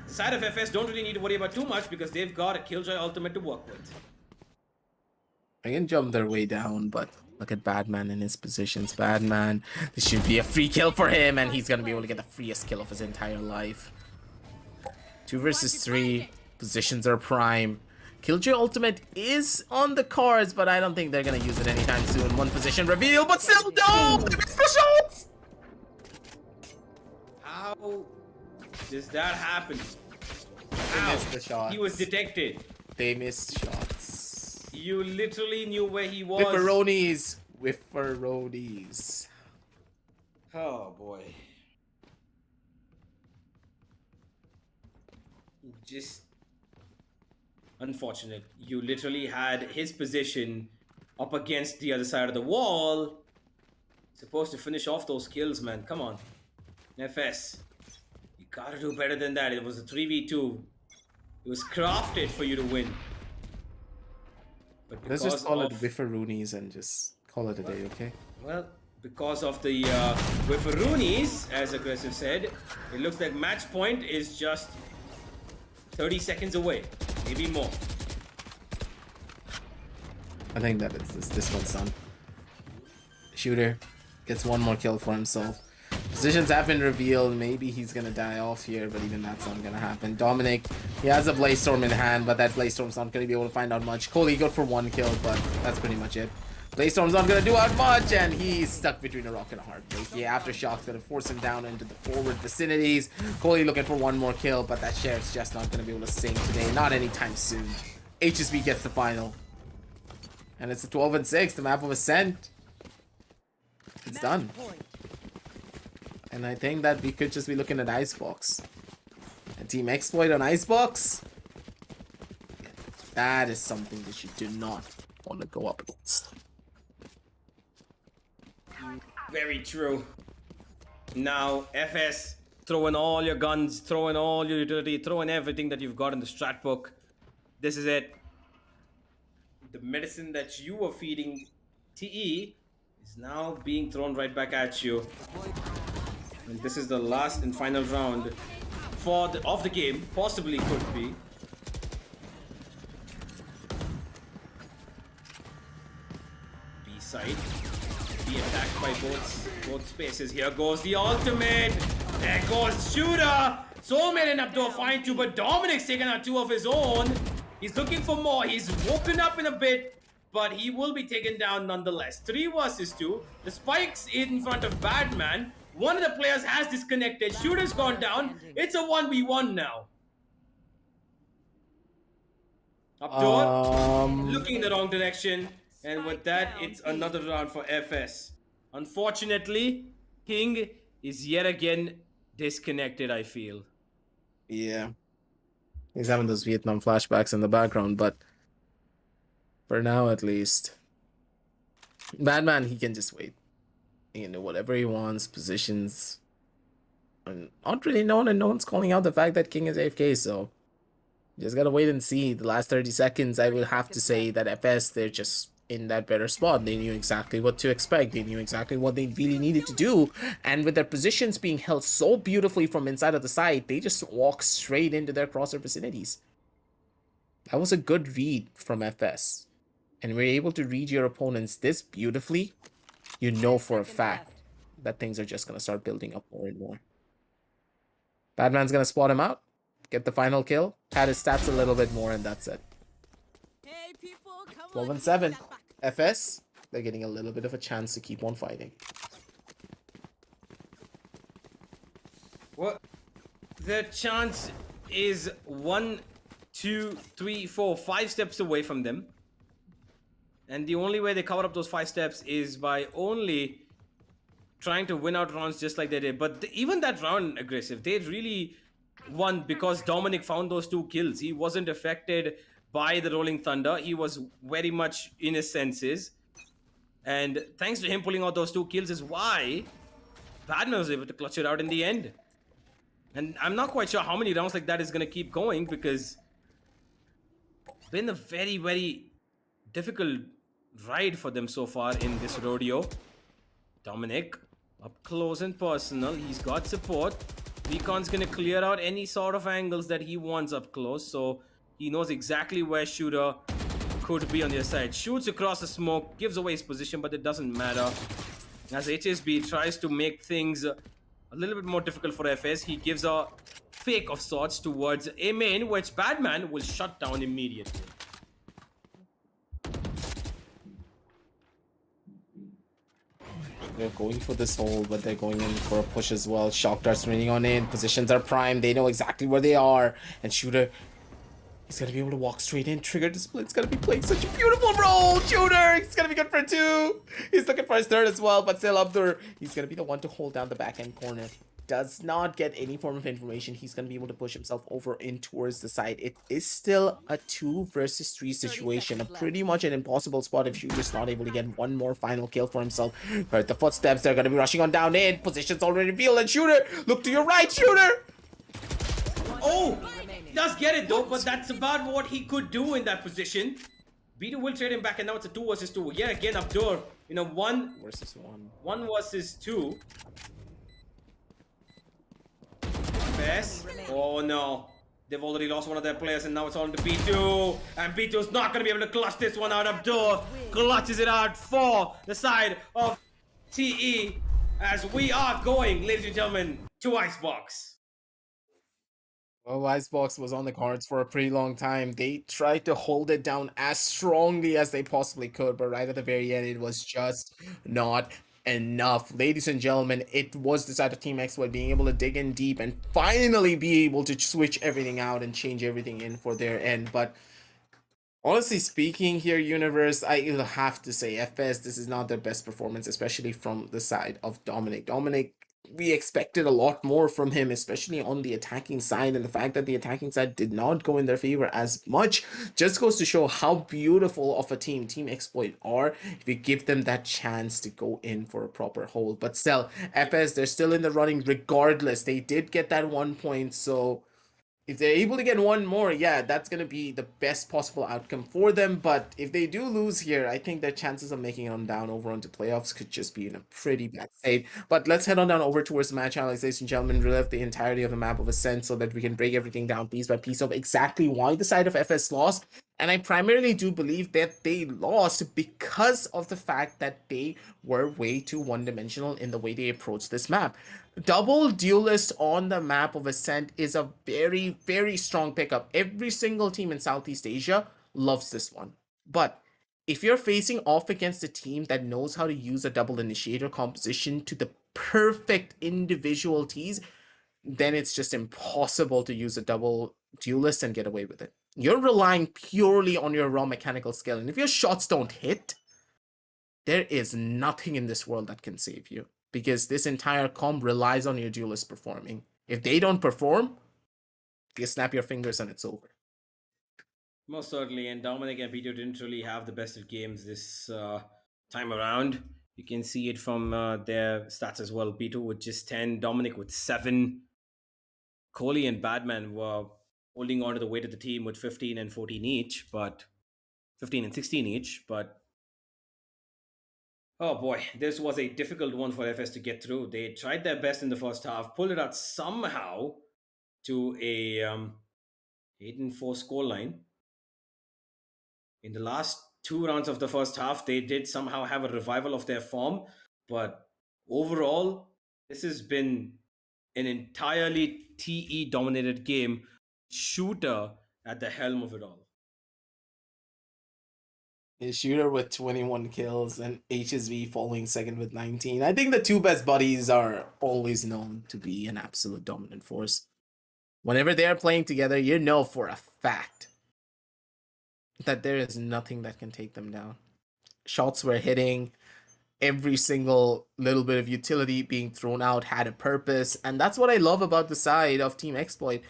the side of FS don't really need to worry about too much because they've got a Killjoy ultimate to work with. I can jump their way down, but look at Badman in his positions. Badman, this should be a free kill for him, and he's gonna be able to get the freest kill of his entire life. 2 versus 3, positions are prime. Killjoy ultimate is on the cards, but I don't think they're gonna use it anytime soon. 1 position reveal, but still no! They missed the shots! How does that happen? They missed the shots. He was detected. They missed shots. You literally knew where he was. Whifferonies. Whifferonies. Oh boy. Just Unfortunate. You literally had his position up against the other side of the wall. Supposed to finish off those kills, man. Come on. FS. You gotta do better than that. It was a 3v2. It was crafted for you to win. But Let's because just call of, it Whifferoonies and just call it a day, okay? well, because of the Whifferoonies, as Aggressive said, it looks like match point is just 30 seconds away. Maybe more. I think that it's this one's done. Shooter gets one more kill for himself. Positions have been revealed. Maybe he's gonna die off here, but even that's not gonna happen. Dominic, he has a Blaze Storm in hand, but that Blaze Storm's not gonna be able to find out much. Coley good for one kill, but that's pretty much it. Blaze Storm's not gonna do out much, and he's stuck between a rock and a hard place. The Aftershock's gonna force him down into the forward vicinities. Coley looking for one more kill, but that Sheriff's just not gonna be able to sing today. Not anytime soon. HSB gets the final. And it's a 12-6, the map of Ascent. It's done. And I think that we could just be looking at Icebox. And Team Exploit on Icebox? That is something that you do not want to go up against. Very true. Now, FS, throwing all your guns, throwing all your utility, throwing everything that you've got in the strat book. This is it. The medicine that you were feeding TE is now being thrown right back at you. And this is the last and final round of the game. Possibly could be. B-side. Be attacked by both spaces. Here goes the ultimate. There goes Shooter. Soulmate end up to a fine two, but Dominic's taking out two of his own. He's looking for more. He's woken up in a bit, but he will be taken down nonetheless. 3 versus 2. The spikes in front of Badman. One of the players has disconnected. Shooter's gone down. It's a 1v1 now. Updoor, looking in the wrong direction. And with that, it's another round for FS. Unfortunately, King is yet again disconnected, I feel. Yeah. He's having those Vietnam flashbacks in the background, but for now at least. Badman, he can just wait. He can do whatever he wants, positions. And not really known, and no one's calling out the fact that King is AFK, so just gotta wait and see. The last 30 seconds, I will have to say that FS, they're just in that better spot. They knew exactly what to expect. They knew exactly what they really needed to do. And with their positions being held so beautifully from inside of the site, they just walk straight into their crosser vicinities. That was a good read from FS. And we're able to read your opponents this beautifully. You know for a fact that things are just going to start building up more and more. Badman's going to spot him out. Get the final kill. Pad his stats a little bit more, and that's it. 12-7. FS, they're getting a little bit of a chance to keep on fighting. Well, the chance is 1, 2, 3, 4, 5 steps away from them. And the only way they cover up those 5 steps is by only trying to win out rounds just like they did. But even that round, Aggressive, they really won because Dominic found those 2 kills. He wasn't affected by the Rolling Thunder. He was very much in his senses. And thanks to him pulling out those 2 kills is why Badman was able to clutch it out in the end. And I'm not quite sure how many rounds like that is going to keep going because it's been a very, very difficult ride for them so far in this rodeo. Dominic, up close and personal. He's got support. Recon's going to clear out any sort of angles that he wants up close. So he knows exactly where Shooter could be on the other side. Shoots across the smoke, gives away his position, but it doesn't matter. As HSB tries to make things a little bit more difficult for FS, he gives a fake of sorts towards a main, which Badman will shut down immediately. They're going for this hole, but they're going in for a push as well. Shock darts raining on in. Positions are prime. They know exactly where they are. And Shooter, he's going to be able to walk straight in. Trigger to split. It's going to be playing such a beautiful role. Shooter, he's going to be good for 2. He's looking for his 3rd as well, but still up there. He's going to be the one to hold down the back end corner. does not get any form of information, he's going to be able to push himself over in towards the side. It is still a 2 versus 3 situation, a pretty much an impossible spot if Shooter's not able to get one more final kill for himself. Heard the footsteps, they're going to be rushing on down in. Position's already revealed, and Shooter, look to your right, Shooter! Oh! He does get it though, but that's about what he could do in that position. B2 will trade him back, and now it's a 2 versus 2. Yet again, Abdur, 1 Versus 1. 1 versus 2. Best. Oh no. They've already lost one of their players, and now it's on to B2. And B2's not going to be able to clutch this one out. Abdur clutches it out for the side of TE as we are going, ladies and gentlemen, to Icebox. Well, Icebox was on the cards for a pretty long time. They tried to hold it down as strongly as they possibly could, but right at the very end, it was just not enough. Ladies and gentlemen, it was the side of Team Exploit being able to dig in deep and finally be able to switch everything out and change everything in for their end. But honestly speaking here, Universe, I have to say, FS, this is not their best performance, especially from the side of Dominic. Dominic, we expected a lot more from him, especially on the attacking side, and the fact that the attacking side did not go in their favor as much just goes to show how beautiful of a team Team Exploit are if you give them that chance to go in for a proper hold. But still, FS, they're still in the running regardless. They did get that 1 point, so if they're able to get one more, yeah, that's going to be the best possible outcome for them. But if they do lose here, I think their chances of making it on down over onto playoffs could just be in a pretty bad state. But let's head on down over towards the match analysis, ladies and gentlemen, relive the entirety of the map of Ascent so that we can break everything down piece by piece of exactly why the side of FS lost. And I primarily do believe that they lost because of the fact that they were way too one-dimensional in the way they approached this map. Double duelist on the map of Ascent is a very, very strong pickup. Every single team in Southeast Asia loves this one. But if you're facing off against a team that knows how to use a double initiator composition to the perfect individual tees, then it's just impossible to use a double duelist and get away with it. You're relying purely on your raw mechanical skill, and if your shots don't hit, there is nothing in this world that can save you, because this entire comp relies on your duelist performing. If they don't perform, you snap your fingers and it's over. Most certainly, and Dominic and Peter didn't really have the best of games this time around. You can see it from their stats as well. Peter with just 10, Dominic with 7. Kohli and Badman were holding on to the weight of the team with 15 and 14 each, but 15 and 16 each, but oh boy, this was a difficult one for FS to get through. They tried their best in the first half, pulled it out somehow to a 8-4 scoreline. In the last 2 rounds of the first half, they did somehow have a revival of their form, but overall, this has been an entirely TE dominated game. Shooter at the helm of it all. Shooter with 21 kills and HSV following second with 19. I think the two best buddies are always known to be an absolute dominant force. Whenever they are playing together, you know for a fact that there is nothing that can take them down. Shots were hitting, every single little bit of utility being thrown out had a purpose, and that's what I love about the side of Team Exploit.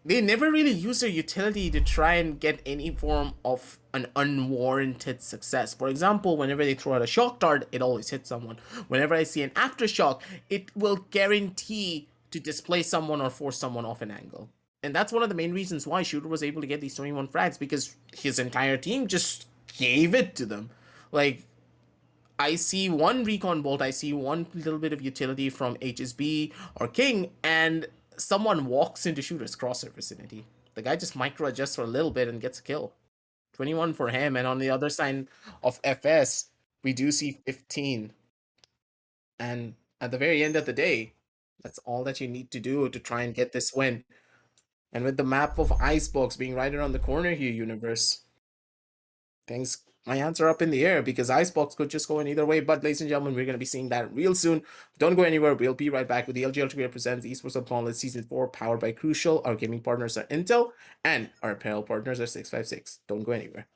They never really use their utility to try and get any form of an unwarranted success. For example, whenever they throw out a shock dart, it always hits someone. Whenever I see an aftershock, it will guarantee to displace someone or force someone off an angle. And that's one of the main reasons why Shooter was able to get these 21 frags, because his entire team just gave it to them. Like, I see one recon bolt, I see one little bit of utility from HSB or King, and someone walks into Shooter's crosshair vicinity. The guy just micro adjusts for a little bit and gets a kill. 21 for him, and on the other side of FS, we do see 15. And at the very end of the day, that's all that you need to do to try and get this win. And with the map of Icebox being right around the corner here, Universe, things, my hands are up in the air, because Icebox could just go in either way. But ladies and gentlemen, we're going to be seeing that real soon. Don't go anywhere. We'll be right back with the LG Ultragear presents Esports Gauntlet Season 4, powered by Crucial. Our gaming partners are Intel, and our apparel partners are 656. Don't go anywhere.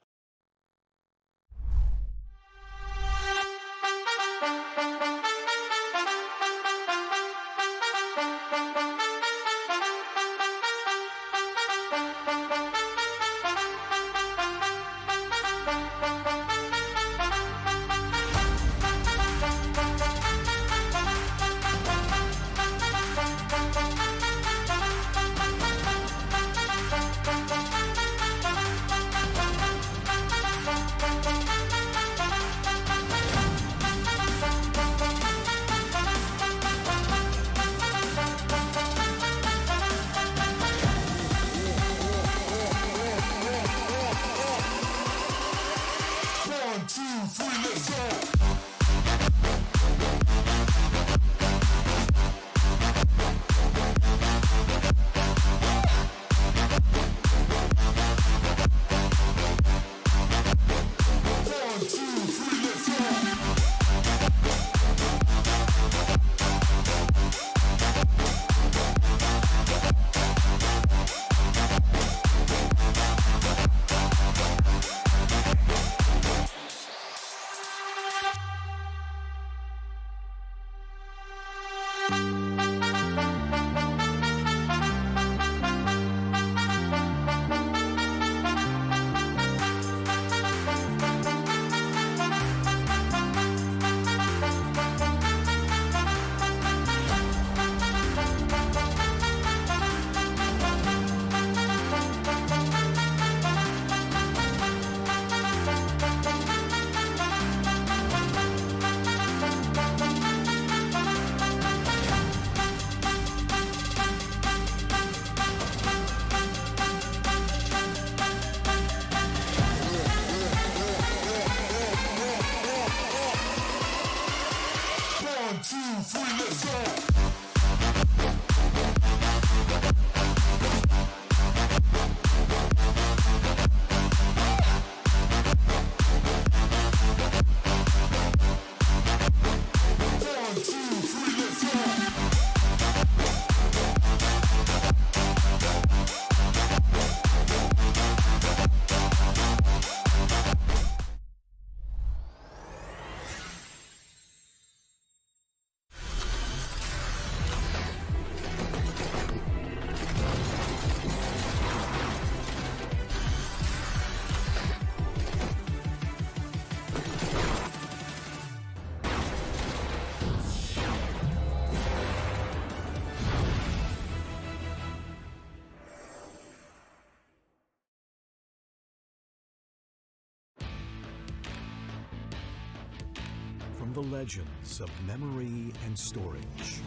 the legends of memory and storage.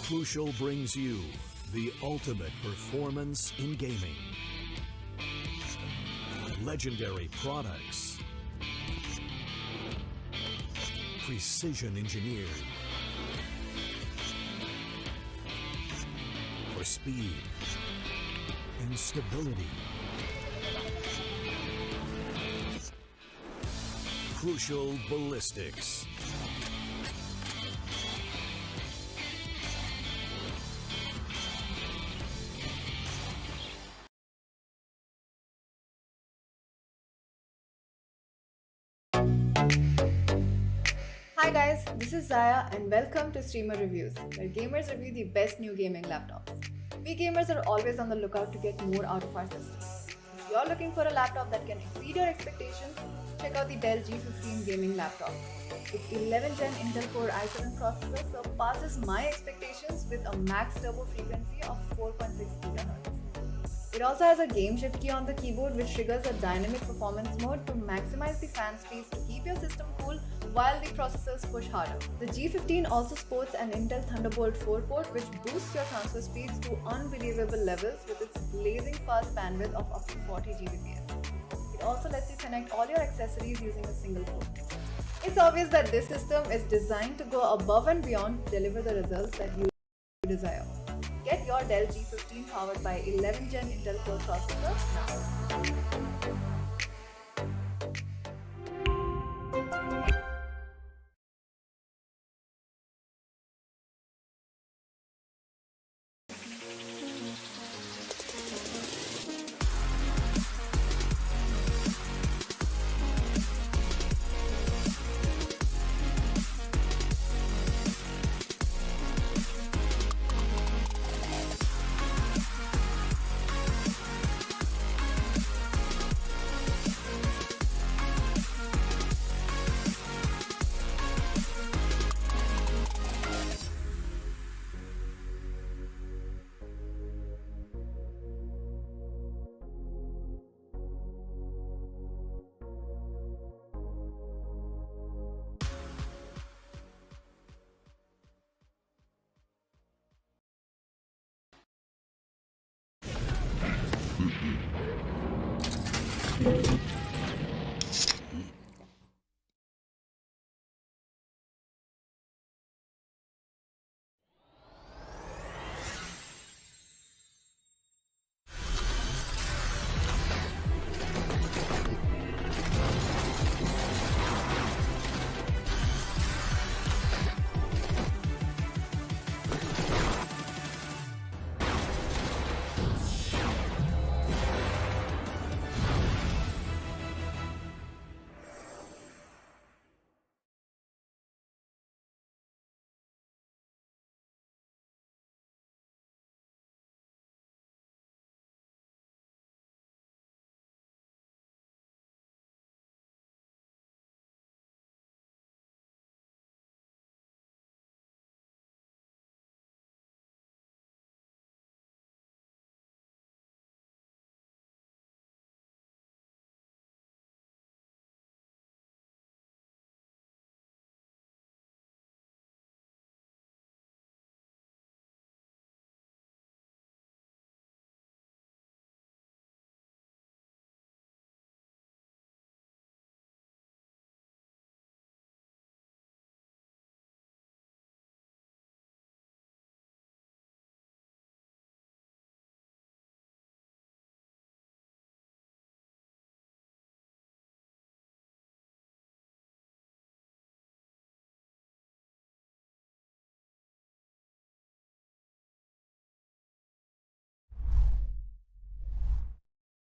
Crucial brings you the ultimate performance in gaming. Legendary products. Precision engineered. For speed and stability. Crucial ballistics. Hi guys, this is Zaya and welcome to Streamer Reviews, where gamers review the best new gaming laptops. We gamers are always on the lookout to get more out of our systems. If you're looking for a laptop that can exceed your expectations, check out the Dell G15 gaming laptop. Its 11th gen Intel Core i7 processor surpasses my expectations with a max turbo frequency of 4.6 GHz. It also has a game shift key on the keyboard which triggers a dynamic performance mode to maximize the fan speeds to keep your system cool while the processors push harder. The G15 also sports an Intel Thunderbolt 4 port which boosts your transfer speeds to unbelievable levels with its blazing fast bandwidth of up to 40 Gbps. It also lets you connect all your accessories using a single port. It's obvious that this system is designed to go above and beyond to deliver the results that you desire. Get your Dell G15 powered by 11th gen Intel Core processor now.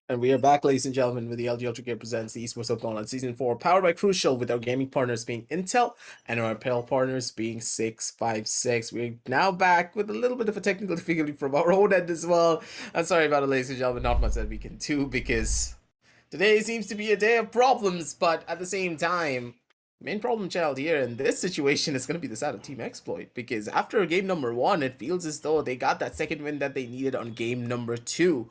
And we are back, ladies and gentlemen, with the LG Ultragear presents the Esports of Gauntlet Season 4, powered by Crucial, with our gaming partners being Intel and our apparel partners being 656. We're now back with a little bit of a technical difficulty from our own end as well. I'm sorry about it, ladies and gentlemen, not much that we can do because today seems to be a day of problems, but at the same time, main problem child here in this situation is going to be the side of Team Exploit, because after game number 1, it feels as though they got that second win that they needed on game number 2.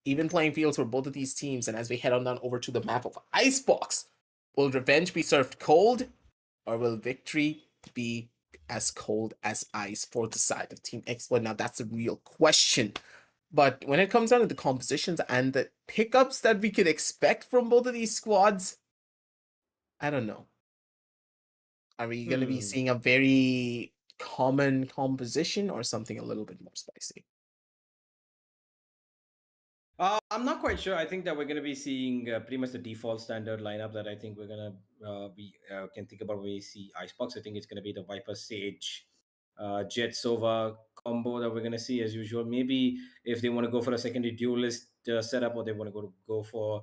even playing fields for both of these teams. And as we head on down over to the map of Icebox, will revenge be served cold, or will victory be as cold as ice for the side of Team Exploit? Now that's a real question. But when it comes down to the compositions and the pickups that we could expect from both of these squads, I don't know. Are we going to be seeing a very common composition or something a little bit more spicy? I'm not quite sure. I think that we're going to be seeing pretty much the default standard lineup that I think we're going to can think about when we see Icebox. I think it's going to be the Viper Sage, Jet Sova combo that we're going to see as usual. Maybe if they want to go for a secondary duelist setup, or they want to go for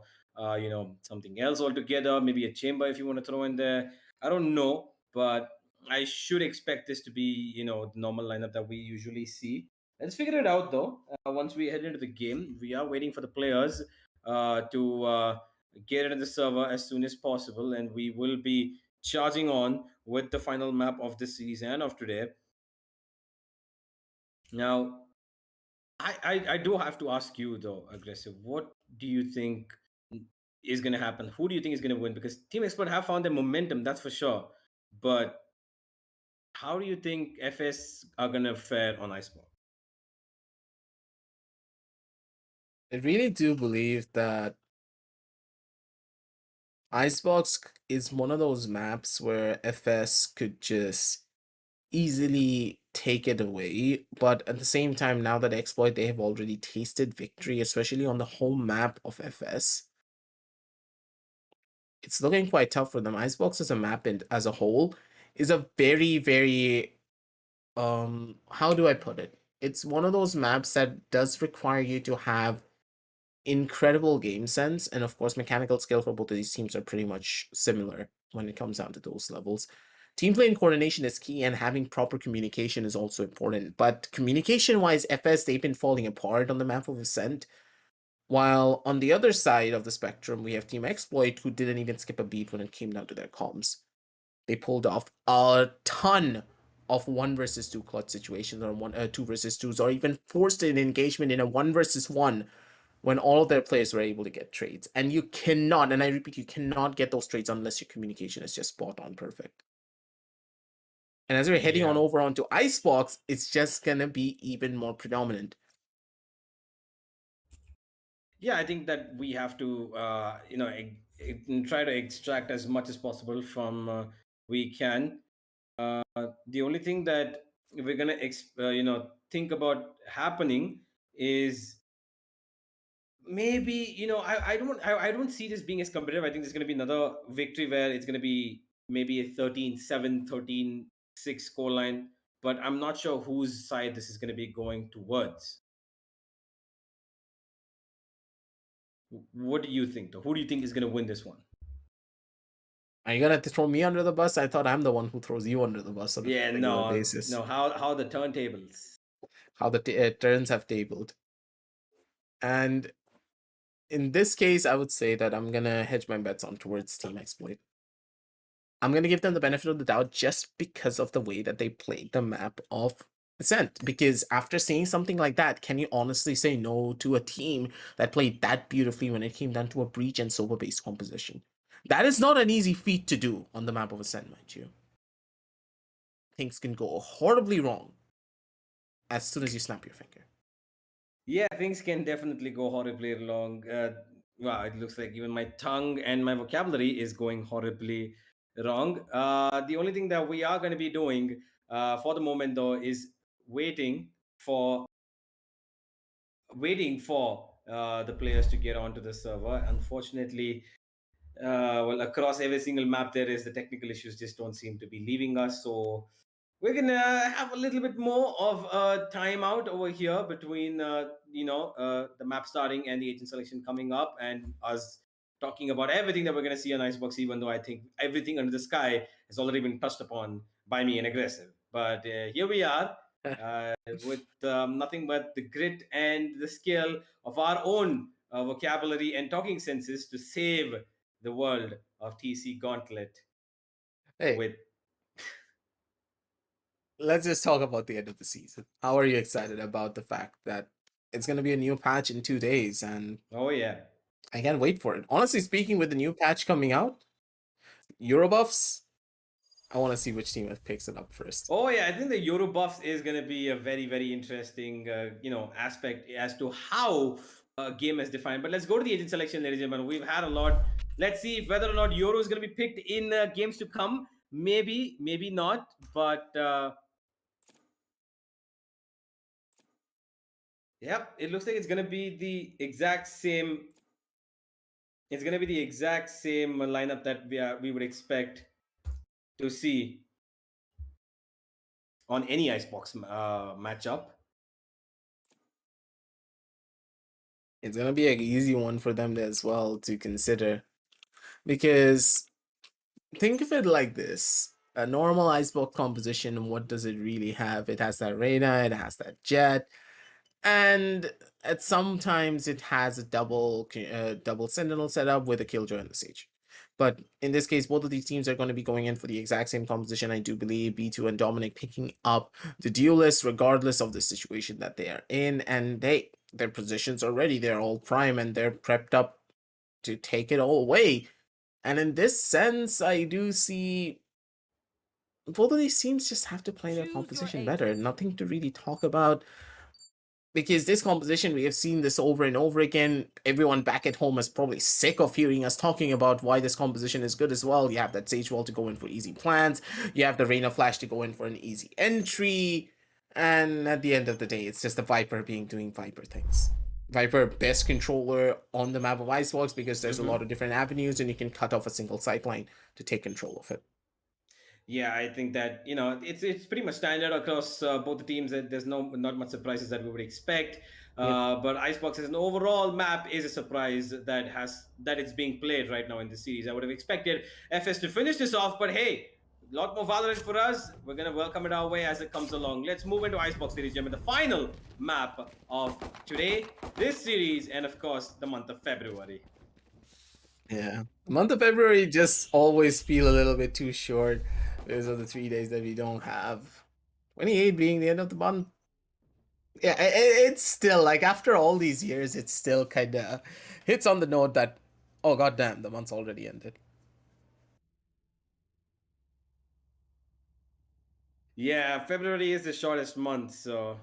something else altogether. Maybe a chamber if you want to throw in there. I don't know, but I should expect this to be the normal lineup that we usually see. Let's figure it out though. Once we head into the game, we are waiting for the players to get into the server as soon as possible, and we will be charging on with the final map of this series and of today. Now, I do have to ask you though, Aggressive, what do you think is going to happen? Who do you think is going to win? Because Team Expert have found their momentum, that's for sure. But how do you think FS are going to fare on Iceball? I really do believe that Icebox is one of those maps where FS could just easily take it away, but at the same time, now that Exploit, they have already tasted victory, especially on the home map of FS. It's looking quite tough for them. Icebox as a map and as a whole is a very, very how do I put it? It's one of those maps that does require you to have incredible game sense, and of course mechanical skill for both of these teams are pretty much similar when it comes down to those levels. Team play and coordination is key, and having proper communication is also important. But communication wise, FS, they've been falling apart on the map of Ascent, while on the other side of the spectrum we have Team Exploit, who didn't even skip a beat when it came down to their comms. They pulled off a ton of 1 versus 2 clutch situations, or 2 versus 2s, or even forced an engagement in a 1 versus 1 when all of their players were able to get trades. And you cannot, and I repeat, you cannot get those trades unless your communication is just spot on perfect. And as we're heading on over onto Icebox, it's just gonna be even more predominant. Yeah, I think that we have to try to extract as much as possible from we can. The only thing that we're gonna think about happening is maybe I don't see this being as competitive. I think there's going to be another victory where it's going to be maybe a 13-7, 13-6 scoreline, but I'm not sure whose side this is going to be going towards. What do you think though? Who do you think is going to win this one? Are you gonna throw me under the bus? I thought I'm the one who throws you under the bus on a regular basis. No. How the turntables? How the turns have tabled. And in this case, I would say that I'm gonna hedge my bets on towards Team Exploit. I'm gonna give them the benefit of the doubt just because of the way that they played the map of Ascent. Because after seeing something like that, can you honestly say no to a team that played that beautifully when it came down to a breach and Sova based composition? That is not an easy feat to do on the map of Ascent, mind you. Things can go horribly wrong as soon as you snap your finger. Yeah, things can definitely go horribly wrong. Wow, it looks like even my tongue and my vocabulary is going horribly wrong. The only thing that we are going to be doing for the moment, though, is waiting for the players to get onto the server. Unfortunately, across every single map there is, the technical issues just don't seem to be leaving us. So we're gonna have a little bit more of a timeout over here between the map starting and the agent selection coming up, and us talking about everything that we're gonna see on Icebox. Even though I think everything under the sky has already been touched upon by me and Aggressive, but here we are with nothing but the grit and the skill of our own vocabulary and talking senses to save the world of TC Gauntlet. Hey, With let's just talk about the end of the season. How are you excited about the fact that it's gonna be a new patch in 2 days, and Oh yeah. I can't wait for it. Honestly speaking, with the new patch coming out, Eurobuffs, I want to see which team picks it up first. Oh yeah, I think the Euro buffs is going to be a very interesting aspect as to how a game is defined. But let's go to the agent selection, ladies and gentlemen. We've had a lot. Let's see if whether or not Euro is going to be picked in games to come. Maybe, maybe not. But yep, it looks like it's going to be the exact same. It's going to be the exact same lineup that we would expect to see on any Icebox matchup. It's gonna be an easy one for them as well to consider, because think of it like this: a normal Icebox composition, what does it really have? It has that Reyna, it has that Jet, and at sometimes it has a double Sentinel setup with a Killjoy and the Sage. But in this case, both of these teams are going to be going in for the exact same composition. I do believe B2 and Dominic picking up the duelist regardless of the situation that they are in, and their positions are ready. They're all prime and they're prepped up to take it all away. And in this sense, I do see both of these teams just have to play their composition better. Nothing to really talk about, because this composition, we have seen this over and over again. Everyone back at home is probably sick of hearing us talking about why this composition is good as well. You have that Sage Wall to go in for easy plants. You have the Reyna Flash to go in for an easy entry. And at the end of the day, it's just the Viper doing Viper things. Viper, best controller on the map of Icebox, because there's a lot of different avenues and you can cut off a single sightline to take control of it. Yeah, I think that it's pretty much standard across both the teams. There's not much surprises that we would expect. But Icebox as an overall map is a surprise that it's being played right now in the series. I would have expected FS to finish this off, but hey, a lot more Valorant for us. We're gonna welcome it our way as it comes along. Let's move into Icebox, ladies and gentlemen, the final map of today, this series, and of course the month of February. Yeah, the month of February just always feel a little bit too short. Those are the 3 days that we don't have. 28 being the end of the month. Yeah, it's still like, after all these years, it's still kind of hits on the note that, oh goddamn, the month's already ended. Yeah, February is the shortest month, so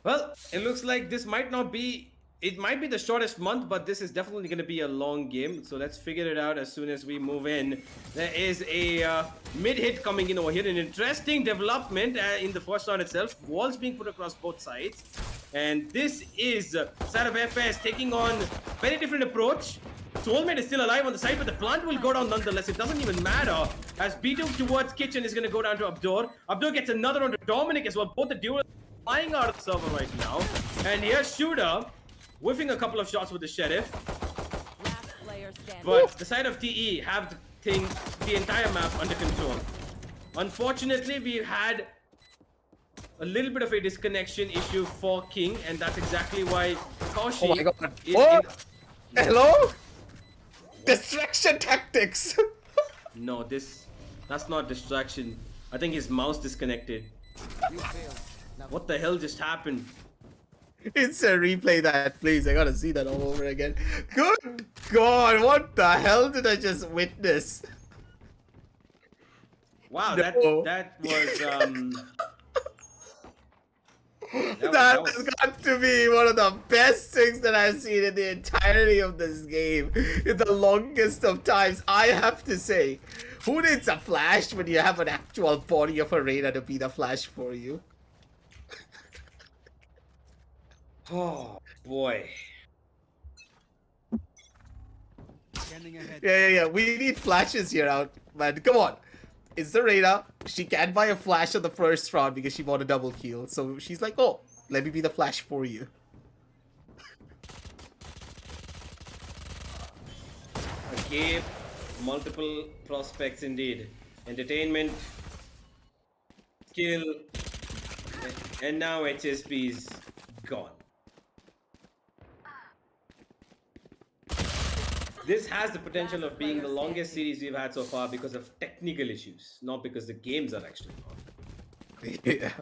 well, it looks like this might not be. It might be the shortest month, but this is definitely going to be a long game. So let's figure it out as soon as we move in. There is a mid-hit coming in over here. An interesting development in the first round itself. Walls being put across both sides. And this is side of FS taking on very different approach. Soulmate is still alive on the side, but the plant will go down nonetheless. It doesn't even matter. As B2 towards Kitchen is going to go down to Abdur. Abdur gets another onto Dominic as well. Both the duo flying out of the server right now. And here's Shooter whiffing a couple of shots with the Sheriff. But the side of TE have the entire map under control. Unfortunately, we've had a little bit of a disconnection issue for King, and that's exactly why Kaushi Oh my god. is Hello? Distraction tactics. No, that's not distraction. I think his mouse disconnected. What the hell just happened? It's a replay that, please. I gotta see that all over again. Good god, what the hell did I just witness? Wow, No. that was That has got to be one of the best things that I've seen in the entirety of this game. In the longest of times, I have to say. Who needs a flash when you have an actual body of a Reyna to be the flash for you? Oh boy. Yeah. We need flashes here out, man. Come on. It's the Reyna. She can't buy a flash on the first round because she bought a double kill. So she's like, oh, let me be the flash for you. A game, multiple prospects indeed. Entertainment, skill, and now HSP's gone. This has the potential of being the longest series we've had so far because of technical issues, not because the games are actually long. Yeah.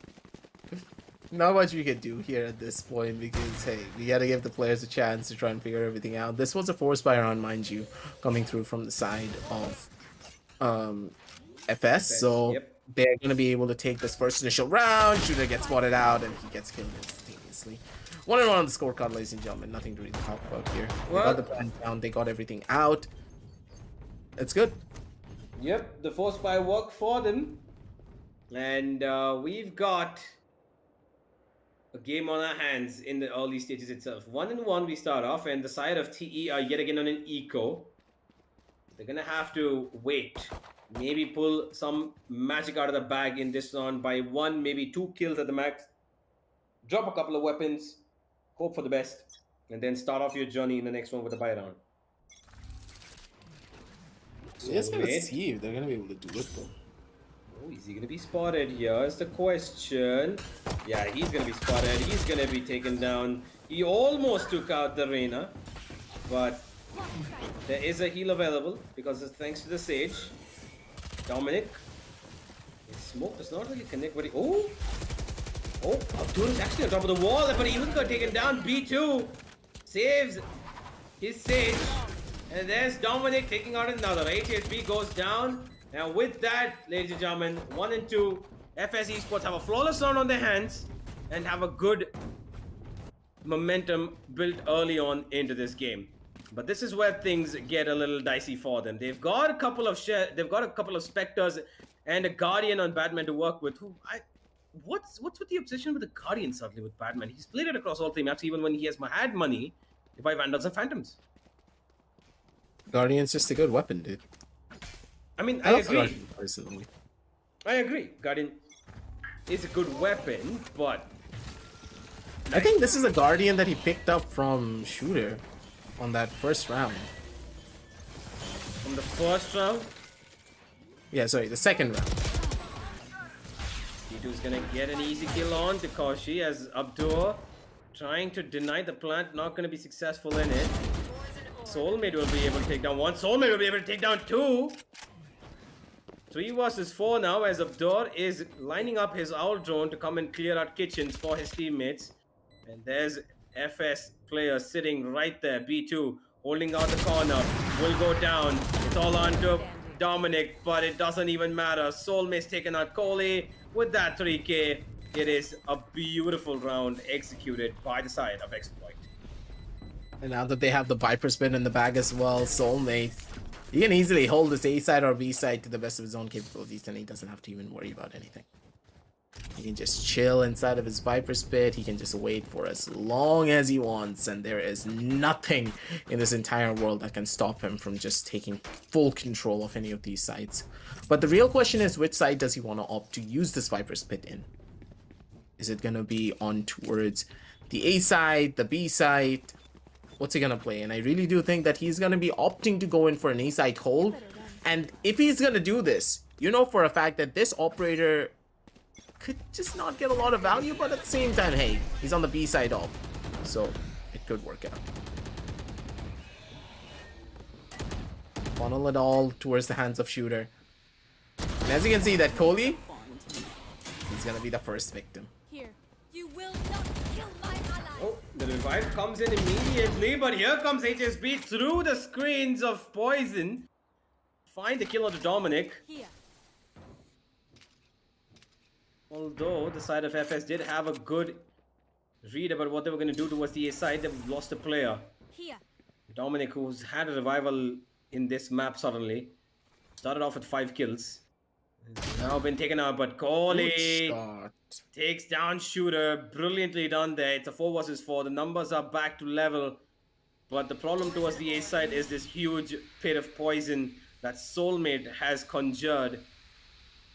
Not much we can do here at this point because, hey, we gotta give the players a chance to try and figure everything out. This was a force buy round, mind you, coming through from the side of FS, so Yep. they're gonna be able to take this first initial round. Shooter gets spotted out and he gets killed instantaneously. 1-1 on the scorecard, ladies and gentlemen. Nothing to really talk about here. They got the plan down, they got everything out. It's good. Yep, the force buy worked for them. And we've got a game on our hands in the early stages itself. 1-1 we start off, and the side of TE are yet again on an eco. They're gonna have to wait. Maybe pull some magic out of the bag in this round by 1, maybe 2 kills at the max. Drop a couple of weapons, hope for the best, and then start off your journey in the next one with a buy round. So just gonna see if they're gonna be able to do it though. Oh, is he gonna be spotted? Here's the question. Yeah, he's gonna be spotted. He's gonna be taken down. He almost took out the Reyna, but there is a heal available because it's thanks to the Sage. Dominic. His smoke does not really connect, but oh, Abdul is actually on top of the wall, but he even got taken down. B2 saves his Sage, and there's Dominic taking out another. HSB goes down. Now with that, ladies and gentlemen, 1 and 2, FS Esports have a flawless round on their hands and have a good momentum built early on into this game. But this is where things get a little dicey for them. They've got a couple of Spectres and a Guardian on Batman to work with. What's with the obsession with the Guardian suddenly with Batman? He's played it across all 3 maps, even when he has had money to buy Vandals and Phantoms. Guardian's just a good weapon, dude. I mean, I love agree. Guardian, personally. I agree. Guardian is a good weapon, but I think this is a Guardian that he picked up from Shooter on that first round. from the first round, Yeah, sorry, the second round. B2's gonna get an easy kill on Takashi as Abdur trying to deny the plant, not gonna be successful in it. Soulmate will be able to take down 1. Soulmate will be able to take down 2. 3 versus 4 now as Abdur is lining up his owl drone to come and clear out kitchens for his teammates. And there's FS player sitting right there. B2 holding out the corner. Will go down. It's all on to Dominic, but it doesn't even matter. Soulmate's taken out Coley with that 3k. It is a beautiful round executed by the side of Exploit. And now that they have the Viper spin in the bag as well, Soulmate, he can easily hold this A side or B side to the best of his own capabilities, and he doesn't have to even worry about anything. He can just chill inside of his Viper spit. He can just wait for as long as he wants, and there is nothing in this entire world that can stop him from just taking full control of any of these sides. But the real question is, which side does he want to opt to use this Viper spit in? Is it going to be on towards the A side, the B side? What's he gonna play? And I really do think that he's gonna be opting to go in for an A-side hold. And if he's gonna do this, you know for a fact that this operator could just not get a lot of value, but at the same time, hey, he's on the B-side op, so it could work out. Funnel it all towards the hands of Shooter. And as you can see, that Coley, he's gonna be the first victim. Here. You will not kill my ally. Oh, the revive comes in immediately, but here comes HSB through the screens of poison. Find the kill onto Dominic. Here. Although the side of FS did have a good read about what they were going to do towards the A side, they've lost a player. Here. Dominic, who's had a revival in this map suddenly, started off with 5 kills. Has now been taken out, but Coley takes down Shooter. Brilliantly done there. It's a 4 versus 4. The numbers are back to level. But the problem towards the A side is this huge pit of poison that Soulmate has conjured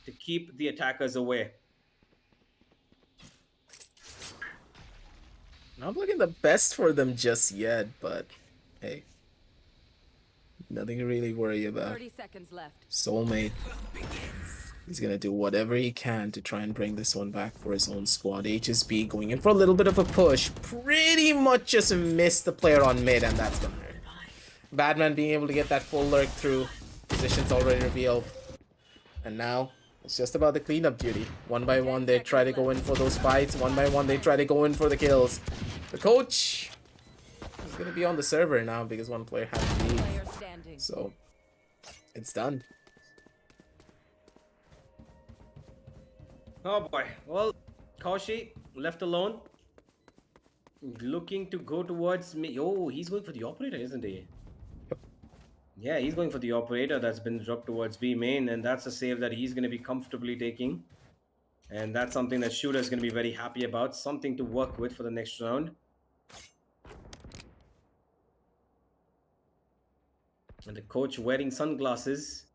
to keep the attackers away. Not looking the best for them just yet, but hey, nothing to really worry about. 30 seconds left. Soulmate, he's gonna do whatever he can to try and bring this one back for his own squad. HSB going in for a little bit of a push, pretty much just missed the player on mid, and that's gonna hurt. Batman being able to get that full lurk through, position's already revealed, and now It's just about the cleanup duty. One by one, they try to go in for those fights. One by one, they try to go in for the kills. The coach is going to be on the server now because one player had to leave. Player standing. So, it's done. Oh boy. Well, Kaushi left alone. Looking to go towards me. Oh, he's going for the operator, isn't he? Yeah, he's going for the operator that's been dropped towards B main, and that's a save that he's going to be comfortably taking. And that's something that Shooter is going to be very happy about. Something to work with for the next round. And the coach wearing sunglasses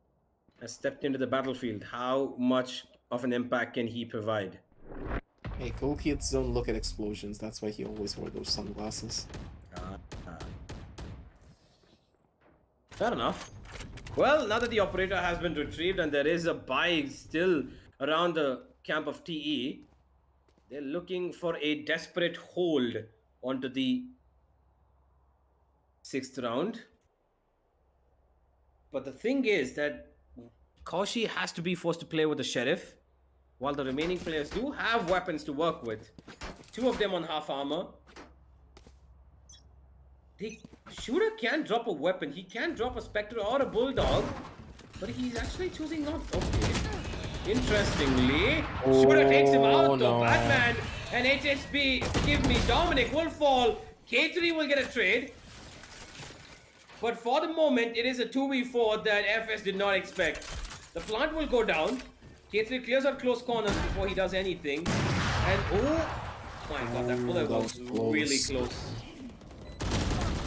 has stepped into the battlefield. How much of an impact can he provide? Hey, cool kids don't look at explosions. That's why he always wore those sunglasses. Fair enough. Well, now that the operator has been retrieved and there is a buy still around the camp of TE, they're looking for a desperate hold onto the 6th round. But the thing is that Kaushi has to be forced to play with the Sheriff, while the remaining players do have weapons to work with. 2 of them on half armor. The Shooter can drop a weapon. He can drop a Spectre or a Bulldog, but he's actually choosing not. Okay. Interestingly, Shooter takes him out though. No. Batman and HSB, forgive me, Dominic will fall. K3 will get a trade. But for the moment, it is a 2v4 that FS did not expect. The plant will go down. K3 clears out close corners before he does anything. And oh my god, that bullet was really close.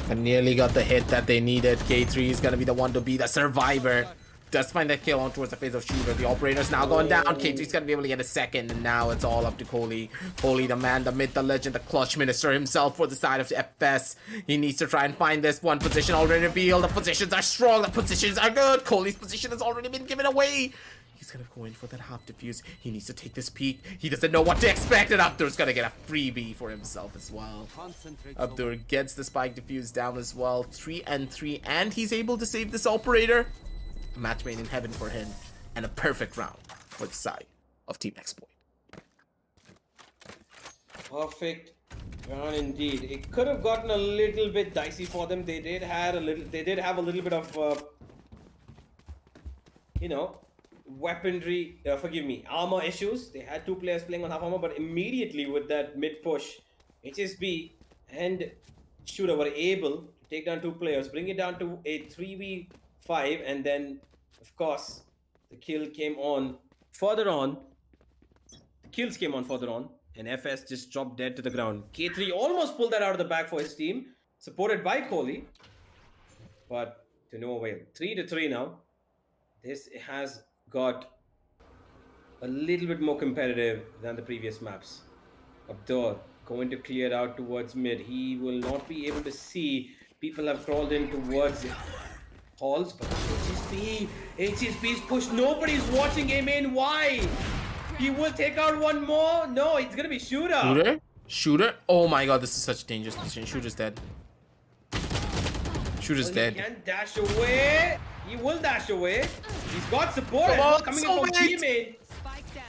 And nearly got the hit that they needed. K3 is gonna be the one to be the survivor. Does find that kill on towards the face of Shooter. The operator's now going down. K3 is gonna be able to get a second, and now it's all up to Kohli. Kohli, the man, the myth, the legend, the clutch minister himself for the side of FS. He needs to try and find this one position already revealed. The positions are strong. The positions are good. Kohli's position has already been given away. He's gonna go in for that half defuse. He needs to take this peek. He doesn't know what to expect, and Abdur's gonna get a freebie for himself as well. Abdur gets the spike defuse down as well. 3-3, and he's able to save this operator. A match made in heaven for him, and a perfect round for the side of Team Exploit. Perfect round indeed. It could have gotten a little bit dicey for them. They did have a little bit of you know, weaponry, armor issues. They had 2 players playing on half armor, but immediately with that mid push, HSB and Shooter were able to take down 2 players, bring it down to a 3v5, and then of course the kill came on further on. The kills came on further on, and FS just dropped dead to the ground. K3 almost pulled that out of the bag for his team, supported by Kohli, but to no avail. 3-3 now. This has got a little bit more competitive than the previous maps. Abdur going to clear out towards mid. He will not be able to see. People have crawled in towards halls, but HSB's pushed. Nobody's watching him in. Why? He will take out one more. No, it's gonna be Shooter. Shooter? Oh my god, this is such a dangerous position. Shooter's dead. Shooter's dead. He can dash away. He will dash away. He's got support as well coming in from teammate.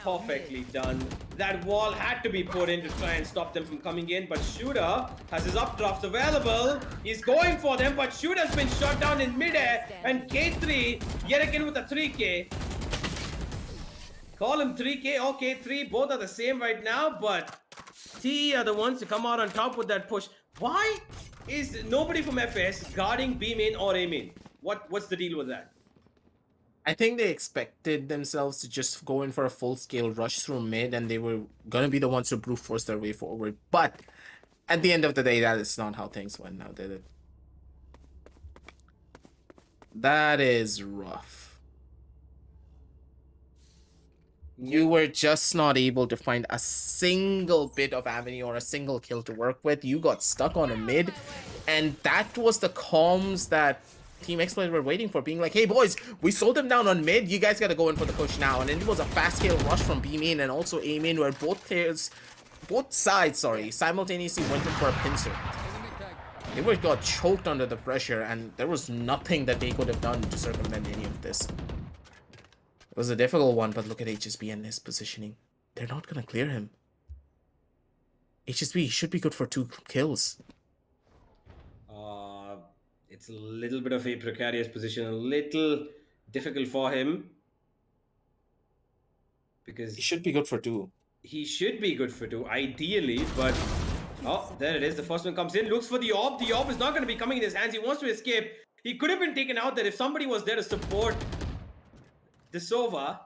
Perfectly done. That wall had to be put in to try and stop them from coming in, but Shooter has his updrafts available. He's going for them, but Shooter's been shot down in midair, and K3 yet again with a 3K. Call him 3K or K3, both are the same right now, but T are the ones to come out on top with that push. Why is nobody from FS guarding B main or A main? What's the deal with that? I think they expected themselves to just go in for a full-scale rush through mid, and they were gonna be the ones to brute force their way forward. But at the end of the day, that is not how things went now, did it? That is rough. You were just not able to find a single bit of avenue or a single kill to work with. You got stuck on a mid, and that was the comms that Team Exploit were waiting for, being like, hey boys, we sold them down on mid, you guys gotta go in for the push now. And then it was a fast scale rush from B main and also A main, where both sides simultaneously went in for a pincer. They got choked under the pressure, and there was nothing that they could have done to circumvent any of this. It was a difficult one, but look at HSB and his positioning. They're not gonna clear him. HSB should be good for 2 kills. It's a little bit of a precarious position, a little difficult for him. Because He should be good for 2. he should be good for 2, ideally, but... Oh, there it is. The first one comes in, looks for the orb. The orb is not going to be coming in his hands. He wants to escape. He could have been taken out there if somebody was there to support the Sova.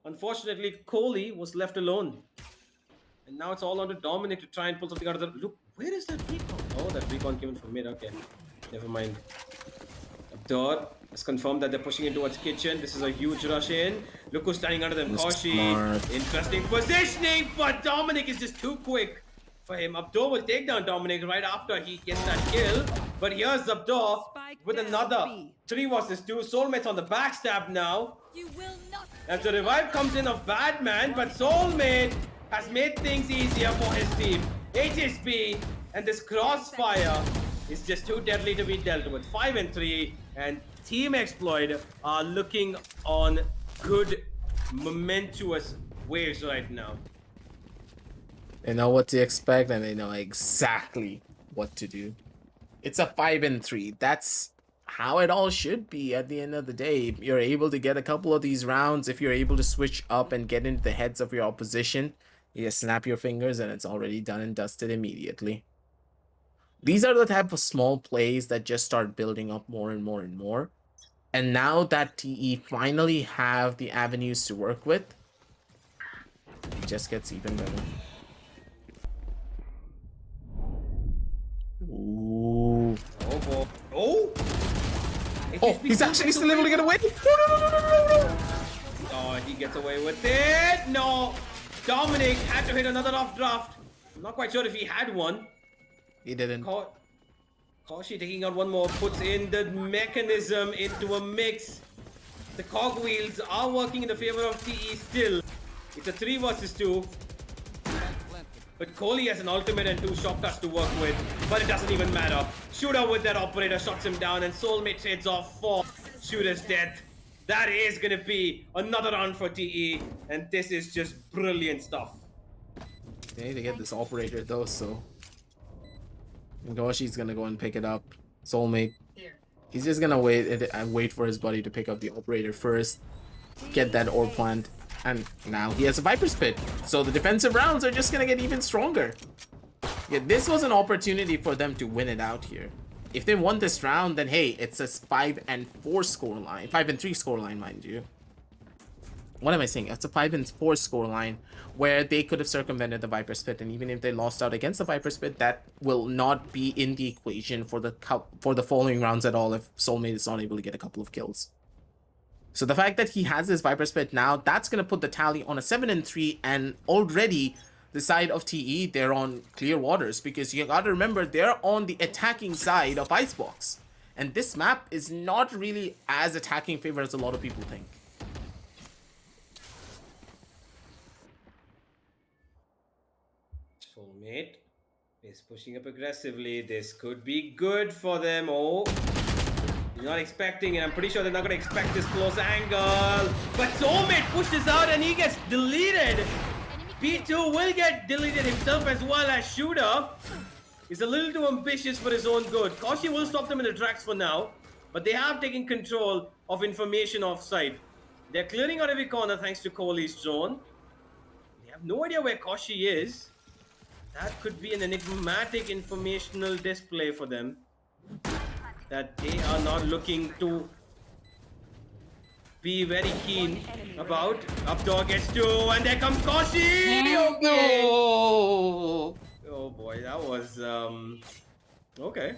Unfortunately, Kohli was left alone. And now it's all on to Dominic to try and pull something out of the... Look, where is that recon? Oh, that recon came in from mid. Okay, never mind. Abdur has confirmed that they're pushing in towards kitchen. This is a huge rush in. Look who's standing under them. Koshi. Interesting positioning, but Dominic is just too quick for him. Abdur will take down Dominic right after he gets that kill. But here's Abdur with another 3 versus 2. Soulmate's on the backstab now. You will not. As the revive comes in of Batman, but Soulmate has made things easier for his team. HSB and this crossfire is just too deadly to be dealt with. 5 and 3, and Team Exploit are looking on good, momentous waves right now. They know what to expect and they know exactly what to do. It's a 5 and 3. That's how it all should be at the end of the day. You're able to get a couple of these rounds. If you're able to switch up and get into the heads of your opposition, you just snap your fingers and it's already done and dusted immediately. These are the type of small plays that just start building up more and more and more. And now that TE finally have the avenues to work with, it just gets even better. Ooh. Oh, boy. Oh! Oh, he's actually still able to get away. No. Oh, he gets away with it. No. Dominic had to hit another off draft. I'm not quite sure if he had one. He didn't. Koshi taking out one more, puts in the mechanism into a mix. The cogwheels are working in the favor of TE still. It's a 3 versus 2. But Kohli has an ultimate and 2 shock touch to work with. But it doesn't even matter. Shooter with that operator shuts him down, and Soulmate trades off for Shooter's death. That is going to be another round for TE. And this is just brilliant stuff. They need to get this operator though, so Ngoshi's gonna go and pick it up. Soulmate. He's just gonna wait for his buddy to pick up the operator first. Get that orb plant. And now he has a Viper's Pit. So the defensive rounds are just gonna get even stronger. Yeah, this was an opportunity for them to win it out here. If they won this round, then hey, it's a 5 and 4 scoreline. 5 and 3 scoreline, mind you. What am I saying? It's a 5 and 4 scoreline where they could have circumvented the Viper's Pit, and even if they lost out against the Viper's Pit, that will not be in the equation for the following rounds at all if Soulmate is not able to get a couple of kills. So the fact that he has this Viper's Pit now, that's gonna put the tally on a 7 and 3, and already the side of TE, they're on clear waters, because you gotta remember they're on the attacking side of Icebox, and this map is not really as attacking favor as a lot of people think. Soulmate is pushing up aggressively. This could be good for them. Oh, you're not expecting it. I'm pretty sure they're not going to expect this close angle. But Soulmate pushes out and he gets deleted. P2 will get deleted himself as well as Shooter. He's a little too ambitious for his own good. Koshi will stop them in the tracks for now, but they have taken control of information offside. They're clearing out every corner thanks to Kohli's drone. They have no idea where Koshi is. That could be an enigmatic informational display for them that they are not looking to be very keen about. Abdur gets 2, and there comes Koshi! Okay. No! Oh boy, that was okay.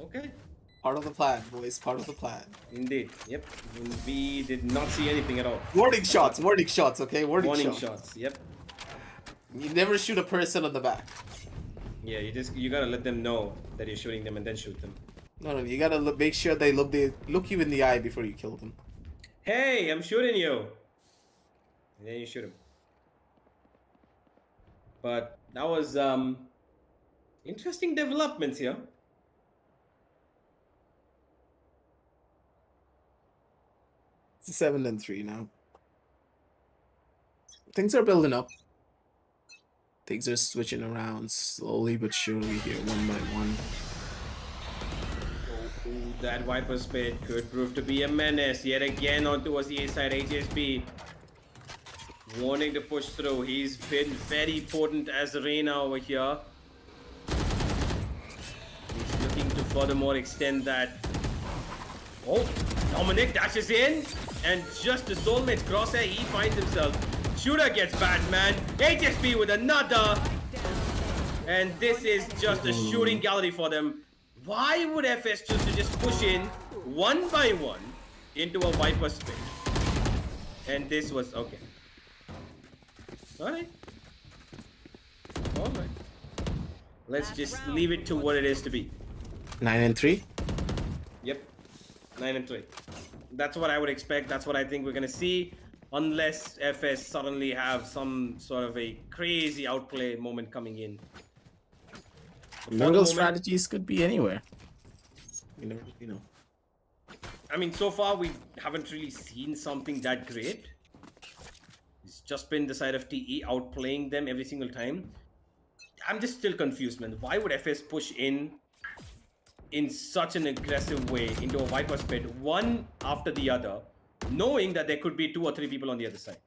Okay. Part of the plan, boys. Part of the plan. Indeed. Yep. We did not see anything at all. Warning shots. Warning shots. Okay. Warning shots. Yep. You never shoot a person on the back. Yeah, you gotta let them know that you're shooting them and then shoot them. No, you gotta make sure they look you in the eye before you kill them. Hey, I'm shooting you. And then you shoot him. But that was interesting developments here. It's a 7 and 3 now. things are building up. Things are switching around slowly but surely here, one by one. Ooh, that Viper Spit could prove to be a menace yet again on towards the A side. HSB wanting to push through. He's been very potent as Reina over here. He's looking to furthermore extend that. Oh, Dominic dashes in, and just as Soulmate's crosshair, he finds himself. Shooter gets Batman. HSB with another. And this is just a shooting gallery for them. Why would FS choose to just push in one by one into a Viper Spit? And this was okay. Alright. Alright. Let's just leave it to what it is to be. 9 and 3. Yep. 9 and 3. That's what I would expect. That's what I think we're gonna see. Unless FS suddenly have some sort of a crazy outplay moment coming in. Middle strategies could be anywhere. You know. I mean, so far we haven't really seen something that great. It's just been the side of TE outplaying them every single time. I'm just still confused, man. Why would FS push in such an aggressive way into a Viper Spit, one after the other, knowing that there could be 2 or 3 people on the other side?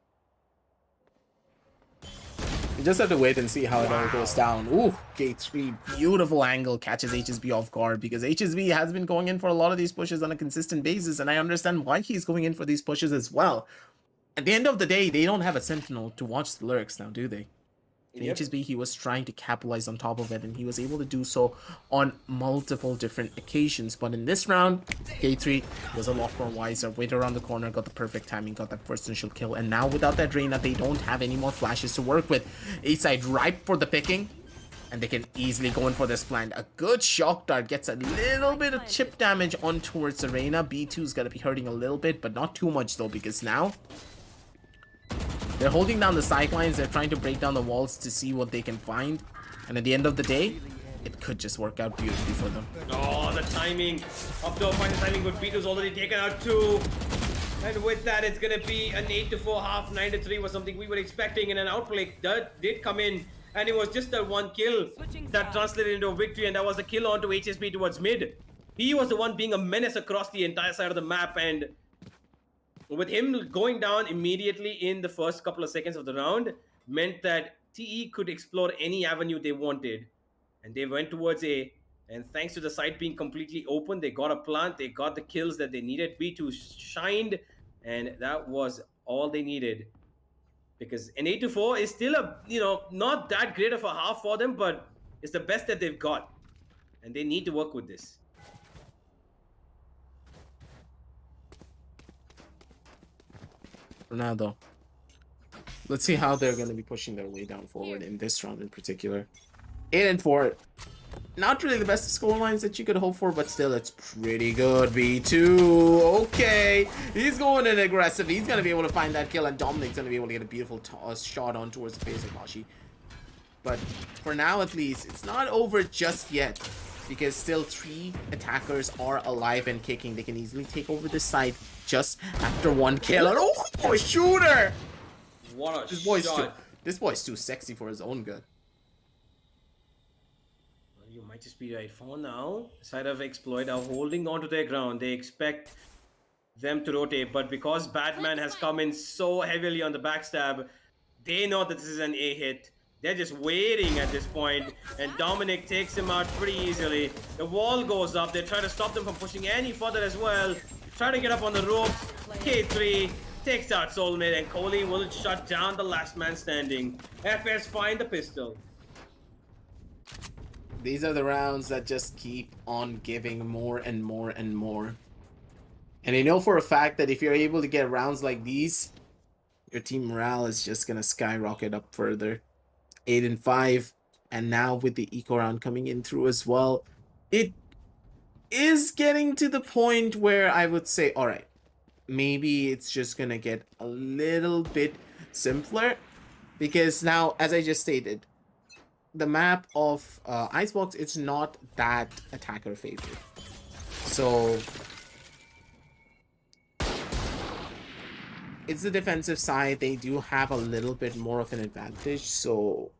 You just have to wait and see how it all goes down. Ooh, K3, beautiful angle, catches HSB off guard because HSB has been going in for a lot of these pushes on a consistent basis, and I understand why he's going in for these pushes as well. At the end of the day, they don't have a sentinel to watch the lurks now, do they? In Yep. HSB, he was trying to capitalize on top of it, and he was able to do so on multiple different occasions. But in this round, K3 was a lot more wiser, waited around the corner, got the perfect timing, got that first initial kill, and now without that Reina, they don't have any more flashes to work with. A-side ripe for the picking, and they can easily go in for this plant. A good shock dart gets a little bit of chip damage on towards the Reina. B2's gonna be hurting a little bit, but not too much though, because now they're holding down the sidelines. They're trying to break down the walls to see what they can find. And at the end of the day, it could just work out beautifully for them. Oh, the timing. Up to a point, the timing, but Beatles already taken out 2. And with that, it's going to be an 8-4 half. 9-3 was something we were expecting. And an outplay that did come in. And it was just that one kill that translated into a victory. And that was the kill onto HSB towards mid. He was the one being a menace across the entire side of the map. And with him going down immediately in the first couple of seconds of the round meant that TE could explore any avenue they wanted. And they went towards A. And thanks to the site being completely open, they got a plant. They got the kills that they needed. B2 shined. And that was all they needed. Because an 8-4 is still a, not that great of a half for them, but it's the best that they've got. And they need to work with this. Ronaldo. Let's see how they're going to be pushing their way down forward in this round in particular. 8 and 4. Not really the best score lines that you could hope for, but still, it's pretty good. B2, okay. He's going in aggressive. He's going to be able to find that kill, and Dominic's going to be able to get a beautiful shot on towards the face of Mashi. But for now, at least, it's not over just yet, because still 3 attackers are alive and kicking. They can easily take over this side just after 1 kill. And oh, shooter! What a shot. This boy's too sexy for his own good. You might just be right. For now, side of Exploit are holding on to their ground. They expect them to rotate, but because Batman has come in so heavily on the backstab, they know that this is an A hit. They're just waiting at this point, and Dominic takes him out pretty easily. The wall goes up. They try to stop them from pushing any further as well. Try to get up on the ropes. K3 takes out Soulmate, and Kohli will shut down the last man standing. FS find the pistol. These are the rounds that just keep on giving more and more and more. And I know for a fact that if you're able to get rounds like these, your team morale is just going to skyrocket up further. 8 and 5, and now with the eco round coming in through as well, it is getting to the point where I would say, all right, maybe it's just going to get a little bit simpler, because now, as I just stated, the map of Icebox, it's not that attacker favorite. So it's the defensive side. They do have a little bit more of an advantage, so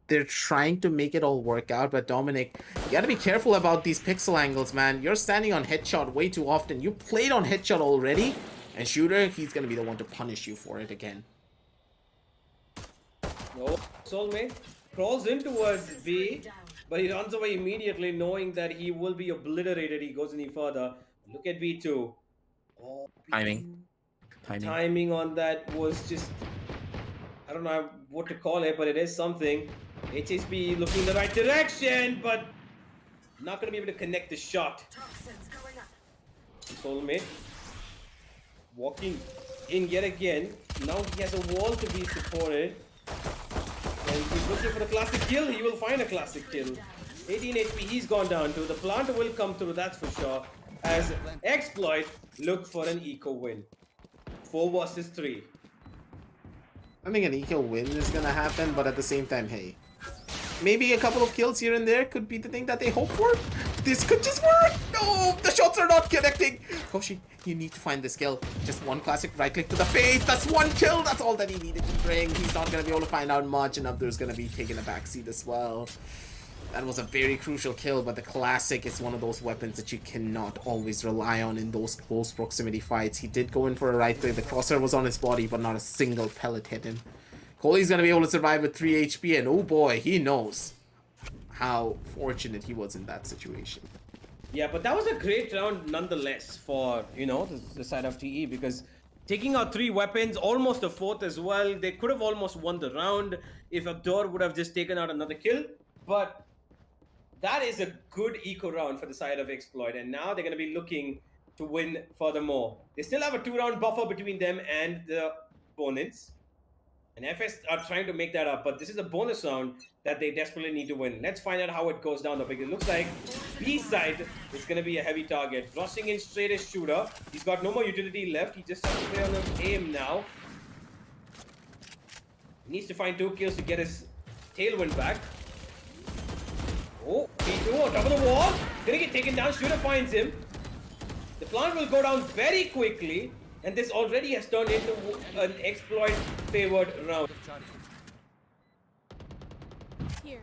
they're trying to make it all work out. But Dominic, you gotta be careful about these pixel angles, man. You're standing on headshot way too often. You played on headshot already, and Shooter, he's gonna be the one to punish you for it again. No, Soulmate crawls in towards B, but he runs away immediately, knowing that he will be obliterated. He goes any further. Look at B2. Oh, B2. Timing on that was just, I don't know what to call it, but it is something. HSB looking in the right direction, but not going to be able to connect the shot. Soulmate walking in yet again. Now he has a wall to be supported. And he's looking for a classic kill. He will find a classic kill. 18 HP he's gone down to. The plant will come through, that's for sure. As Exploit look for an eco win. 4 versus 3. I think an eco win is gonna happen, but at the same time, hey, maybe a couple of kills here and there could be the thing that they hope for. This could just work. No, the shots are not connecting. Koshi, you need to find this kill. Just one classic right click to the face. That's one kill. That's all that he needed to bring. He's not gonna be able to find out much, and Abdur's gonna be taking a backseat as well. That was a very crucial kill, but the classic is one of those weapons that you cannot always rely on in those close proximity fights. He did go in for a right click. The crosshair was on his body, but not a single pellet hit him. Kohli's gonna be able to survive with 3 HP, and oh boy, he knows how fortunate he was in that situation. Yeah, but that was a great round nonetheless for, you know, the side of TE, because taking out 3 weapons, almost a 4th as well. They could have almost won the round if Abdur would have just taken out another kill, but that is a good eco round for the side of Exploit, and now they're going to be looking to win furthermore. They still have a 2-round buffer between them and the opponents, and FS are trying to make that up, but this is a bonus round that they desperately need to win. Let's find out how it goes down though, because it looks like B side is going to be a heavy target. Rushing in straight as Shooter. He's got no more utility left. He just has to play on the aim now. He needs to find 2 kills to get his tailwind back. Oh, B2 on top of the wall. Gonna get taken down. Shooter finds him. The plant will go down very quickly. And this already has turned into an Exploit favored round. Here.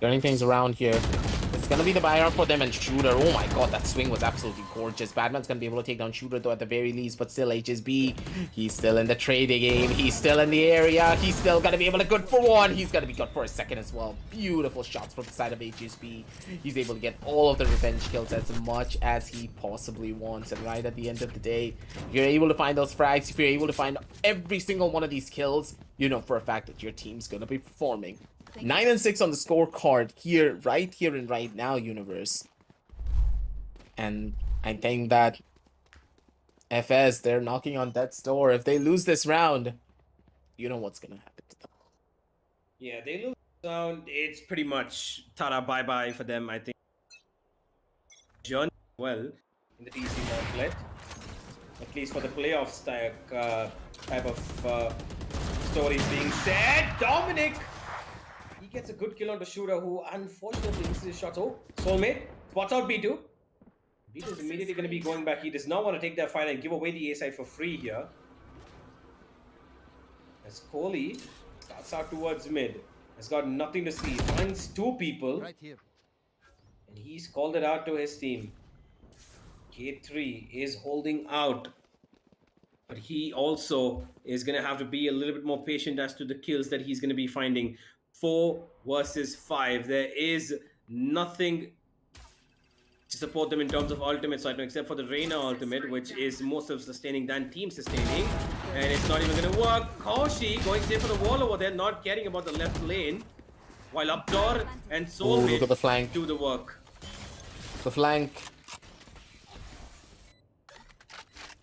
Turning things around here. It's gonna be the buyout for them and Shooter. Oh my god, that swing was absolutely gorgeous. Batman's gonna be able to take down Shooter though at the very least, but still HSB. He's still in the trading game. He's still in the area. He's still gonna be able to good for 1. He's gonna be good for a 2nd as well. Beautiful shots from the side of HSB. He's able to get all of the revenge kills as much as he possibly wants. And right at the end of the day, if you're able to find those frags, if you're able to find every single one of these kills, you know for a fact that your team's gonna be performing. 9 and 6 on the scorecard here, right here and right now, universe. And I think that FS, they're knocking on death's door. If they lose this round, you know what's gonna happen to them. Yeah, they lose the round. It's pretty much tada bye-bye for them, I think. Journey well in the TC Gauntlet. At least for the playoffs type of stories being said. Dominic! He gets a good kill on the Shooter, who unfortunately misses his shots. Oh, Soulmate spots out B2. B2 is immediately going to be going back. He does not want to take that fight and give away the A side for free here. As Kohli starts out towards mid, has got nothing to see. Finds 2 people. Right here. And he's called it out to his team. K3 is holding out. But he also is going to have to be a little bit more patient as to the kills that he's going to be finding. 4 versus 5. There is nothing to support them in terms of ultimates right now, except for the Reyna ultimate, which is more self-sustaining than team sustaining. And it's not even going to work. Koshi going straight for the wall over there, not caring about the left lane. While Uptor and Soulmate do the work. The flank.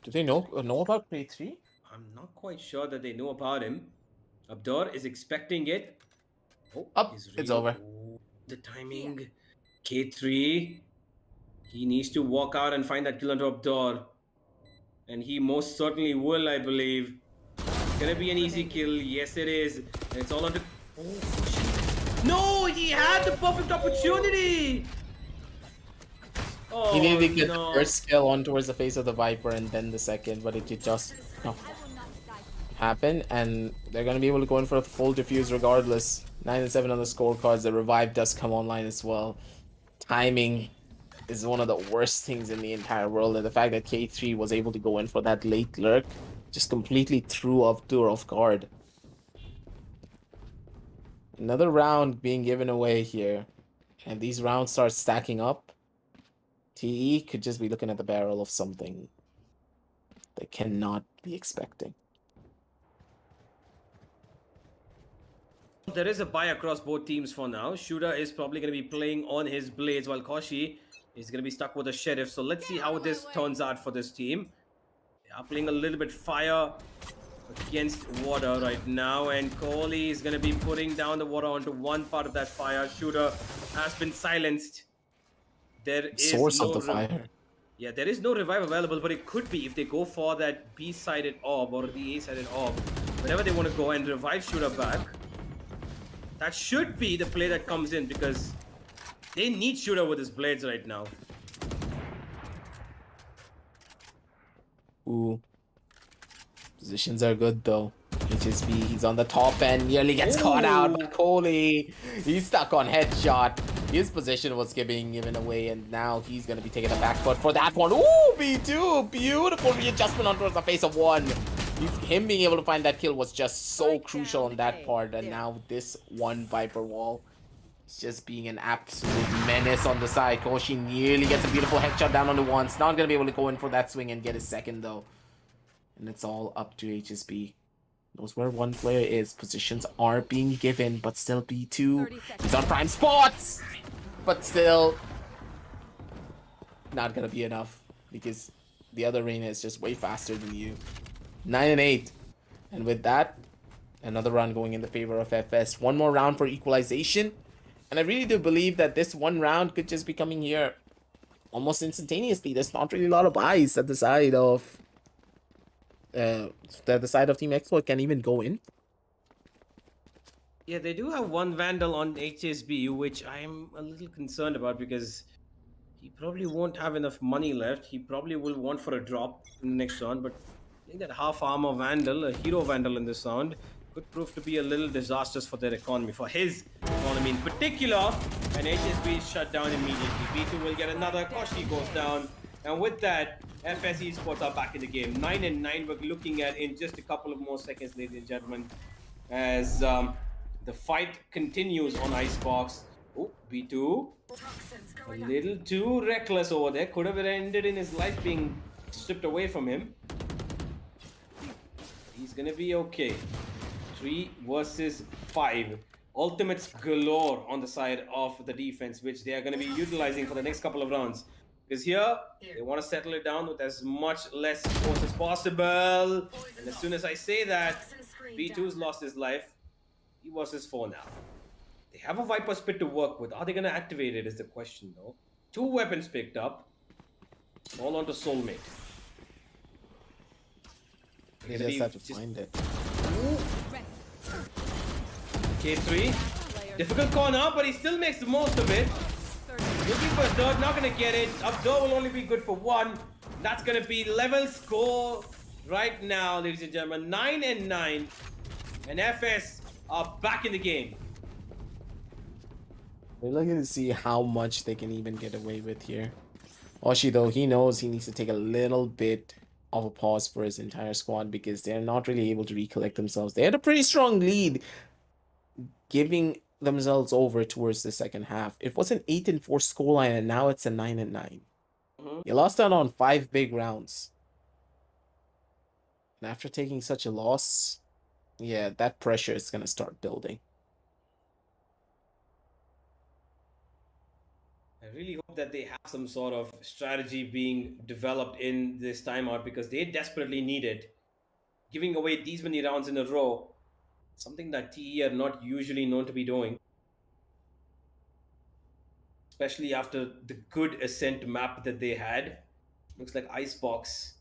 Do they know about Play 3? I'm not quite sure that they know about him. Abdur is expecting it. Oh, it's over. Oh, the timing. K3. He needs to walk out and find that kill onto Abdur. And he most certainly will, I believe. It's gonna be an easy kill. Yes, it is. And it's all onto... Oh, no! He had the perfect opportunity! Oh, He needed to get no. the first kill on towards the face of the Viper and then the second, but it just happen, and they're gonna be able to go in for a full defuse regardless. 9 and 7 on the scorecards. The revive does come online as well. Timing is one of the worst things in the entire world, and the fact that K3 was able to go in for that late lurk just completely threw off guard. Another round being given away here, and these rounds start stacking up. TE could just be looking at the barrel of something they cannot be expecting. There is a buy across both teams for now. Shooter is probably going to be playing on his blades while Koshi is going to be stuck with the Sheriff. So let's see how this turns out for this team. They are playing a little bit fire against water right now, and Kohli is going to be putting down the water onto one part of that fire. Shooter has been silenced. There is Source no of the fire. Yeah, there is no revive available, but it could be if they go for that B-sided orb or the A-sided orb. Whenever they want to go and revive Shooter back, that should be the play that comes in, because they need Shooter with his blades right now. Ooh. Positions are good though. HSB, he's on the top and nearly gets caught out by Kohli. He's stuck on headshot. His position was being given away, and now he's going to be taking a back foot for that one. Ooh, B2. Beautiful readjustment on towards the face of one. Him being able to find that kill was just so crucial on that part, and now this one Viper wall is just being an absolute menace on the side. Koshi nearly gets a beautiful headshot down on the ones. Not going to be able to go in for that swing and get his second though. And it's all up to HSB. Knows where one player is. Positions are being given, but still B2. He's on prime spots! But still not gonna be enough, because the other Reyna is just way faster than you. 9 and 8. And with that, another round going in the favor of FS. One more round for equalization. And I really do believe that this one round could just be coming here almost instantaneously. There's not really a lot of buys at the side of the side of Team Exploit can even go in. Yeah, they do have one Vandal on HSB, which I'm a little concerned about, because he probably won't have enough money left. He probably will want for a drop in the next round, but I think that half armor Vandal, a hero Vandal in this round, could prove to be a little disastrous for their economy, for his economy in particular. And HSB is shut down immediately. B2 will get another. Koshi goes down. And with that, FS Esports are back in the game. 9 and 9 we're looking at in just a couple of more seconds, ladies and gentlemen, as the fight continues on Icebox. Oh, B2. A little too reckless over there. Could have ended in his life being stripped away from him. He's gonna be okay. 3 versus 5. Ultimates galore on the side of the defense, which they are going to be utilizing for the next couple of rounds. Because here, they want to settle it down with as much less force as possible. And as soon as I say that, B2's lost his life. He versus 4 now. They have a Viper Spit to work with. Are they going to activate it is the question, though. 2 weapons picked up. All onto Soulmate. They just have to find it. K3. Difficult corner, but he still makes the most of it. Looking for a third, not going to get it. Up door will only be good for 1. That's going to be level score right now, ladies and gentlemen. 9 and 9. And FS are back in the game. We're looking to see how much they can even get away with here. Oshi, though, he knows he needs to take a little bit of a pause for his entire squad, because they're not really able to recollect themselves. They had a pretty strong lead, giving themselves over towards the second half. It was an 8 and 4 scoreline, and now it's a 9 and 9. You lost out on 5 big rounds. And after taking such a loss, yeah, that pressure is going to start building. I really hope that they have some sort of strategy being developed in this timeout, because they desperately need it. Giving away these many rounds in a row, something that TE are not usually known to be doing. Especially after the good Ascent map that they had. Looks like Icebox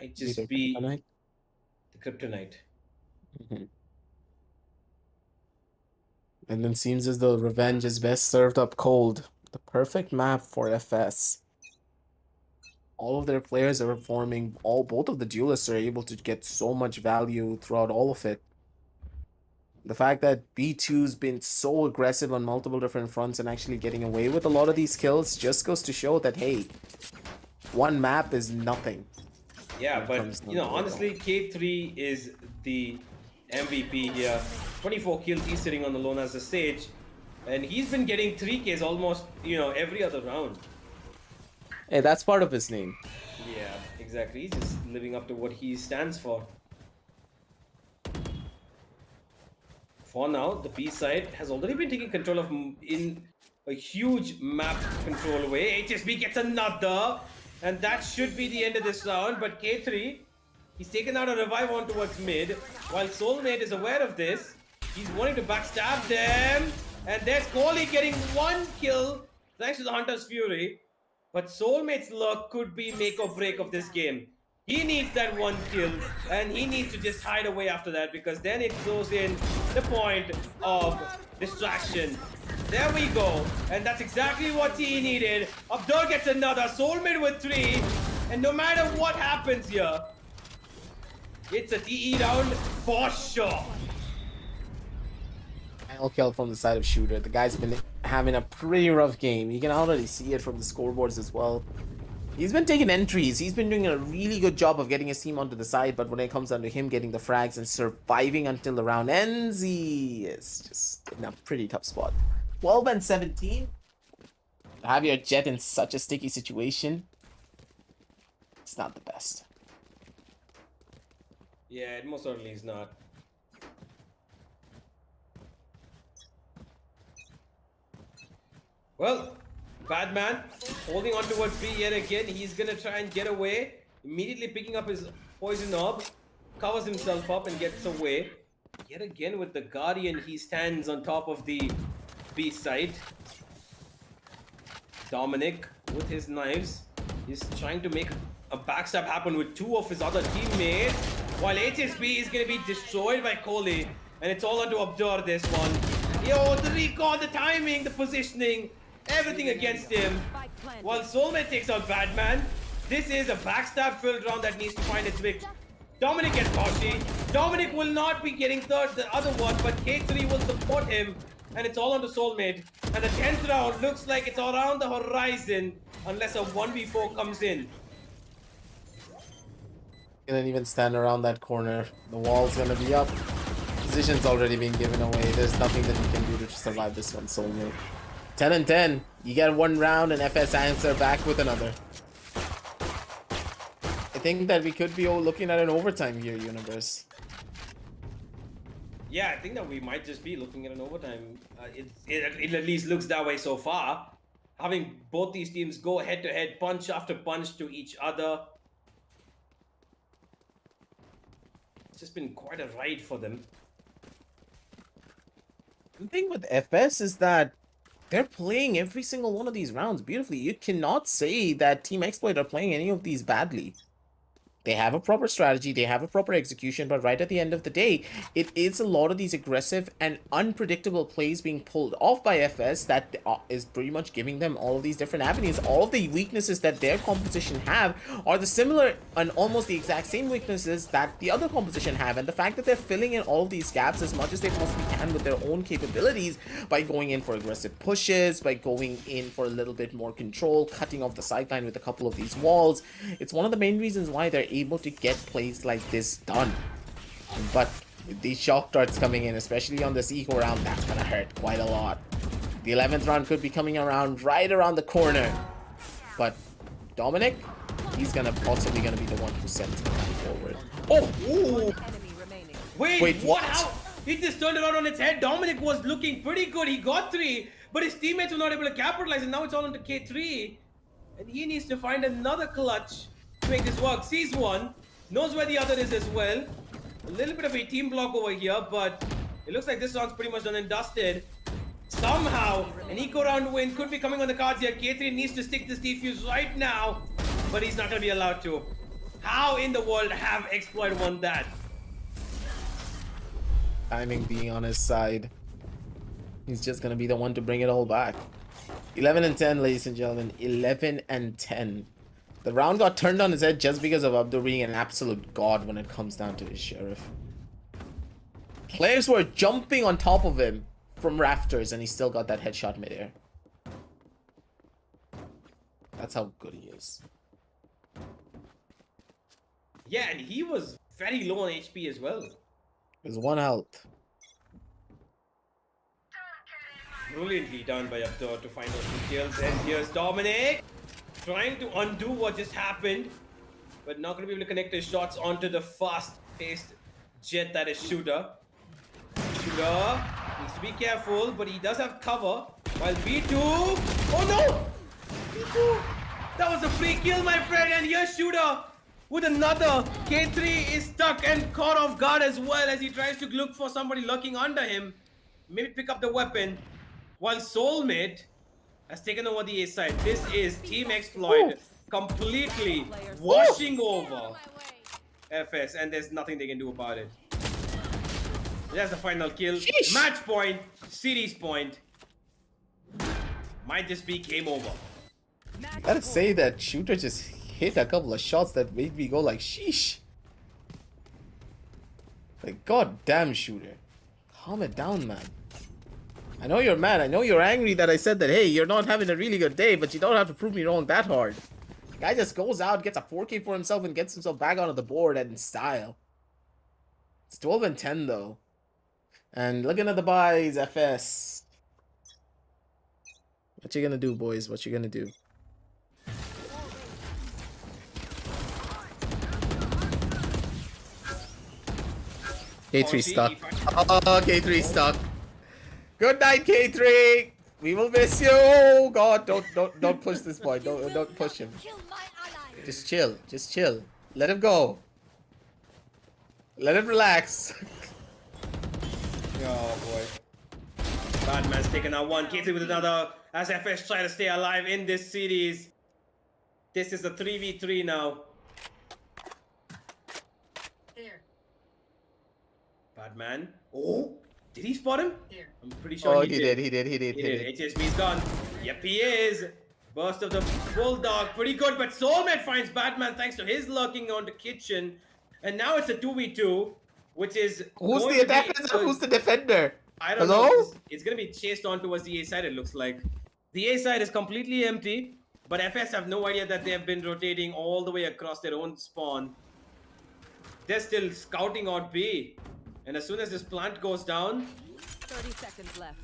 might just be the Kryptonite. And then seems as though Revenge is best served up cold. The perfect map for FS. all of their players are performing. Both of the duelists are able to get so much value throughout all of it. The fact that B2's been so aggressive on multiple different fronts and actually getting away with a lot of these kills just goes to show that, hey, one map is nothing. Yeah, but honestly, K3 is the MVP here. 24 kills, he's sitting on the lone as a Sage, and he's been getting 3Ks almost, every other round. Hey, that's part of his name. Yeah, exactly. He's just living up to what he stands for. For now, the B side has already been taking control of in a huge map control way. HSB gets another, and that should be the end of this round. But K3, he's taken out a revive on towards mid, while Soulmate is aware of this. He's wanting to backstab them, and there's Kohli getting 1 kill thanks to the Hunter's Fury. But Soulmate's luck could be make or break of this game. He needs that 1 kill, and he needs to just hide away after that, because then it throws in the point of distraction. There we go, and that's exactly what he needed. Abdur gets another, Soulmate with 3, and no matter what happens here, it's a TE round for sure. Final kill from the side of Shooter. The guy's been having a pretty rough game. You can already see it from the scoreboards as well. He's been taking entries. He's been doing a really good job of getting his team onto the side, but when it comes down to him getting the frags and surviving until the round ends, he is just in a pretty tough spot. 12 and 17. To have your Jet in such a sticky situation, it's not the best. Yeah, it most certainly is not. Well, Badman holding on towards B yet again. He's gonna try and get away. Immediately picking up his poison orb, covers himself up and gets away. Yet again with the Guardian, he stands on top of the B side. Dominic with his knives is trying to make a backstab happen with 2 of his other teammates, while HSB is gonna be destroyed by Kohli, and it's all onto Abdur this one. Yo, the recall, the timing, the positioning, everything against him. While Soulmate takes out Batman, this is a backstab filled round that needs to find its victim. Dominic gets Koshi. Dominic will not be getting the other one, but K3 will support him, and it's all on the Soulmate. And the 10th round looks like it's around the horizon unless a 1v4 comes in. Can't even stand around that corner. The wall's gonna be up. Position's already been given away. There's nothing that you can do to survive this one, Soulmate. 10 and 10. You get 1 round and FS answer back with another. I think that we could be looking at an overtime here, Universe. Yeah, I think that we might just be looking at an overtime. It at least looks that way so far. Having both these teams go head to head, punch after punch to each other. It's just been quite a ride for them. The thing with FS is that they're playing every single one of these rounds beautifully. You cannot say that Team Exploit are playing any of these badly. They have a proper strategy, they have a proper execution, but right at the end of the day, it is a lot of these aggressive and unpredictable plays being pulled off by FS that is pretty much giving them all of these different avenues. All of the weaknesses that their composition have are the similar and almost the exact same weaknesses that the other composition have, and the fact that they're filling in all of these gaps as much as they possibly can with their own capabilities by going in for aggressive pushes, by going in for a little bit more control, cutting off the sideline with a couple of these walls. It's one of the main reasons why they're able to get plays like this done. But with these shock darts coming in, especially on this eco round, that's gonna hurt quite a lot. The 11th round could be coming around right around the corner, but Dominic, he's possibly gonna be the one who sends him forward. Oh, ooh. Wait, what? How? He just turned it out on its head. Dominic was looking pretty good. He got 3, but his teammates were not able to capitalize, and now it's all onto K3, and he needs to find another clutch to make this work. Sees one, knows where the other is as well. A little bit of a team block over here, but it looks like this round's pretty much done and dusted. Somehow, an eco round win could be coming on the cards here. K3 needs to stick this defuse right now, but he's not going to be allowed to. How in the world have Exploit won that? Timing being on his side. He's just going to be the one to bring it all back. 11 and 10, ladies and gentlemen. 11 and 10. The round got turned on his head just because of Abdur being an absolute god when it comes down to his sheriff. Players were jumping on top of him from rafters and he still got that headshot midair. That's how good he is. Yeah, and he was very low on HP as well. There's 1 health. Brilliantly done by Abdur to find those 2 kills. And here's Dominic trying to undo what just happened, but not going to be able to connect his shots onto the fast-paced jet that is Shooter. Shooter needs to be careful, but he does have cover. While B2... Oh no! B2! That was a free kill, my friend, and here's Shooter with another. K3 is stuck and caught off guard as well as he tries to look for somebody lurking under him. Maybe pick up the weapon. While Soulmate has taken over the A side. This is Team Exploit completely washing over FS, and there's nothing they can do about it. That's the final kill. Sheesh. Match point, series point. Might just be game over. Gotta say that Shooter just hit a couple of shots that made me go like, sheesh. Like, god damn, Shooter. Calm it down, man. I know you're mad. I know you're angry that I said that, hey, you're not having a really good day, but you don't have to prove me wrong that hard. Guy just goes out, gets a 4K for himself, and gets himself back onto the board and in style. It's 12 and 10, though. And looking at the buys, FS. What you gonna do, boys? What you gonna do? K3 stuck. Oh, K3 stuck. Good night, K3. We will miss you. Oh God, don't push this boy. Don't push him. Kill my ally. Just chill. Just chill. Let him go. Let him relax. Oh boy. Batman's taken out one, K3 with another, as FS try to stay alive in this series. This is a 3v3 now. Here. Batman. Oh, did he spot him? Here. I'm pretty sure Oh, he did. He did. HSB's gone. Yep, he is. Burst of the Bulldog. Pretty good, but Soulmate finds Batman thanks to his lurking on the kitchen. And now it's a 2v2, which is... Who's going the to be- attacker? Who's the defender? I don't Hello? know. It's going to be chased on towards the A side, it looks like. The A side is completely empty, but FS have no idea that they have been rotating all the way across their own spawn. They're still scouting out B. And as soon as this plant goes down, 30 seconds left.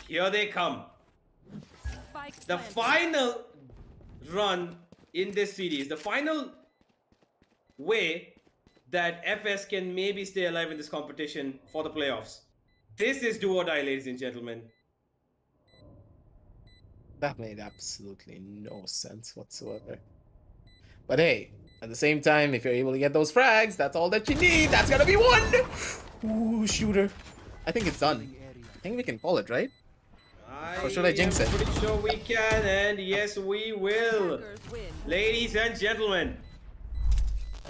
here they come. Spike The planted. final run in this series, the final way that FS can maybe stay alive in this competition for the playoffs. This is do or die, ladies and gentlemen. That made absolutely no sense whatsoever. But hey, at the same time, if you're able to get those frags, that's all that you need. That's gonna be one. Ooh, Shooter. I think it's done. I think we can call it, right? Or should I jinx it? I'm pretty sure we can, and yes, we will. Attackers win. Ladies and gentlemen,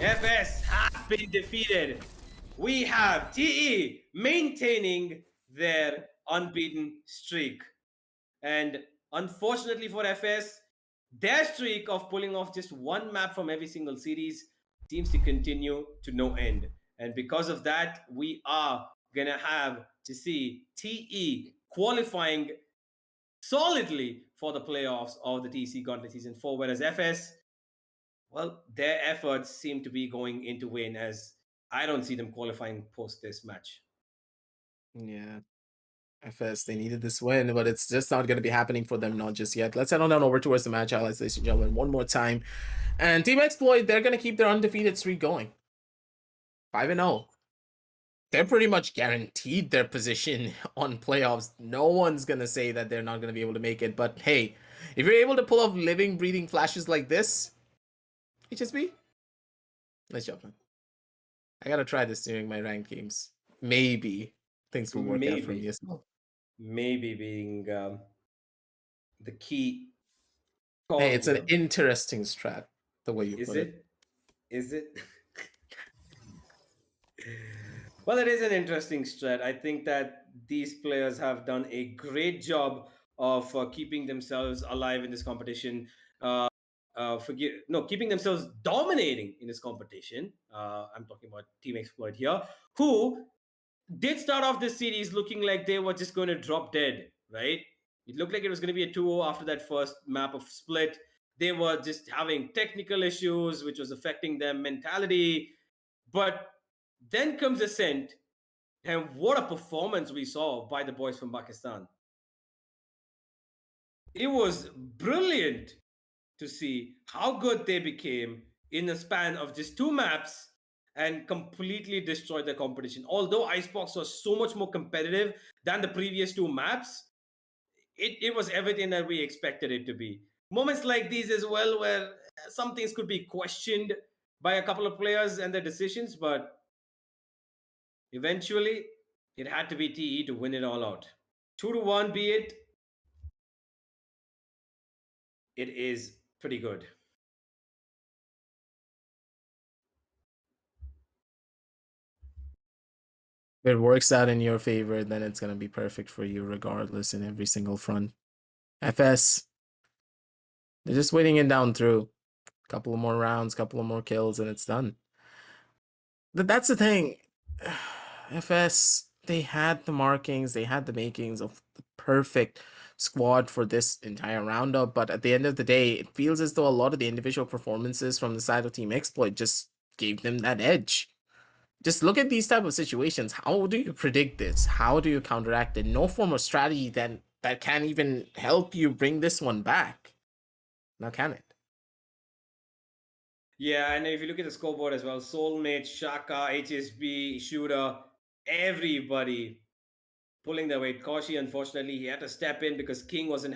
FS has been defeated. We have TE maintaining their unbeaten streak. And unfortunately for FS, their streak of pulling off just one map from every single series seems to continue to no end. And because of that, we are going to have to see TE qualifying solidly for the playoffs of the Tec Gauntlet Season 4, whereas FS, well, their efforts seem to be going into vain as I don't see them qualifying post this match. Yeah. FS, they needed this win, but it's just not going to be happening for them, not just yet. Let's head on down over towards the match highlights, ladies and gentlemen, one more time. And Team Exploit, they're going to keep their undefeated streak going. 5-0. They're pretty much guaranteed their position on playoffs. No one's going to say that they're not going to be able to make it. But hey, if you're able to pull off living, breathing flashes like this, HSB, nice job, man. I got to try this during my ranked games. Maybe things will work out for me as well. Maybe being the key. Hey, it's an call. interesting strat, the way you Is put it. it? Is it? Well, it is an interesting strat. I think that these players have done a great job of keeping themselves alive in this competition. keeping themselves dominating in this competition. I'm talking about Team Exploit here, who did start off this series looking like they were just going to drop dead, right? It looked like it was going to be a 2-0 after that first map of split. They were just having technical issues, which was affecting their mentality. But then comes Ascent, and what a performance we saw by the boys from Pakistan. It was brilliant to see how good they became in a span of just 2 maps and completely destroyed the competition. Although Icebox was so much more competitive than the previous 2 maps, it was everything that we expected it to be. Moments like these as well, where some things could be questioned by a couple of players and their decisions, but eventually it had to be TE to win it all out. 2-1, be it, it is pretty good. If it works out in your favor, then it's gonna be perfect for you regardless in every single front. FS, they're just waiting it down through. Couple of more rounds, couple of more kills, and it's done. That's the thing. FS, they had the markings, they had the makings of the perfect squad for this entire roundup, but at the end of the day, it feels as though a lot of the individual performances from the side of Team Exploit just gave them that edge. Just look at these type of situations. How do you predict this? How do you counteract it? No form of strategy then that can even help you bring this one back. Now can it? Yeah, and if you look at the scoreboard as well, Soulmate, Shaka, HSB, Shooter, everybody pulling their weight. Koshi, unfortunately, he had to step in because King wasn't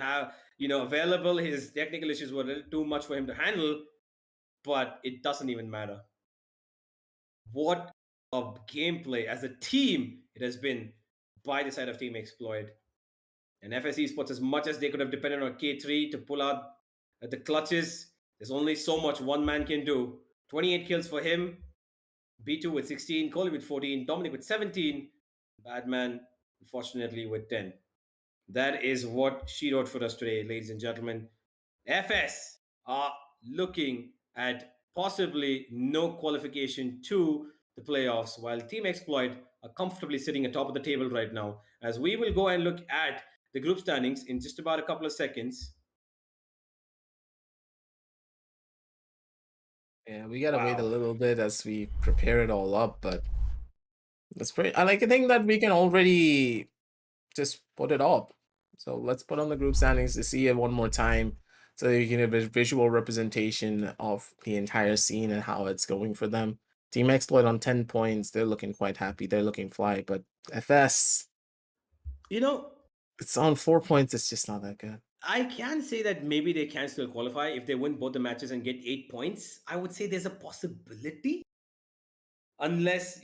available. His technical issues were a little too much for him to handle, but it doesn't even matter. What a gameplay as a team it has been by the side of Team Exploit. And FS Esports, as much as they could have depended on K3 to pull out the clutches, there's only so much one man can do. 28 kills for him, B2 with 16, Coley with 14, Dominic with 17, Badman, unfortunately, with 10. That is what she wrote for us today, ladies and gentlemen. FS are looking at possibly no qualification to the playoffs, while Team Exploit are comfortably sitting atop of the table right now. As we will go and look at the group standings in just about a couple of seconds. Yeah, we gotta wait a little bit as we prepare it all up, but that's pretty. I think that we can already just put it up. So let's put on the group standings to see it one more time, so that you can have a visual representation of the entire scene and how it's going for them. Team Exploit on 10 points. They're looking quite happy. They're looking fly, but FS, it's on 4 points. It's just not that good. I can say that maybe they can still qualify if they win both the matches and get 8 points. I would say there's a possibility, unless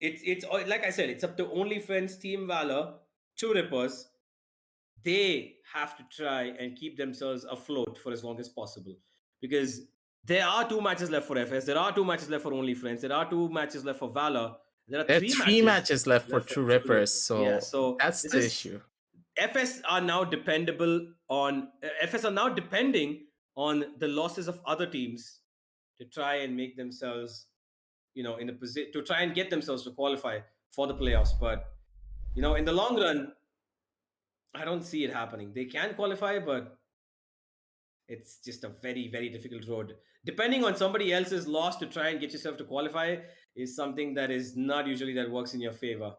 it's like I said, it's up to OnlyFans, Team Valor, True Rippers. They have to try and keep themselves afloat for as long as possible, because there are 2 matches left for FS, there are 2 matches left for OnlyFans, there are 2 matches left for Valor, there are 3 matches left for True Rippers, so yeah, so that's the issue. FS are now depending on the losses of other teams to try and make themselves, in a position to try and get themselves to qualify for the playoffs. But in the long run, I don't see it happening. They can qualify, but it's just a very, very difficult road. Depending on somebody else's loss to try and get yourself to qualify is something that is not usually that works in your favor.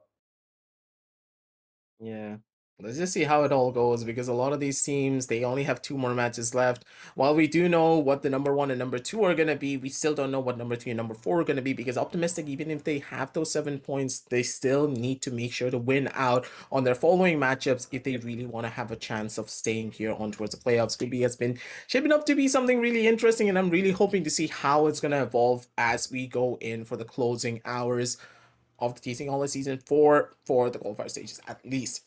Yeah. Let's just see how it all goes, because a lot of these teams, they only have 2 more matches left. While we do know what the number 1 and number 2 are going to be, we still don't know what number 3 and number 4 are going to be, because Optimistic, even if they have those 7 points, they still need to make sure to win out on their following matchups if they really want to have a chance of staying here on towards the playoffs. Could be has been shaping up to be something really interesting, and I'm really hoping to see how it's going to evolve as we go in for the closing hours of the Teasing All Season 4 for the qualifier stages at least.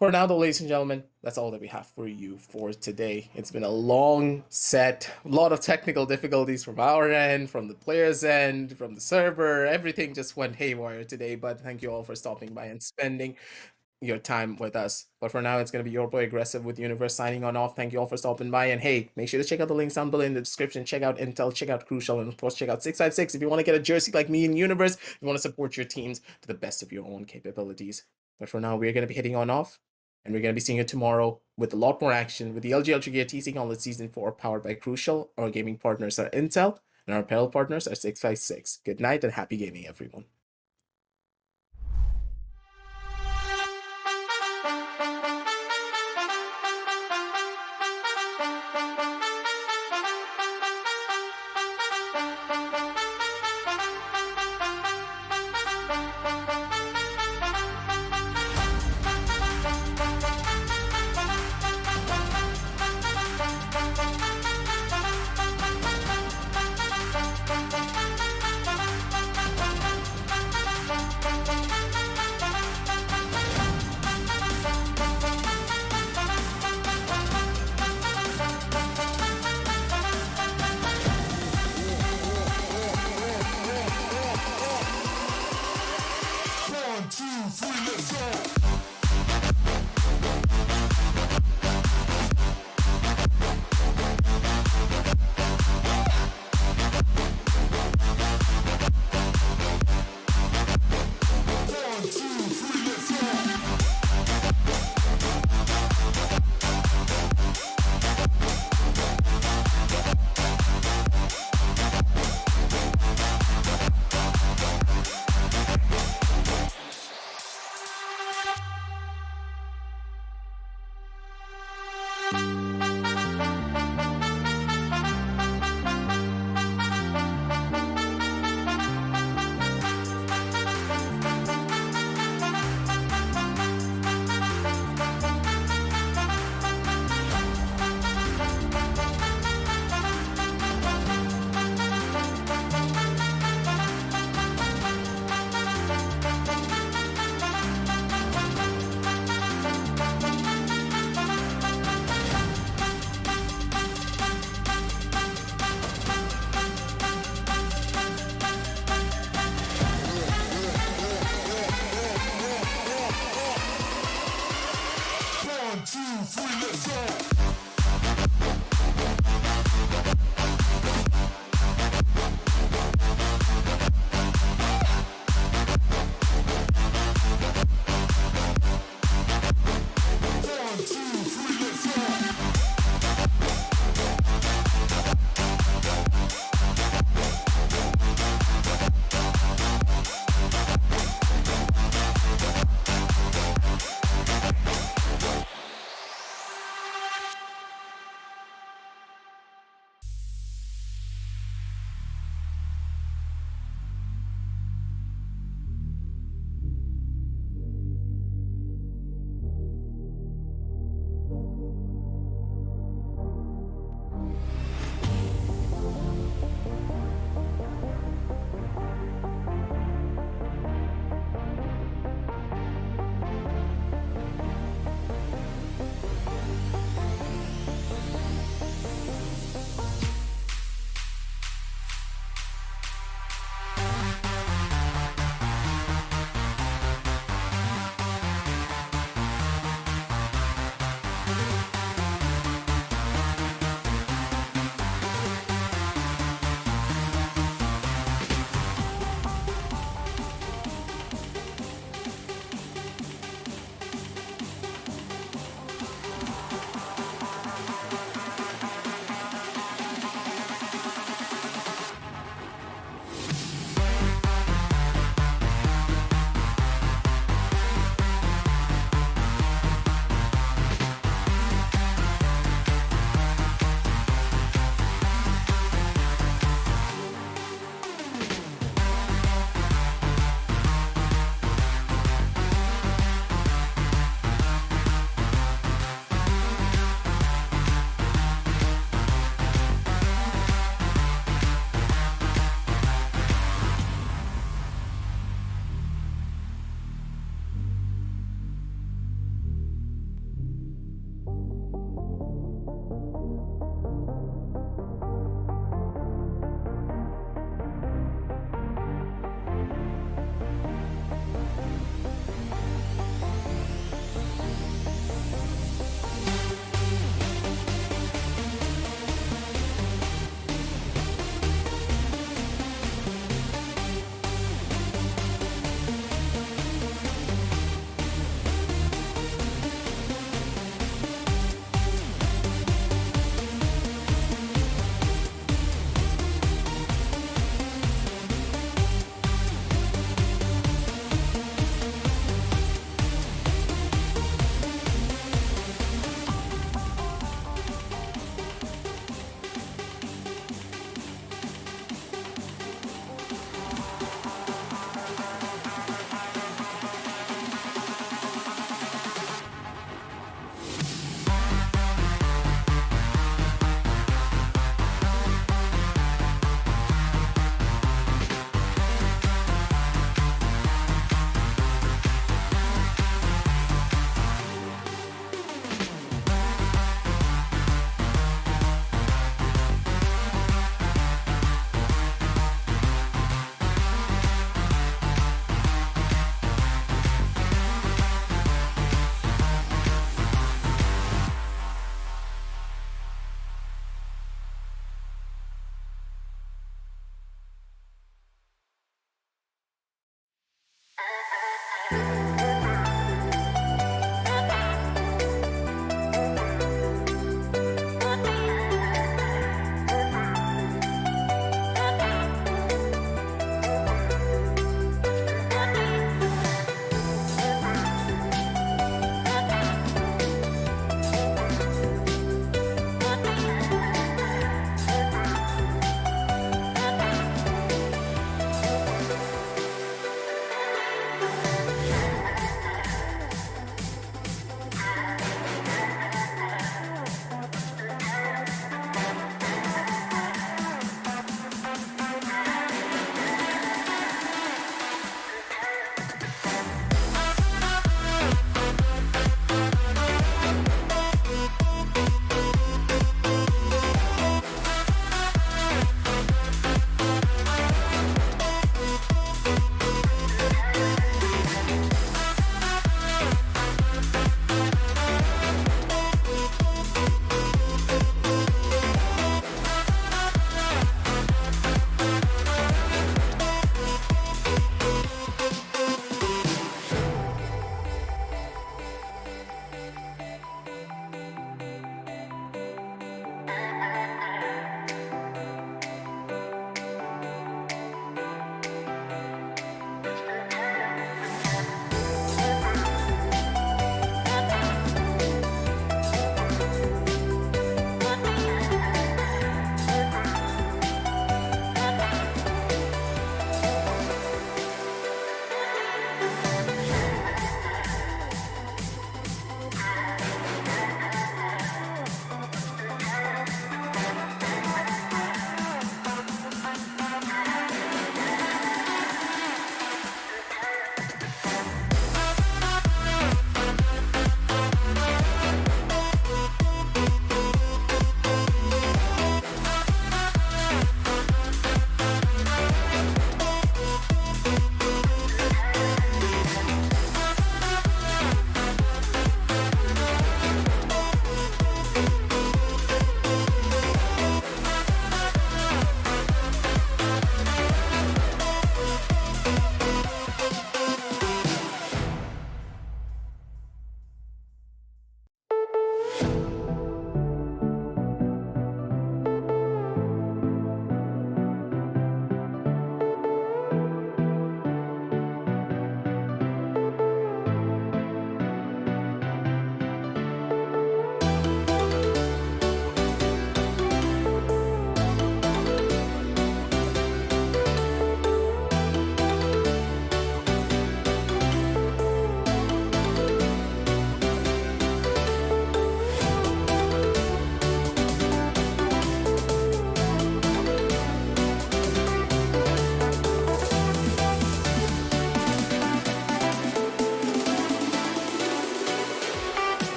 For now, though, ladies and gentlemen, that's all that we have for you for today. It's been a long set, a lot of technical difficulties from our end, from the players' end, from the server. Everything just went haywire today, but thank you all for stopping by and spending your time with us. But for now, it's going to be your boy Aggressive with Universe signing on off. Thank you all for stopping by. And hey, make sure to check out the links down below in the description. Check out Intel, check out Crucial, and of course, check out 656 if you want to get a jersey like me in Universe. If you want to support your teams to the best of your own capabilities. But for now, we're going to be heading on off. And we're going to be seeing you tomorrow with a lot more action with the LG Ultragear Tec Gauntlet Season 4 powered by Crucial. Our gaming partners are Intel, and our apparel partners are 656. Good night and happy gaming, everyone.